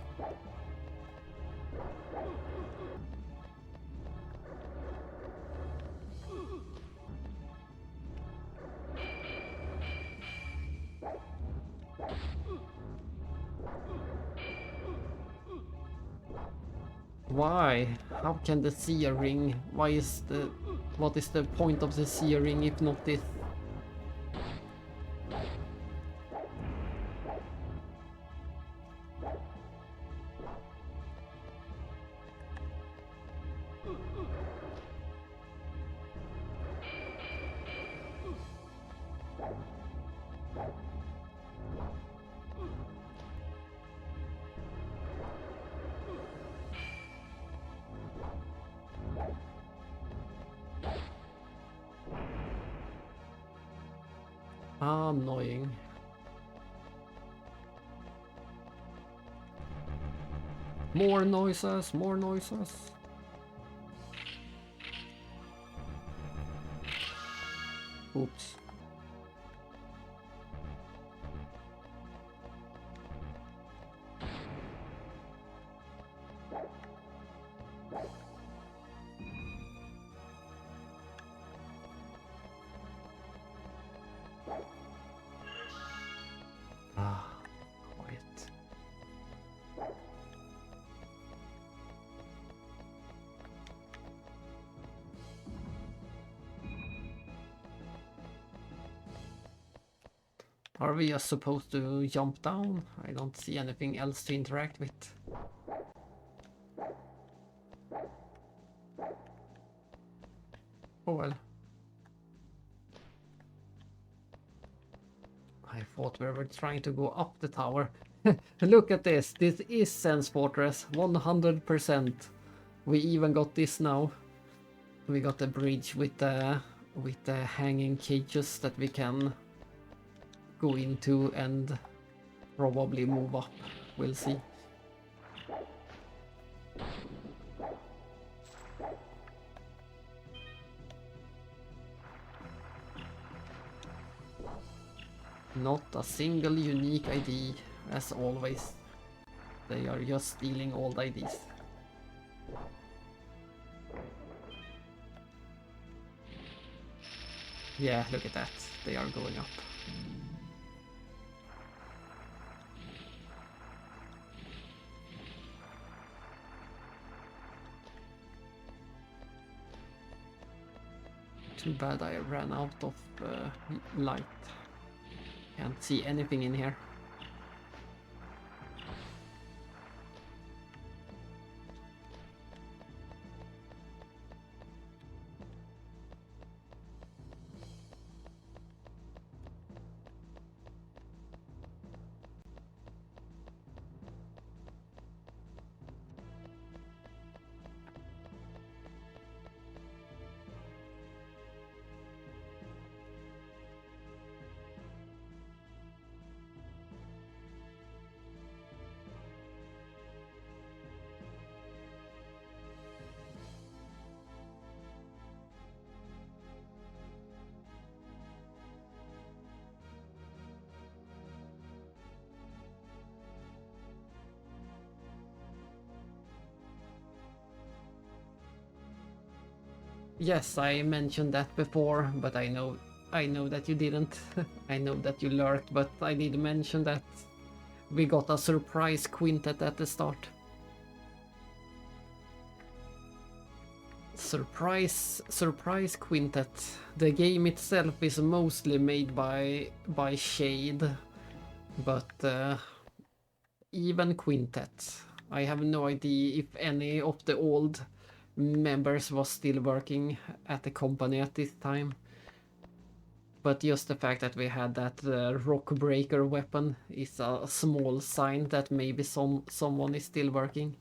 Speaker 1: Why? How can the sea ring? Why is the... What is the point of the sea ring if not this? Annoying. More noises, more noises. Oops. Ah, quiet. Are we just supposed to jump down? I don't see anything else to interact with. Oh well. I thought we were trying to go up the tower. Look at this. This is Sense Fortress. 100%. We even got this now. We got the bridge with the hanging cages that we can go into and probably move up. We'll see. Not a single unique ID, as always. They are just stealing all the IDs. Yeah, look at that. They are going up. Too bad I ran out of light. Can't see anything in here. Yes, I mentioned that before, but I know that you didn't. I know that you lurked, but I did mention that we got a surprise quintet at the start. Surprise quintet. The game itself is mostly made by Shade, but even Quintet. I have no idea if any of the old members was still working at the company at this time. But just the fact that we had that rock breaker weapon is a small sign that maybe someone is still working.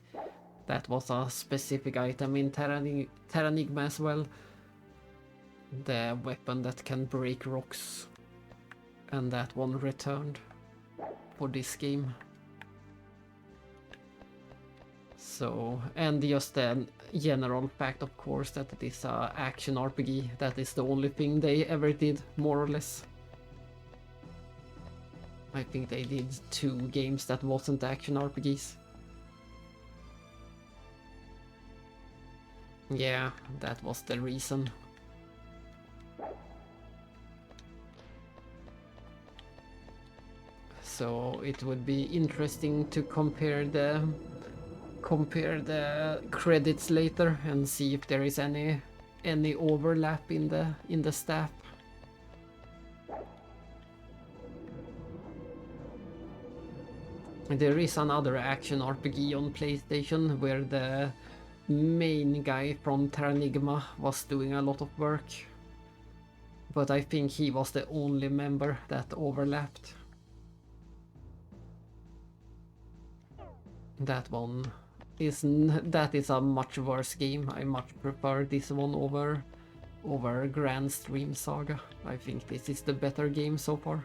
Speaker 1: That was a specific item in Terranigma as well. The weapon that can break rocks. And that one returned for this game. So, and just the general fact, of course, that it is a action RPG. That is the only thing they ever did, more or less. I think they did 2 games that wasn't action RPGs. Yeah, that was the reason. So it would be interesting to compare compare the credits later and see if there is any overlap in the staff. There is another action RPG on PlayStation where the main guy from Terranigma was doing a lot of work, but I think he was the only member that overlapped. That is a much worse game. I much prefer this one over Grand Stream Saga. I think this is the better game so far.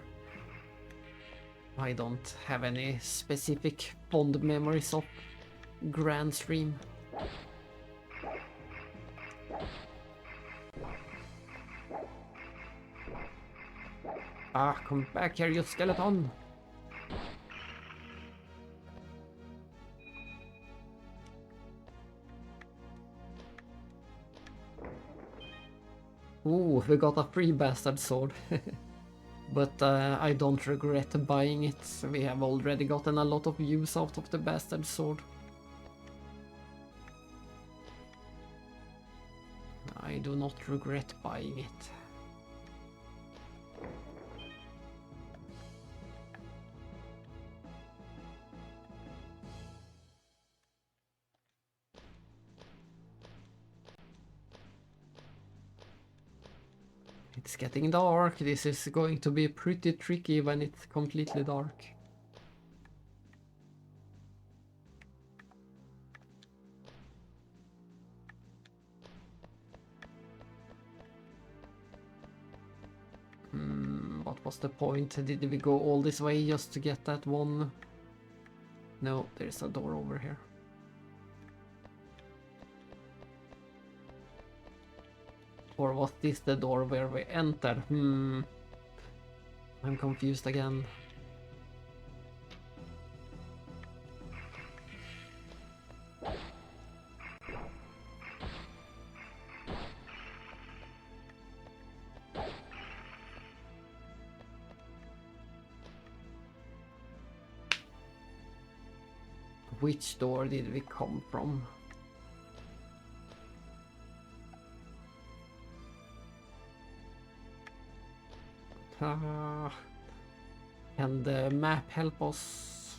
Speaker 1: I don't have any specific fond memories of Grand Stream. Ah, come back here, you skeleton! Ooh, we got a free bastard sword. But I don't regret buying it. We have already gotten a lot of use out of the bastard sword. I do not regret buying it. It's getting dark. This is going to be pretty tricky when it's completely dark. What was the point? Did we go all this way just to get that one? No, there's a door over here. Or was this the door where we entered? I'm confused again. Which door did we come from? Can the map help us?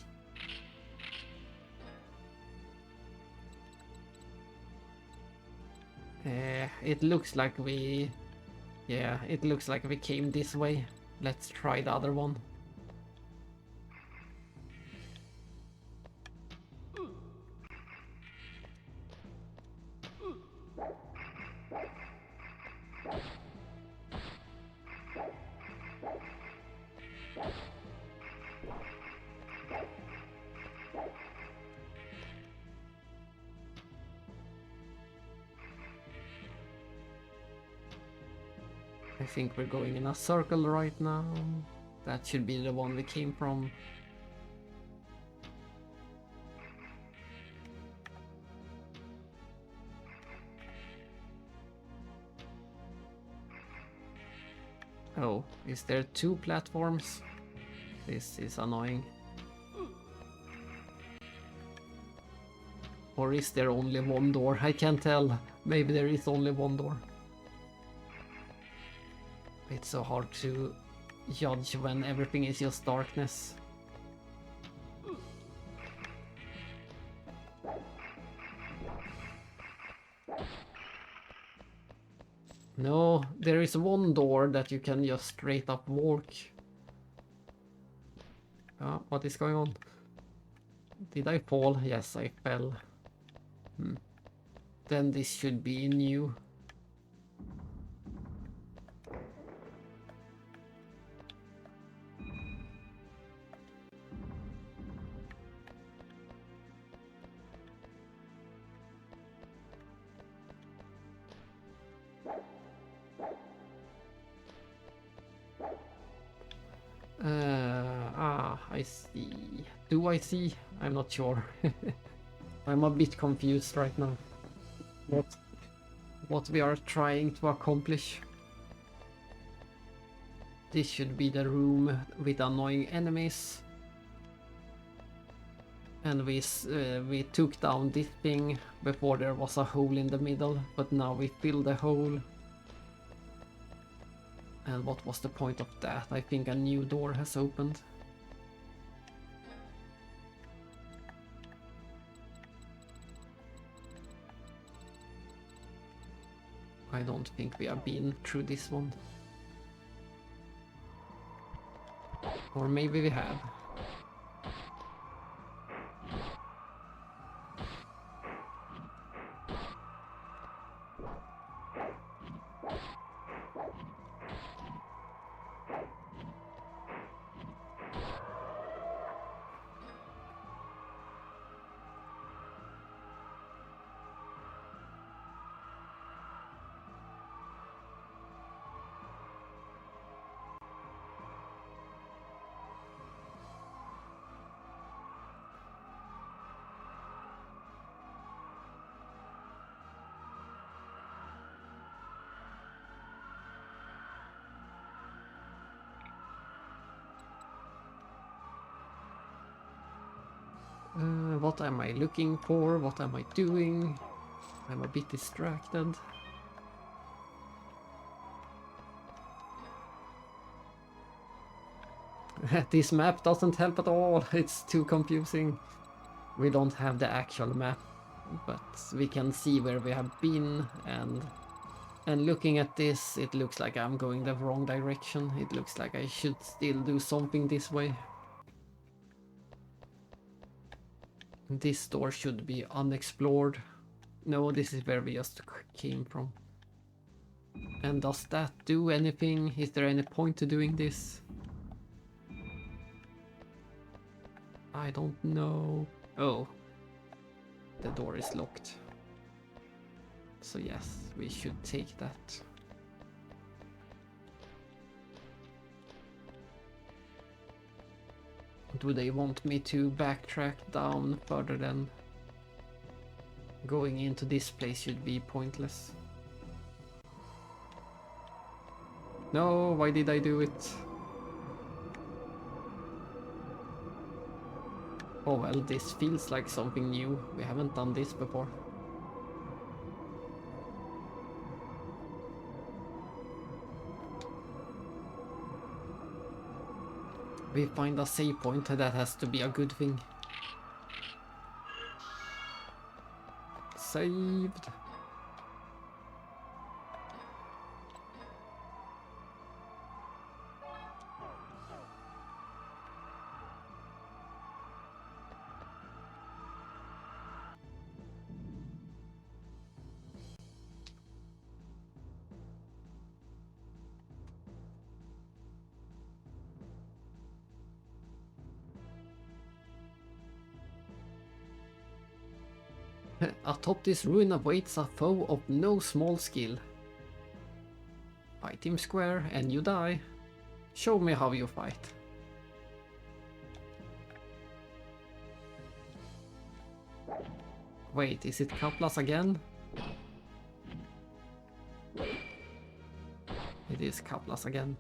Speaker 1: It looks like we... Yeah, it looks like we came this way. Let's try the other one. I think we're going in a circle right now. That should be the one we came from. Oh, is there two platforms? This is annoying. Or is there only one door? I can't tell. Maybe there is only one door. It's so hard to judge when everything is just darkness. No, there is one door that you can just straight up walk. What is going on? Did I fall? Yes, I fell. Then this should be new. I see. Do I see? I'm not sure. I'm a bit confused right now. What we are trying to accomplish. This should be the room with annoying enemies. And we took down this thing before there was a hole in the middle, but now we fill the hole. And what was the point of that? I think a new door has opened. I don't think we have been through this one. Or maybe we have. What am I looking for? What am I doing? I'm a bit distracted. This map doesn't help at all. It's too confusing. We don't have the actual map, but we can see where we have been, and looking at this, it looks like I'm going the wrong direction. It looks like I should still do something this way. This door should be unexplored. No, this is where we just came from. And does that do anything? Is there any point to doing this? I don't know. Oh, the door is locked. So yes, we should take that. Do they want me to backtrack down further than going into this place should be pointless? No, why did I do it? Oh well, this feels like something new. We haven't done this before. We find a save point, that has to be a good thing. Saved. Atop this ruin awaits a foe of no small skill. Fight him square and you die. Show me how you fight. Wait, is it Kaplas again? It is Kaplas again.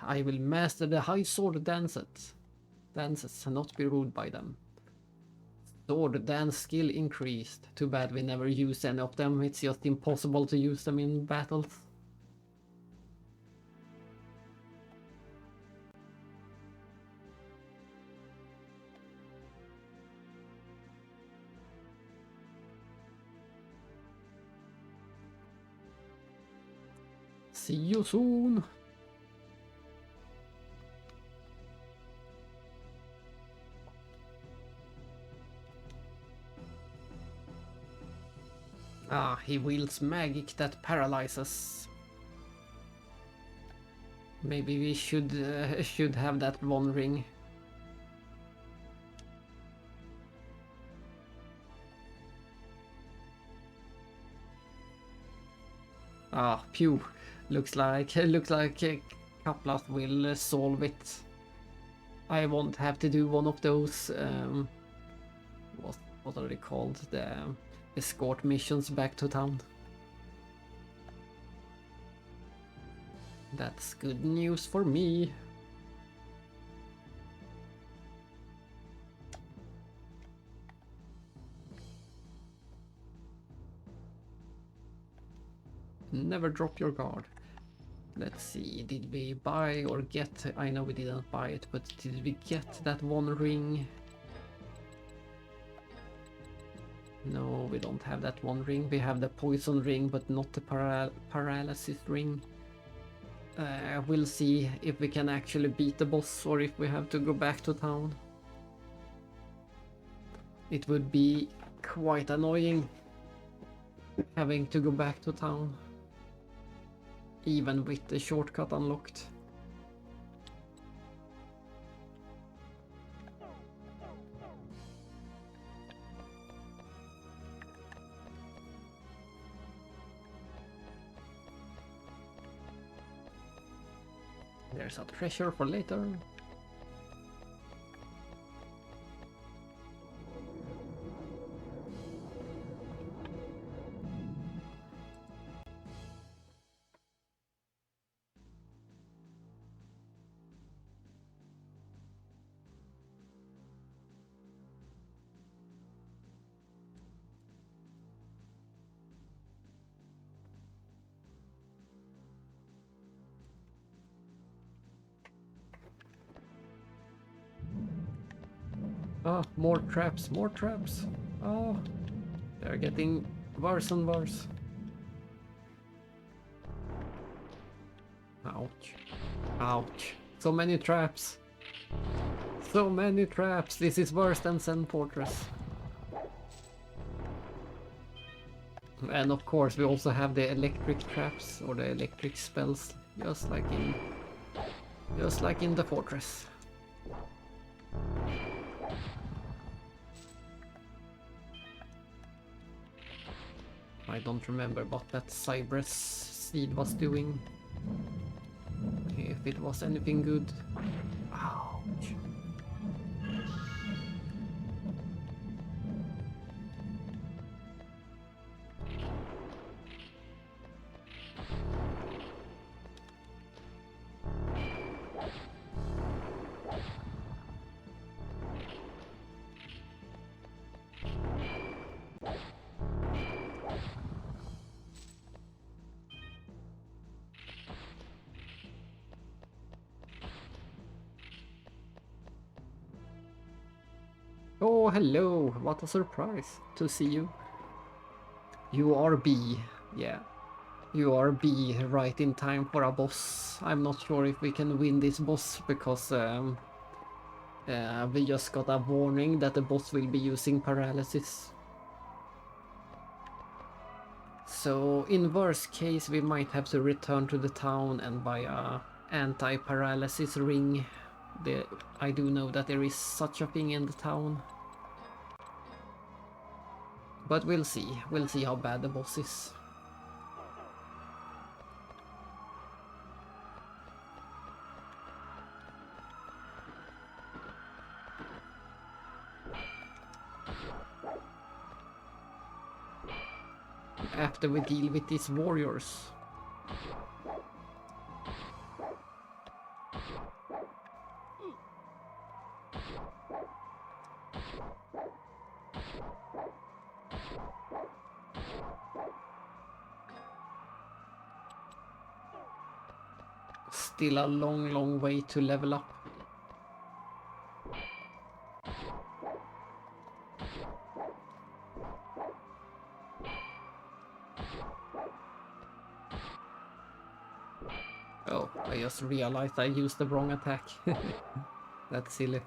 Speaker 1: I will master the high sword dances and not be ruled by them. Sword dance skill increased. Too bad we never use any of them. It's just impossible to use them in battles. See you soon! Ah, he wields magic that paralyzes. Maybe we should have that one ring. Ah, pew. Looks like Kaplas will solve it. I won't have to do one of those. What are they called? The escort missions back to town. That's good news for me. Never drop your guard. Let's see, did we buy or get... I know we didn't buy it, but did we get that one ring? No, we don't have that one ring. We have the poison ring, but not the paralysis ring. We'll see if we can actually beat the boss or if we have to go back to town. It would be quite annoying having to go back to town, even with the shortcut unlocked. There's a treasure for later. Ah, more traps, more traps. Oh, they're getting worse and worse. Ouch. Ouch. So many traps. So many traps. This is worse than Zen Fortress. And of course we also have the electric traps or the electric spells, just like in the fortress. I don't remember what that Cypress seed was doing. If it was anything good. Ouch. Oh, hello! What a surprise to see you. You are B, yeah. You are B right in time for a boss. I'm not sure if we can win this boss because we just got a warning that the boss will be using paralysis. So in worst case we might have to return to the town and buy a anti-paralysis ring. I do know that there is such a thing in the town. But we'll see how bad the boss is. After we deal with these warriors. Still a long way to level up. Oh, I just realized I used the wrong attack. That's silly.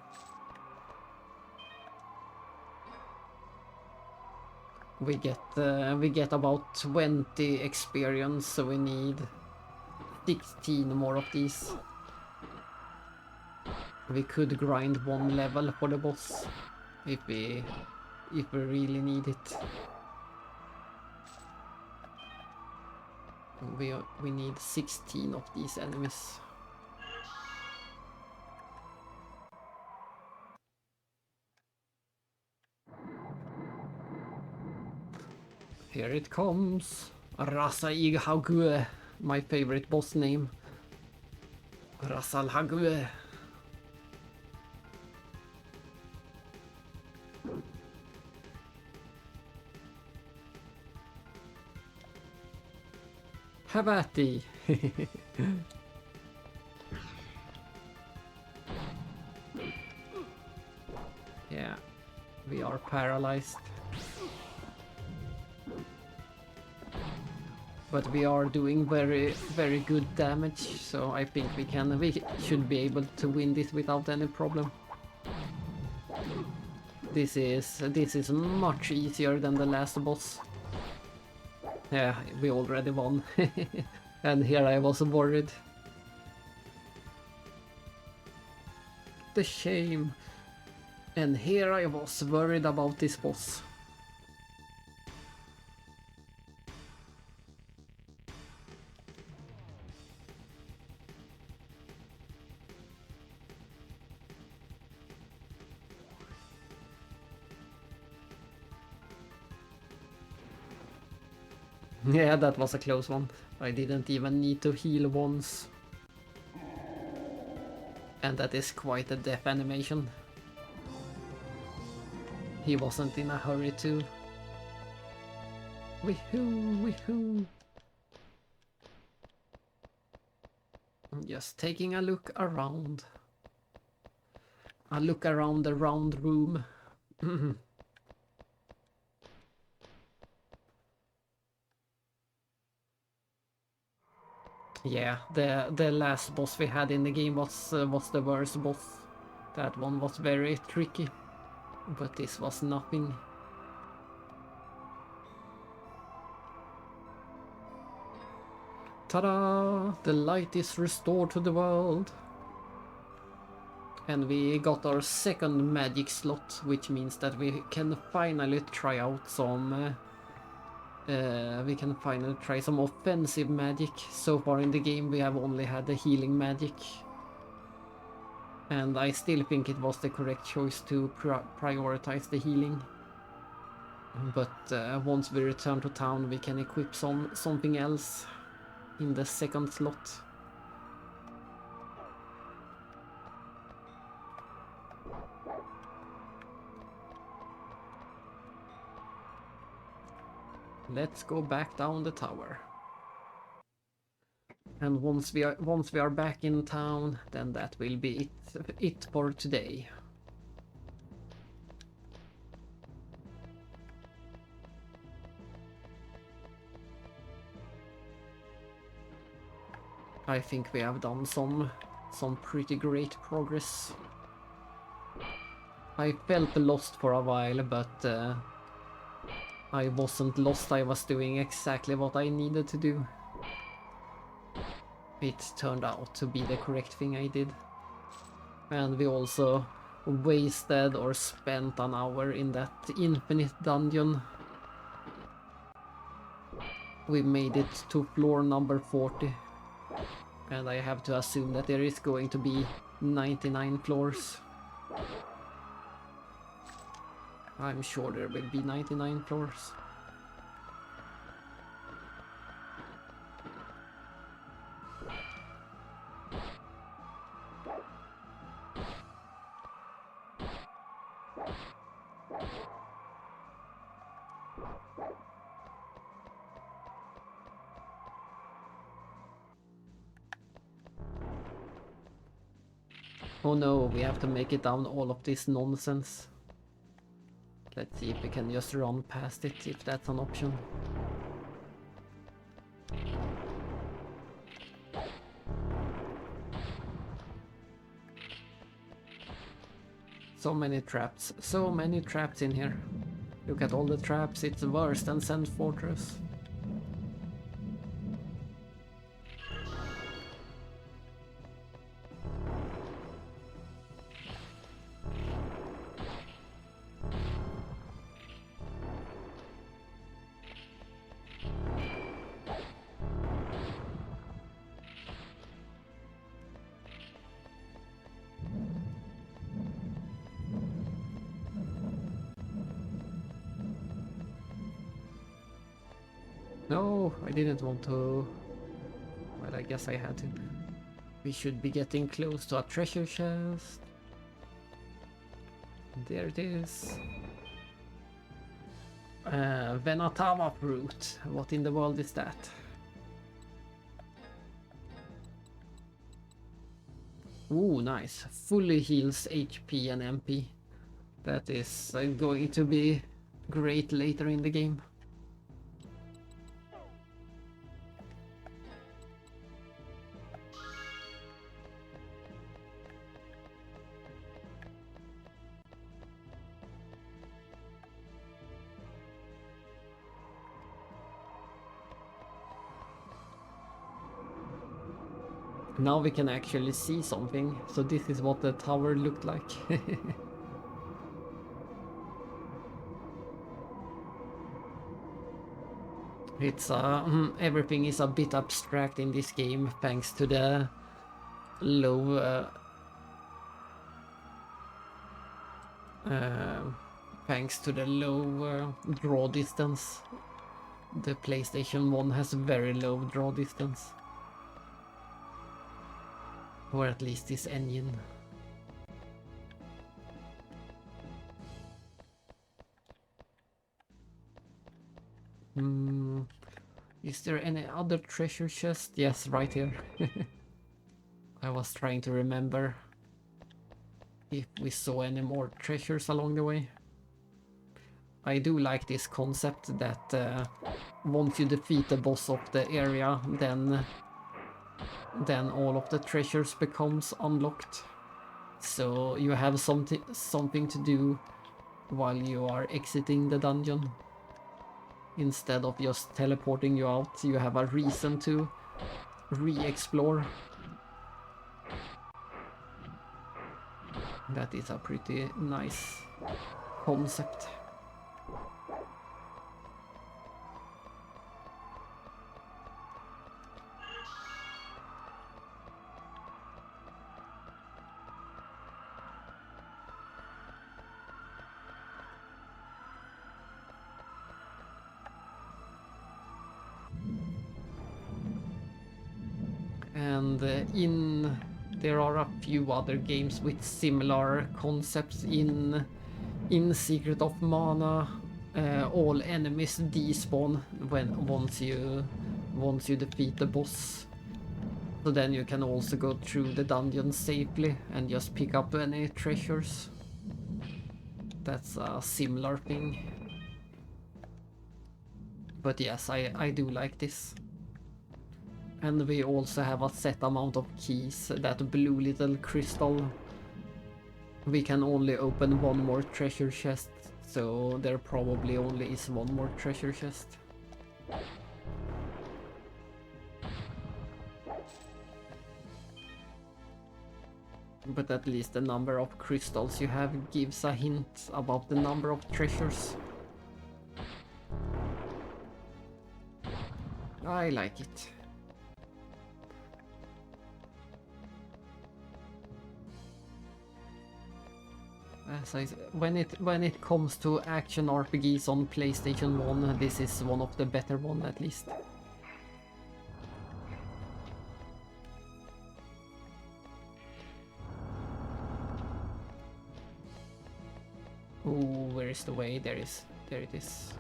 Speaker 1: We get about 20 experience, so we need 16 more of these. We could grind one level for the boss if we really need it. We need 16 of these enemies. Here it comes. Rasa Ighague, my favorite boss name. Rasal Hague. Have at thee. Yeah, we are paralyzed. But we are doing very good damage, so I think we should be able to win this without any problem. This is much easier than the last boss. Yeah, we already won. And here I was worried. The shame. And here I was worried about this boss. Yeah, that was a close one. I didn't even need to heal once. And that is quite a death animation. He wasn't in a hurry too. Woohoo, woohoo. Just taking a look around. A look around the round room. Yeah, the last boss we had in the game was the worst boss. That one was very tricky, but this was nothing. Ta-da! The light is restored to the world. And we got our second magic slot, which means that we can finally try out some offensive magic. So far in the game we have only had the healing magic. And I still think it was the correct choice to prioritize the healing. But once we return to town we can equip something else in the second slot. Let's go back down the tower. And once we are back in town, then that will be it for today. I think we have done some pretty great progress. I felt lost for a while, but I wasn't lost. I was doing exactly what I needed to do. It turned out to be the correct thing I did. And we also wasted or spent an hour in that infinite dungeon. We made it to floor number 40. And I have to assume that there is going to be 99 floors. I'm sure there will be 99 floors. Oh no, we have to make it down all of this nonsense. Let's see if we can just run past it, if that's an option. So many traps in here. Look at all the traps, it's worse than Sand Fortress. No, I didn't want to. Well, I guess I had to. We should be getting close to a treasure chest. There it is. Venatava fruit. What in the world is that? Ooh, nice. Fully heals HP and MP. That is going to be great later in the game. Now we can actually see something, so this is what the tower looked like. It's everything is a bit abstract in this game thanks to the low draw distance. The PlayStation 1 has very low draw distance. Or at least this engine. Is there any other treasure chest? Yes, right here. I was trying to remember if we saw any more treasures along the way. I do like this concept that once you defeat the boss of the area, then all of the treasures becomes unlocked. So you have something to do while you are exiting the dungeon. Instead of just teleporting you out, you have a reason to re-explore. That is a pretty nice concept. And there are a few other games with similar concepts. In Secret of Mana, all enemies despawn once you defeat the boss. So then you can also go through the dungeon safely and just pick up any treasures. That's a similar thing. But yes, I do like this. And we also have a set amount of keys. That blue little crystal. We can only open one more treasure chest, so there probably only is one more treasure chest. But at least the number of crystals you have gives a hint about the number of treasures. I like it. When it comes to action RPGs on PlayStation 1, this is one of the better ones at least. Ooh, where is the way? There it is.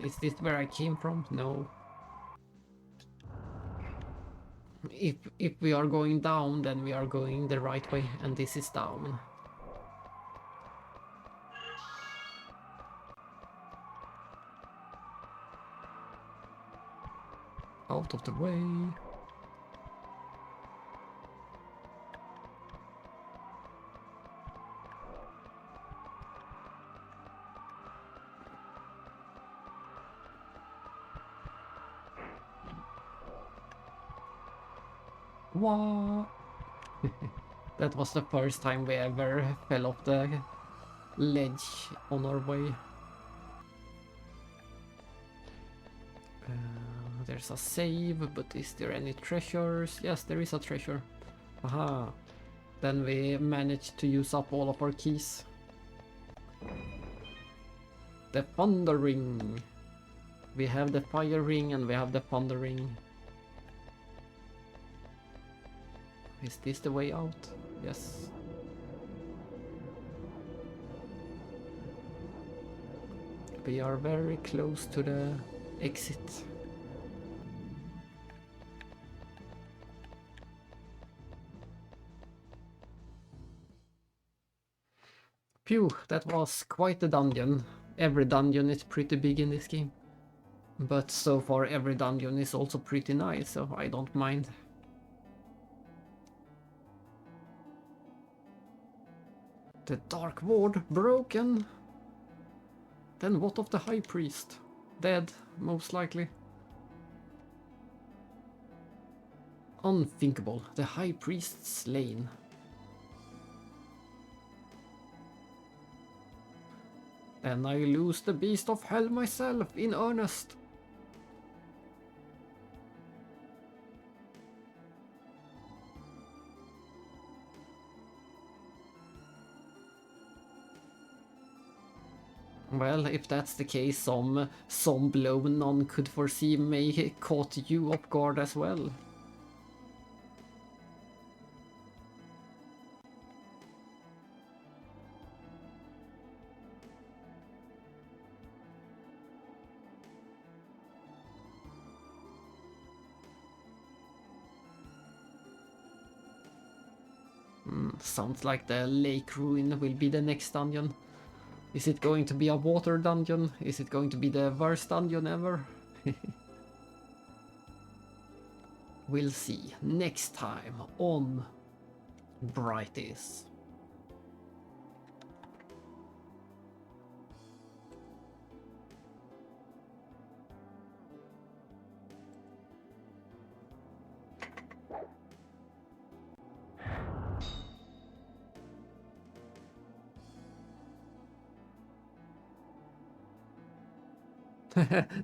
Speaker 1: Is this where I came from? No. If we are going down, then we are going the right way, and this is down. Out of the way. What? That was the first time we ever fell off the ledge on our way. There's a save, but is there any treasures? Yes, there is a treasure. Aha. Then we managed to use up all of our keys. The Thunder Ring. We have the Fire Ring and we have the Thunder Ring. Is this the way out? Yes. We are very close to the exit. Phew, that was quite a dungeon. Every dungeon is pretty big in this game. But so far every dungeon is also pretty nice, so I don't mind. The Dark Ward broken. Then what of the High Priest? Dead, most likely. Unthinkable. The High Priest slain. And I lose the Beast of Hell myself, in earnest. Well, if that's the case, some blow none could foresee may caught you off guard as well. Sounds like the Lake Ruin will be the next dungeon. Is it going to be a water dungeon? Is it going to be the worst dungeon ever? We'll see next time on Brightis.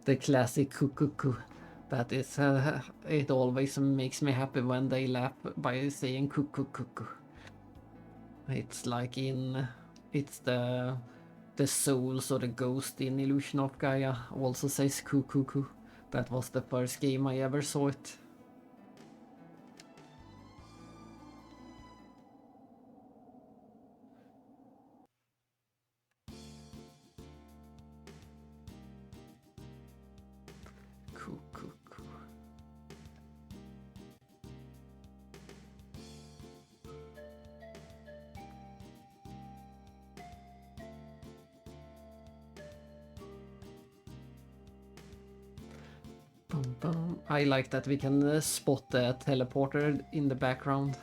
Speaker 1: The classic cuckoo. That is, it always makes me happy when they laugh by saying cuckoo. It's like it's the souls or the ghost in Illusion of Gaia also says cuckoo. That was the first game I ever saw it. I like that we can spot the teleporter in the background.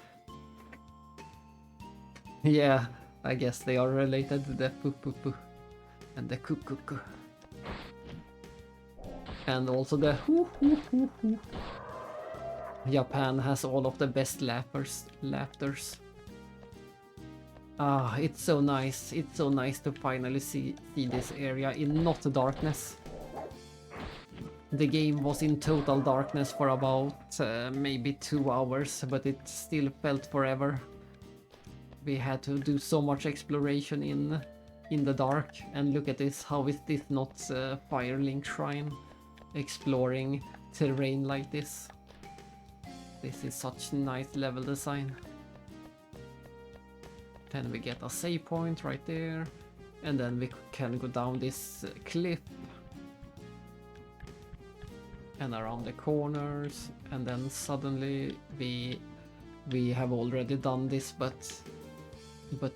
Speaker 1: Yeah, I guess they are related to the poo and the cuckoo. And also the hoo. Japan has all of the best laughters. Ah, it's so nice. It's so nice to finally see this area in not darkness. The game was in total darkness for about maybe 2 hours, but it still felt forever. We had to do so much exploration in the dark, and look at this, how is this not Firelink Shrine? Exploring terrain like this. This is such nice level design. Then we get a save point right there, and then we can go down this cliff and around the corners, and then suddenly we have already done this, but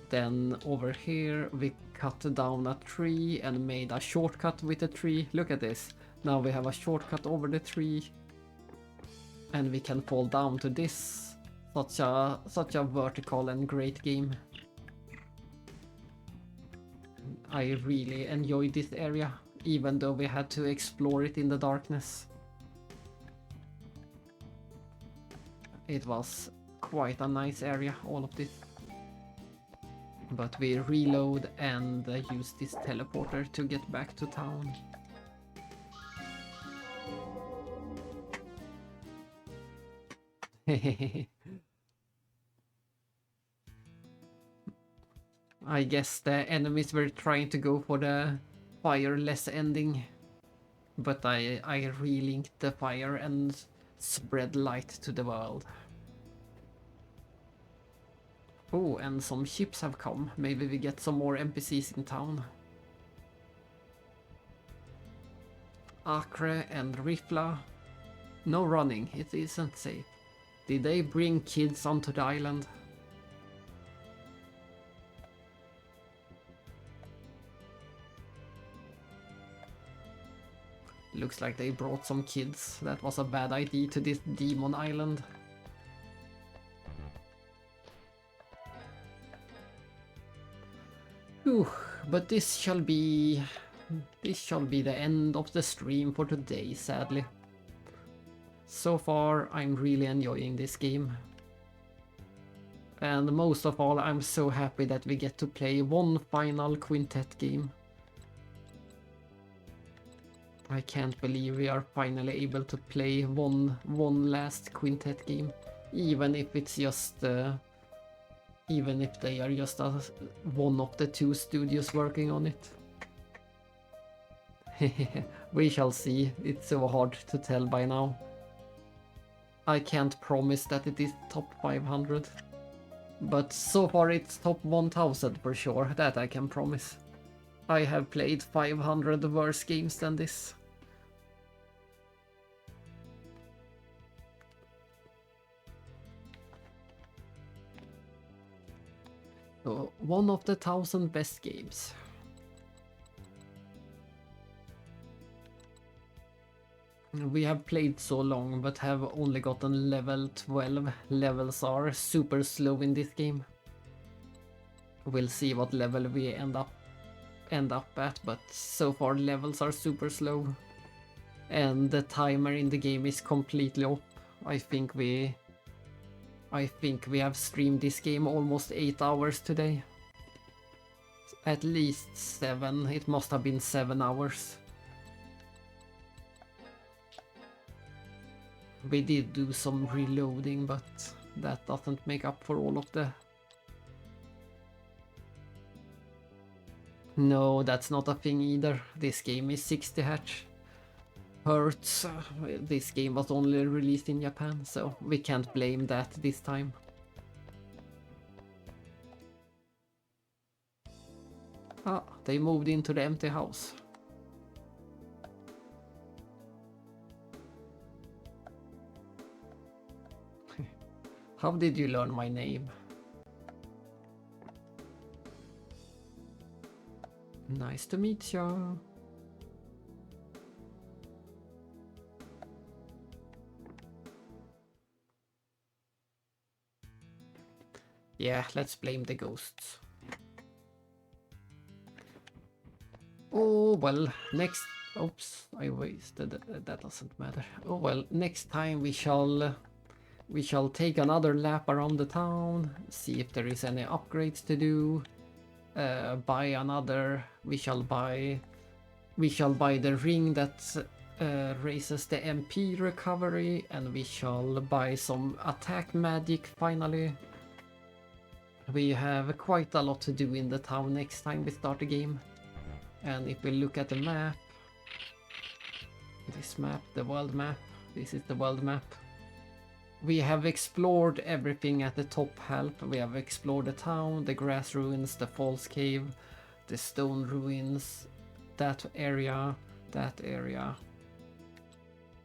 Speaker 1: then over here we cut down a tree and made a shortcut with the tree. Look at this. Now we have a shortcut over the tree, and we can fall down to this. Such a vertical and great game. I really enjoyed this area, even though we had to explore it in the darkness. It was quite a nice area, all of this. But we reload and use this teleporter to get back to town. I guess the enemies were trying to go for the fireless ending. But I relinked the fire and spread light to the world. Oh, and some ships have come. Maybe we get some more NPCs in town. Acre and Rifla. No running, it isn't safe. Did they bring kids onto the island? Looks like they brought some kids. That was a bad idea to this demon island. Whew, but this shall be the end of the stream for today, sadly. So far, I'm really enjoying this game. And most of all, I'm so happy that we get to play one final Quintet game. I can't believe we are finally able to play one last Quintet game, even if it's just even if they are just one of the two studios working on it. We shall see. It's so hard to tell by now. I can't promise that it is top 500, but so far it's top 1000 for sure, that I can promise. I have played 500 worse games than this. So, one of the 1000 best games. We have played so long but have only gotten level 12. Levels are super slow in this game. We'll see what level we end up at, but so far levels are super slow. And the timer in the game is completely off. I think we have streamed this game almost 8 hours today. At least 7, it must have been 7 hours. We did do some reloading, but that doesn't make up for all of the... No, that's not a thing either. This game is 60 hertz. This game was only released in Japan, so we can't blame that this time. Ah, they moved into the empty house. How did you learn my name? Nice to meet you. Yeah, let's blame the ghosts. Oh, well, next... Oops, I wasted... That doesn't matter. Oh, well, next time we shall take another lap around the town, see if there is any upgrades to do, buy another... We shall buy the ring that raises the MP recovery, and we shall buy some attack magic finally. We have quite a lot to do in the town next time we start the game. And if we look at the map, this map, the world map, this is the world map. We have explored everything at the top half. We have explored the town, the grass ruins, the false cave, the stone ruins, that area.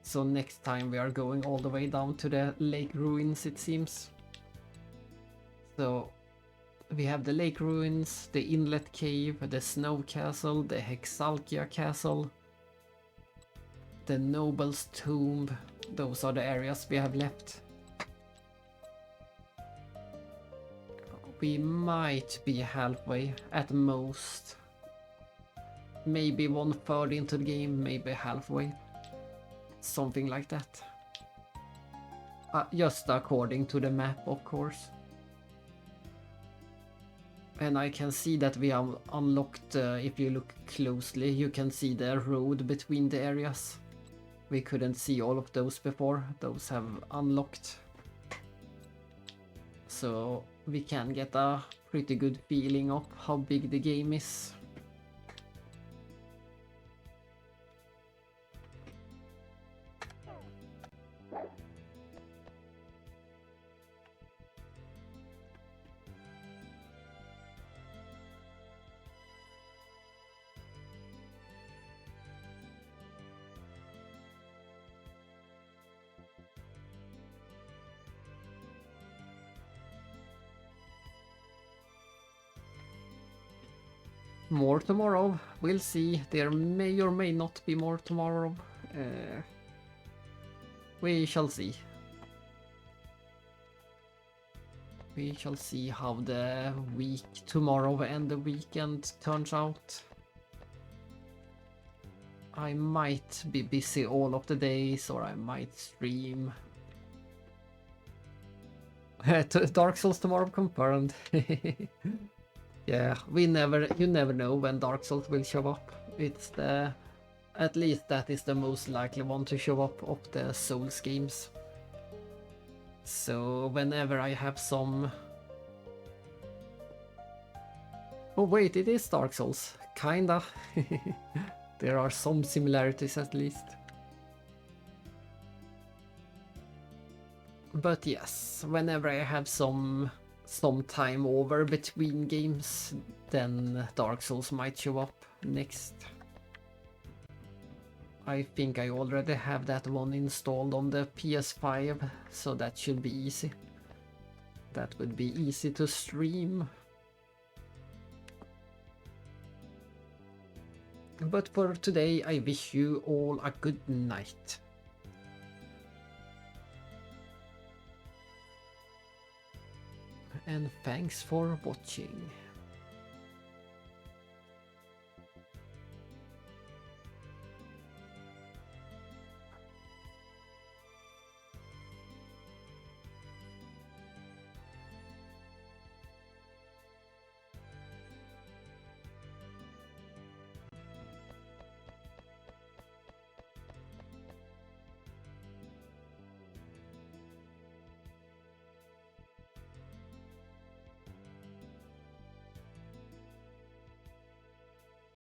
Speaker 1: So next time we are going all the way down to the lake ruins, it seems. So we have the lake ruins, the inlet cave, the snow castle, the Hexalkia castle, the noble's tomb. Those are the areas we have left. We might be halfway at most. Maybe 1/3 into the game, maybe halfway. Something like that. Just according to the map, of course. And I can see that we have unlocked, if you look closely, you can see the road between the areas. We couldn't see all of those before. Those have unlocked. So we can get a pretty good feeling of how big the game is. More tomorrow, we'll see. There may or may not be more tomorrow. We shall see. We shall see how the week tomorrow and the weekend turns out. I might be busy all of the days, or I might stream. Dark Souls tomorrow confirmed. Yeah, you never know when Dark Souls will show up. It's at least that is the most likely one to show up of the Souls games. So whenever I have some... Oh wait, it is Dark Souls. Kinda. There are some similarities at least. But yes, whenever I have some time over between games, then Dark Souls might show up next. I think I already have that one installed on the PS5, so that should be easy. That would be easy to stream. But for today, I wish you all a good night. And thanks for watching.